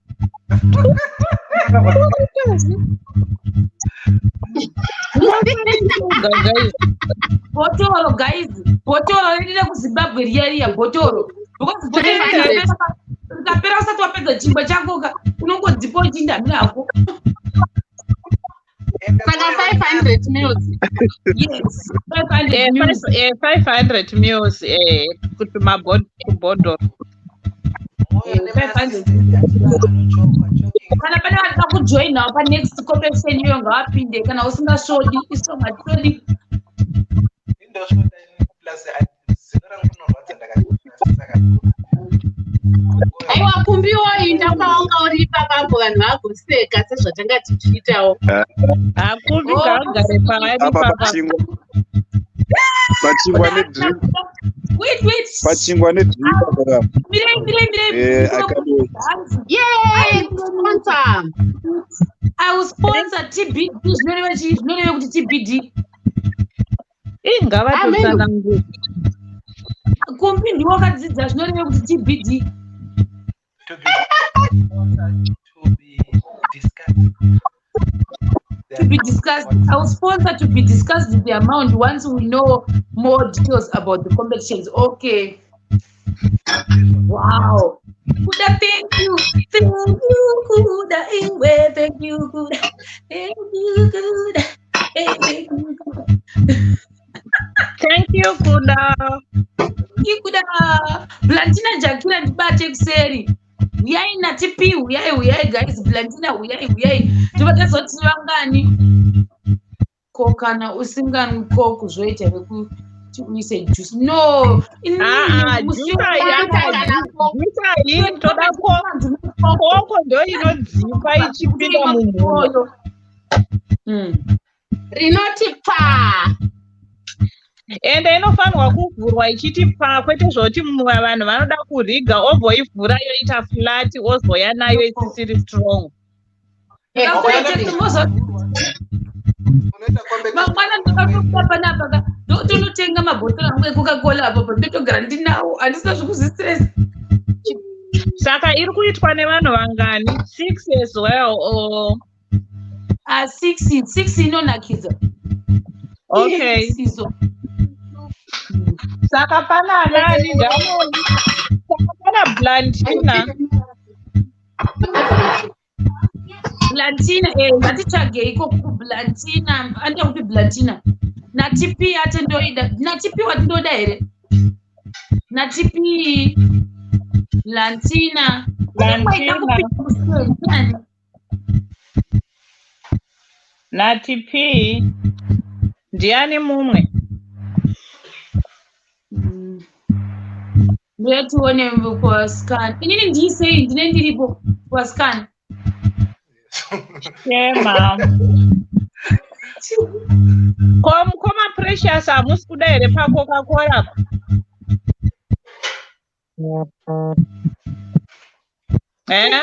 Botoro guys, botoro rinoenda kuZimbabwe riya botoro. Because botoro ukapera usati wapedza chingwa chako unongodzipa uchindamira hako. Saka 500 mils. Yes, 500 mils. 500 mils kuti mabhodhoro. 500. Kana pane vari kujoina pa next competition iyo ngavapinde kana usingashodi iso matodi. Aiwa kumbiwo inda kwaunga uri ipapo vanhu vagoseka sezvatanga tichiitawo. Akumbi ngagare paari pachingwa nedrink. Wait. Pachingwa nedrink apa. Mire. Yay! Sponsor. I will sponsor TBD. Zvinoreva kuti TBD. Ingavatotsana nguva. Kumbi ndiwo wakadzidza zvinoreva kuti TBD. To be discussed. I will sponsor to be discussed the amount once we know more details about the competitions. Okay. Wow. Kuda, thank you. Thank you, Kuda. Thank you, Kuda. Thank you, Kuda. Thank you, Kuda. Thank you, Kuda. Blantina Jakila ndibate kuseri. Uyai na TP, uyai guys, Blantina, uyai. Tuvakazoti vangani. Kokana usingani ko kuzoita vekuti uise juice. No. Juice toda koko ndo inodzipa ichipinda mumwoyo. Rinotipa. Ende inofanirwa kuvhurwa ichiti pa kwete zvoti vanhu vanoda kuriga obvoivhura yoita flat ozoya nayo isisiri strong. Mangwana ndakatoka panapa ndotonotenga mabhotoro angu eCoca-Cola apo ndotogara ndinawo handisina zvekuzvistress. Saka iri kuitwa nevanhu vangani? 6 as well or 6 inonakidza. Okay. Saka pana nani ndamoni? Saka pana Blantina. Blantina, ngatitsvage iko kuBlantina, anda kuti Blantina. Na TP atendoida. Na TP watindoda here? Na TP Blantina. Na TP ndiani mumwe? Ndetione kwa scan. Inini ndisei ndine ndiripo kwa scan. Shema. Koma Precious hamusi kuda here paCoca-Cola?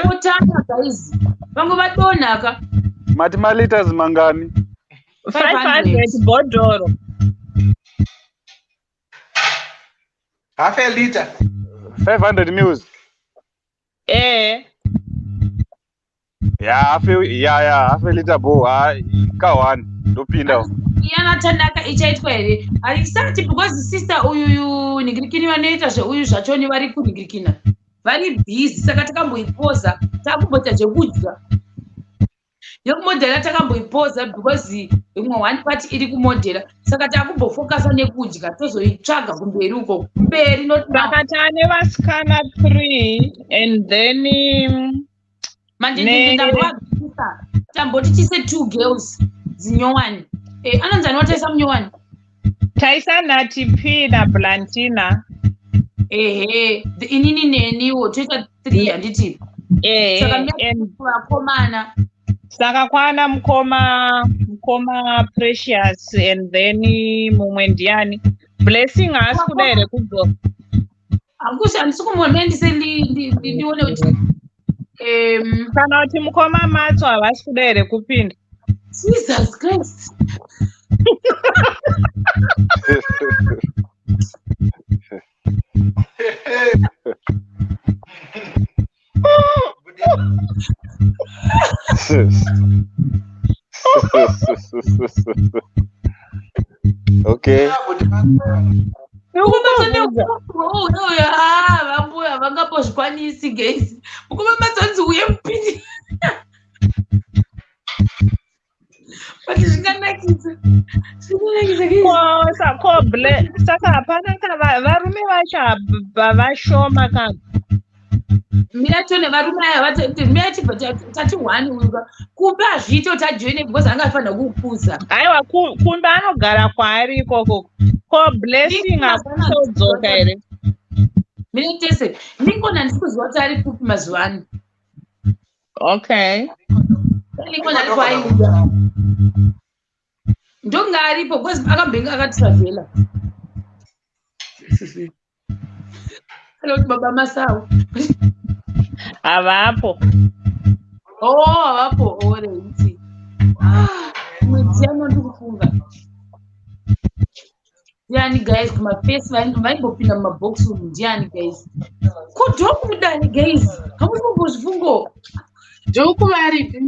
Kutanga guys. Vangu vadonaka. Mati maliters mangani? 500 bhodhoro. Half a liter. 500 mils. Half a liter bo ka1 ndopinda. Yana tandaka ichaitwa here. Arisati because sister uyu nigirikini vanoita zveuyu zvachoni vari kunigirikina. Vari busy saka takamboipoza takumbota zvekudya. Yokumodhera takamboipoza because imwe one part iri kumodhera saka takumbofokasa nekudya tozoitsvaga kumberi uko kumberi saka tane vasikana 3 and then tamboti tise 2 girls dzinyowani anonzi anotaisa munyowani taisa naTP na Blantina inini neniwo toita 3 handiti saka vakomana saka kwana mukoma Precious and then mumwe ndiani Blessing haasi kuda here kudzoka akusi handisi kumboona ndione kuti kana kuti mukoma Matso havasi kuda here kupinda. Jesus Christ. Okay. Vambuya vangambozvikwanisi guys. Mukoma Matsonzi uye mupindi. But zvinganakisa. Saka hapana varume vacho vashoma kana. Mina tone varume aya mina chibva tati 1 uyu kumbe azviito tajoine because angafanira kukuza. Aiwa kumbe anogara kwaari ikoko. Ko blessing akutodzoka here. Mina tese ndingona ndikuziva kuti ari kupi mazuva ano. Okay. Ndingona ari kwaiuya. Ndonga aripo because akambenga akatravela. Hello baba Masau. Avapo. Avapo orenzi. Mwedziano ndikufunga. Ndiani guys kumafesi vaimbopinda mumabox umu ndiani guys. Kodhokudani guys. Hamuri kuzvifungo. Ndokuvaripi.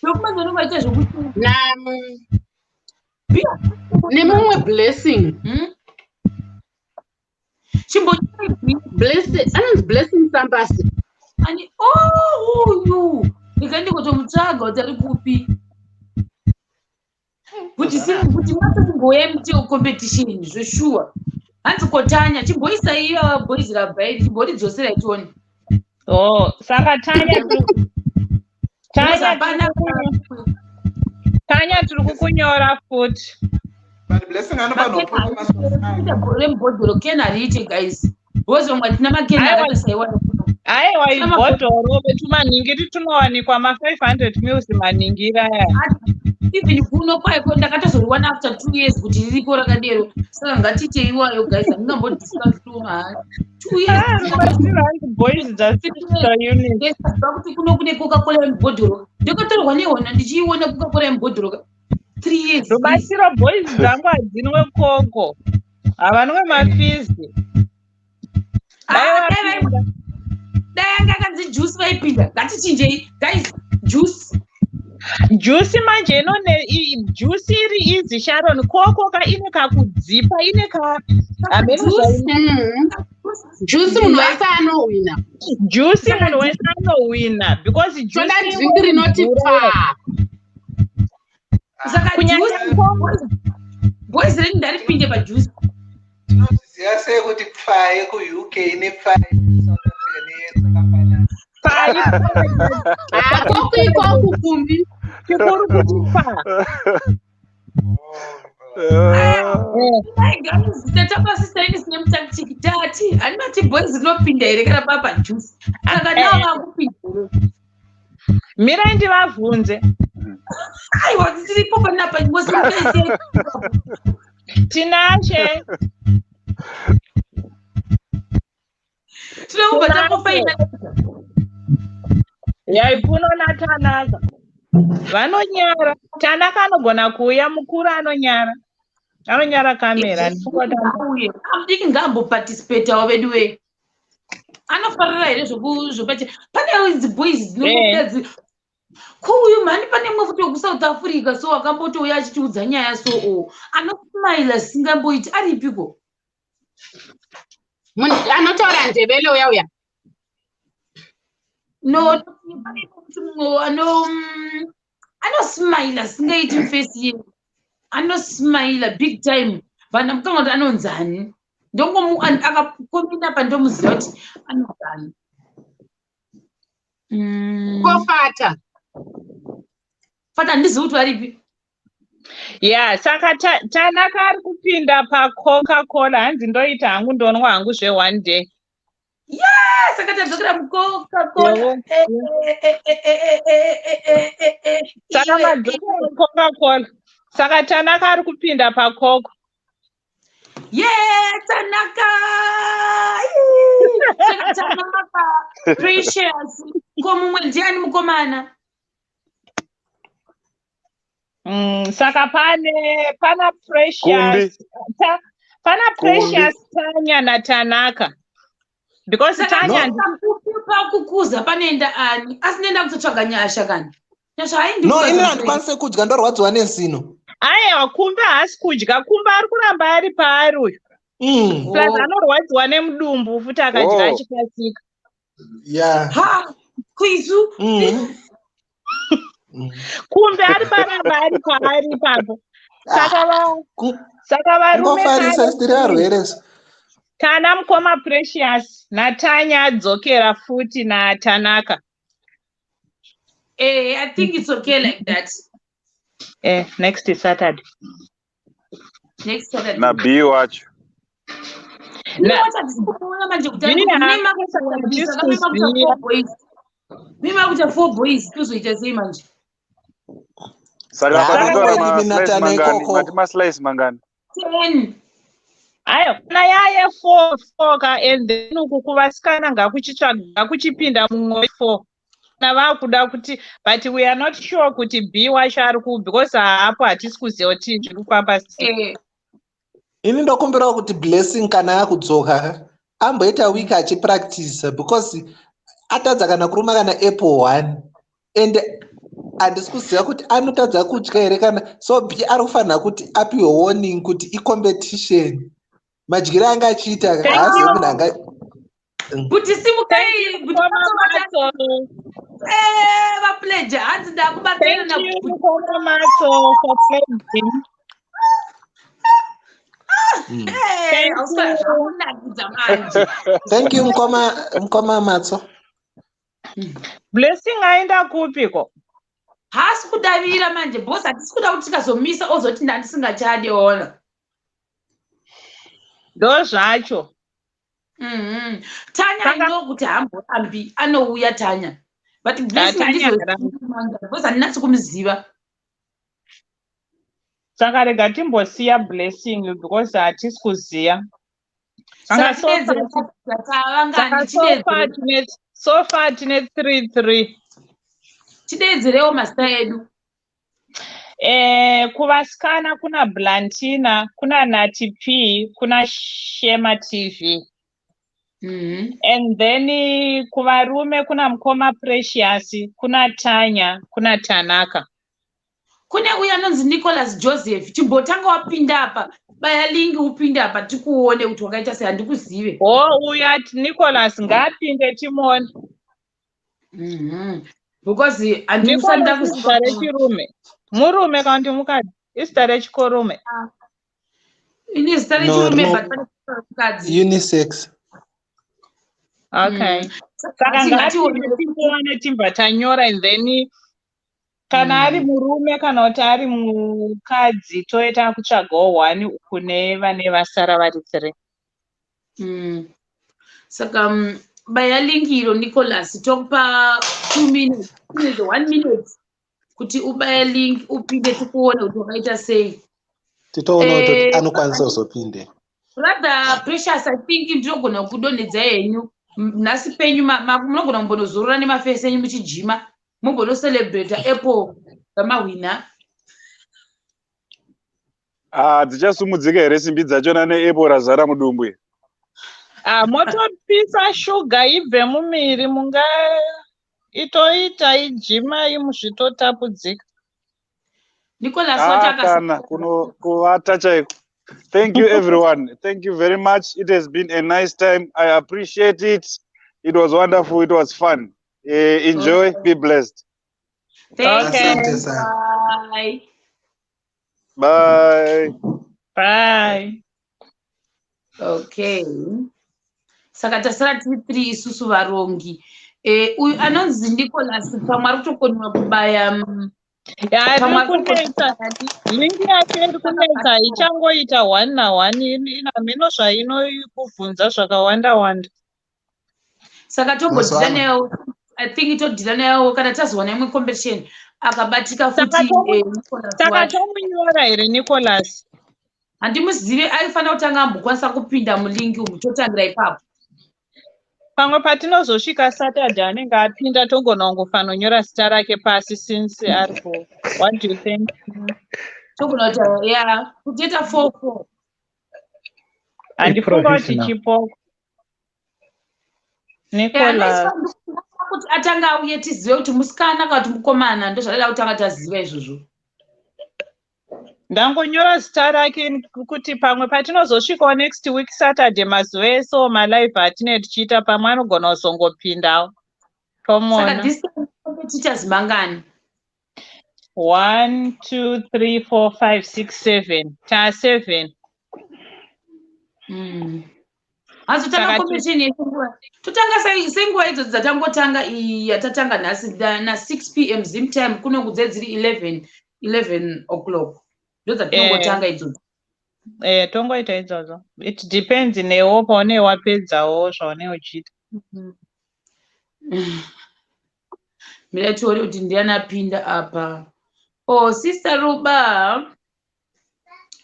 Ndokumazonovaita zvokuti. Nemumwe blessing. Anonzi blessing Sambasi. Ani uyu ndikandikotomutsvaga kuti ari kupi kuti matokumboya muteo competition zveshuwa hanzi kotanya chimboisa iyo boys rabhairi chimboridzosera itoni. Saka Tanya tiri kukunyora futi. Rembhodhoro kena riite guys. Wozomwa tina makena akasaiwa. Aiwa ibhodhoro betumaningiri tunowanikwa ma500 mils maningira aya. Even kuno kwaiko ndakatozoriwana after 2 years kuti ririko rakadero. Saka ngatite iwayo guys andingambodiscuss tu 2 years. Boys just unit. Kuti kuno kune Coca-Cola yemubhodhoro. Ndakatorwa nehona ndichiiona Coca-Cola yemubhodhoro 3 years. Rubatsiro boys dzangu hadzinwe koko. Havanwe mafizi. Dai ngakanzi juice vaipinda. Ngatichinjei guys juice. Juice manje inone juice iri easy Sharon koko ka ine kakudzipa ine ka juice munhu wese anowina. Juice munhu wese anowina because juice drink rinoti pa. Saka juice boys rini ndaripinde pa juice. Siyase kuti pfaye ku UK ine pfaye South Africa ne tsakapana. Koko ikoko kumbi. Kikuru kuti pa. Tatapasiseni sine mutakitati handimati boys rinopinda here kana papa juice akanawa kupinda. Mira ndivabvunze. Aiwa tiripo panapa ngosimukaise. Tinache. Tinobata kufaina. Yaipuno naTanaka. Vanonyara. Tanaka anogona kuuya mukuru anonyara. Anonyara kamera. Amdiki ngambo participate wavedu we. Anofarira here zvopati. Pane idzi boys dzinopedzi. Kuuyu mani pane mwe futi weku-South Africa so akambotouya achitiudza nyaya so anosmaila singamboiti aripiko. Munhu anotaura ndebele uya. No, anosmaila singaiti face ye. Anosmaila big time. Vana mukanga kuti anonzani. Ndongo akakomina pa ndomuziva kuti anonzani. Kofata. Fata ndizivi kuti varipi. Yeah, saka Tanaka ari kupinda pa Coca-Cola hanzi ndoita hangu ndonwa hangu zve one day. Yes, saka tadzokera mu Coca-Cola. Saka madzokera Coca-Cola. Saka Tanaka ari kupinda pa Coca. Yeah, Tanaka. Tanaka. Precious. Komumwe ndiani mukomana. Saka pana Precious. Pana Precious Tanya na Tanaka. Because Tanya pakukuza panoenda ani asinoenda kutotsvaga nyasha kana. Nyasha haindi. No, ini handikwanise kudya ndorwadziwa nezino. Aiwa kumbe haasi kudya kumbe ari kuramba ari paari uyu. Plus anorwadziwa nemudumbu futi akadya achikasika. Yeah. Ha, kuizu. kumbe ari baramba ari paari ipapo. Saka varume Tana mukoma Precious naTanya adzokera futi naTanaka. I think it's okay like that. Next Saturday. Next Saturday. Na B watch. Mima kuita 4 boys kuzoita sei manje. Saka patondora ma-slice mangani. 10. Ayo kuna yaye 4 ka and then uku kuvasikana ngakuchipinda mumwe 4. Na vakuda kuti but we are not sure kuti B wacho ari ku because hapo hatisi kuziva kuti zviri kufamba sei. Ini ndokumbira kuti Blessing kana yakudzoka amboita week achipractice because atadza kana kuruma kana apple 1 and handisi kuziva kuti anotadza kutya here kana so B ari kufanira kuti apiwe warning kuti i-competition madyiro anga achiita haasi munhu anga kuti simukai vapledge hanzi ndakubatana na Thank you mkoma Matso. Blessing aenda kupiko? Haasi kudavira manje boss hatisi kuda kuti tikazomisa ozoti ndandisingachade ona. Ndo zvacho. Tanya inokuti hamborambi anouya Tanya. But Blessing boss handinatsi kumuziva. Saka rega timbosiya Blessing because hatisi kuziya. So far tine 3-3. Tidedzerewo masita edu. Kuvasikana kuna Blantina, kuna Nati P, kuna SHEMATV. And then kuvarume kuna mukoma Precious, kuna Tanya, kuna Tanaka. Kune uya anonzi Nicholas Joseph chimbotanga wapinda apa baya lingi upinda apa tikuone kuti wakaita sei handikuzive. Uya Nicholas ngapinde timone. Because andisanda kuziva rechirume. Murume kana kuti mukadzi? Isita rechikorume. Ini zita rechirume but mukadzi. Unisex. Okay. Saka ngatione timba tanyora and then kana ari murume kana kuti ari mukadzi toita kutsvagawo 1 kune vane vasara vari 3. Saka baya lingi iro Nicholas tokupa 2 minutes 1 minute kuti ubaya link upinde tikuone kuti wakaita sei. Titoona kuti anokwanisa kuzopinde. Brother Precious, I think ndinogona kudonedza henyu nhasi penyu munogona kumbonozorora nemafesi enyu muchijima mumbono-celebrate apple ramahwina. Dzichasumudzika here simbi dzachona neapple razara mudumbu. Motopisa shuga ibve mumiri munga itoita ijimai muzvitotapudzika. Nicholas kana kuvata chaiko. Thank you everyone. Thank you very much. It has been a nice time. I appreciate it. It was wonderful. It was fun. Enjoy. Be blessed. Thank you. Bye. Bye. Bye. Okay. Saka tasara tiri 3 isusu varongi. Uyu anonzi Nicholas pamwe ari kutokoniwa kubaya lingi yake iri kunetsa ichangoita 1 na 1 ina mhino zvainokubvunza zvakawanda. Saka togodhila nayo, I think todhila nayo kana tazowana imwe competition akabatika futi. Saka tomunyora here Nicholas. Handimuzive aifanira kutanga ambokwanisa kupinda mulingi umu totangira ipapo. Pamwe patinozosvika Saturday anenge apinda togona kungofanira kunyora zita rake pasi since aripo. What do you think? Togona kuti kutoita 4-4. Handifunga kuti chipoko. Nicholas. Kuti atanga auye tizive kuti musikana kana kuti mukomana ndozvadada kutanga taziva izvozvo. Ndangonyora zita rake kuti pamwe patinozosvikawo next week Saturday mazuva ese malive atine tichiita pamwe anogona kuzongopindawo. Tomona. Saka this competitors mangani. 1, 2, 3, 4, 5, 6, 7. 7. Azotanga competition yenguva. Totanga senguva idzo dzatangotanga iyi yatatanga nhasi na 6 p.m. Zim time kunonge dziri 11 o'clock. Ndodzatongotanga idzodzo. Tongoita idzodzo. It depends newo paone wapedzawo zvaone uchiita. Mira tione kuti ndianapinda apa. Oh, Sister Ruba.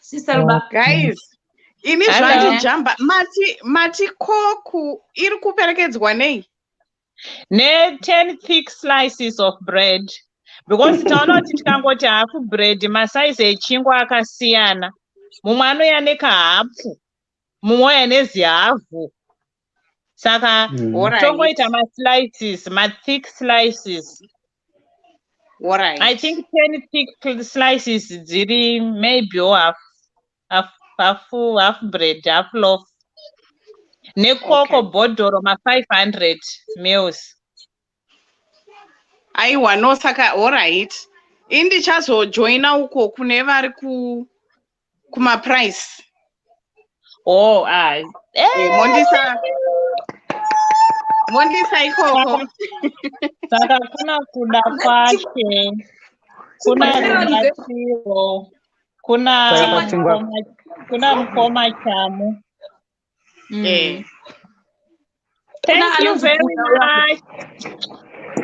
Sister Ruba. Guys, ini zvandijamba mati koku iri kuperekedzwa nei? Ne 10 thick slices of bread. Because taona kuti tikangoti half bread masaizi echingwa akasiyana. Mumwe anouya nekahafu, mumwe ouya nezihafu. Saka tongoita maslices, thick slices. Alright. I think 10 thick slices dziri maybe half bread, half loaf. Nekoko bodoro 500 mils. Aiwa, no saka alright. Indichazojoina uko kune vari kuma price. Oh, mondisa ikoko. Saka kuna kuda kwake. Kuna rubatsiro. Kuna mukoma chamu. Thank you very much.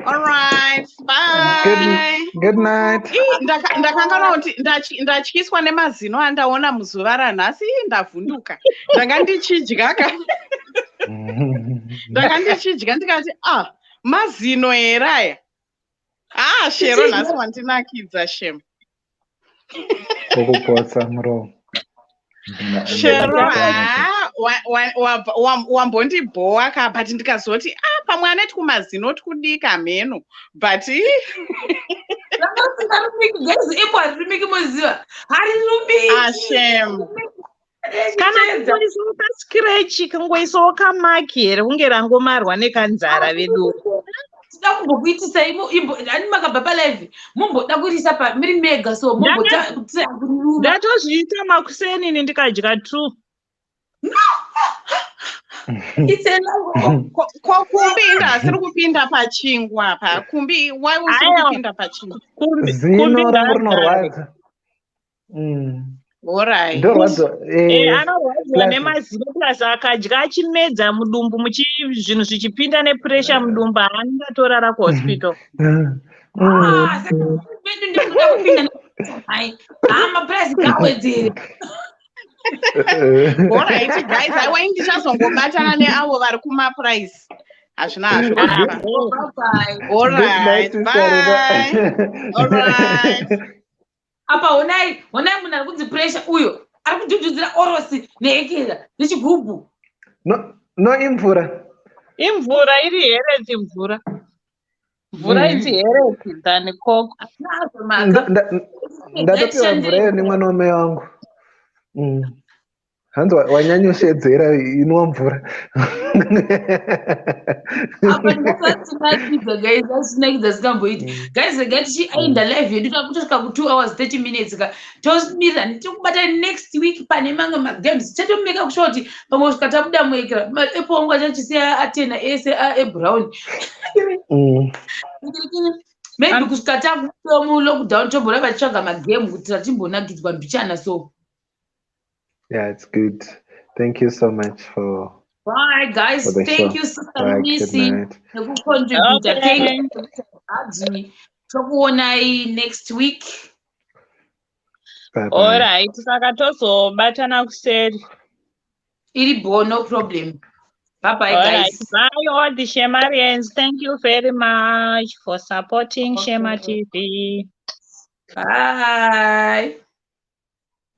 All right, bye. Good night. Ndakangana kuti ndatyiswa nemazino andaona muzuva ranhasi ndavhunduka. Ndanga ndichidya ndikati mazino here aya. Shero nhasi wandinakidza Shem. Kokupotsa muromo. Shero wambondibhowa but ndikazoti pamwe aneti kumazino tikudika mheno but Shem. Kana kungoisawo kascratch kungoisawo kamaki here kunge rangomarwa nekanzara vedu. Tida kumbokuitisa ani makabva palive mumboda kuisa pamiri mega so ndatozviita makuseni ndikadya tu. Kumbi indasiri kupinda pachingwa pa kumbi why usiri kupinda pachingwa zino rangu rinorwadza. Alright. Anorwadzwa nemazino plus akadya achimedza mudumbu zvinhu zvichipinda nepressure mudumbu haangatorara kuhospital. Alright guys, aiwa ndichazongobatana neavo vari kumaprice. Hazvina hazvo. Alright, bye. Alright. Apa honai munhu ari kunzi pressure uyo ari kudhudhudzira orosi nehekera nechigubhu. No imvura iri healthy mvura idzi healthy than coke. Ndatopiwa mvura iyo nemwana wamai wangu. Hanzi wanyanyoshedzera inwa mvura. Apa ndasatinakidza guys, asinakidza sikamboiti. Guys, regai tichienda live yedu takutosvika ku 2 hours 30 minutes ka. Tosmira ndikubata next week pane mamwe magames. Chatomeka sure kuti pamwe kusvika tabuda mwekera. Apple wangu achachisiya atena ese ebrown. Maybe kusvika takupiwa mu lockdown tombora vachitsvaga magame kuti timbonakidzwa mbichana so. Yeah, it's good. Thank you so much for. Bye, guys. Thank you, Sister Missy. Thank you. Next week. Bye. All right. Saka tozobatana kuseri. Iribo, no problem. Bye-bye, guys. Right. Bye, all the Shemarians. Thank you very much for supporting SHEMATV. Bye.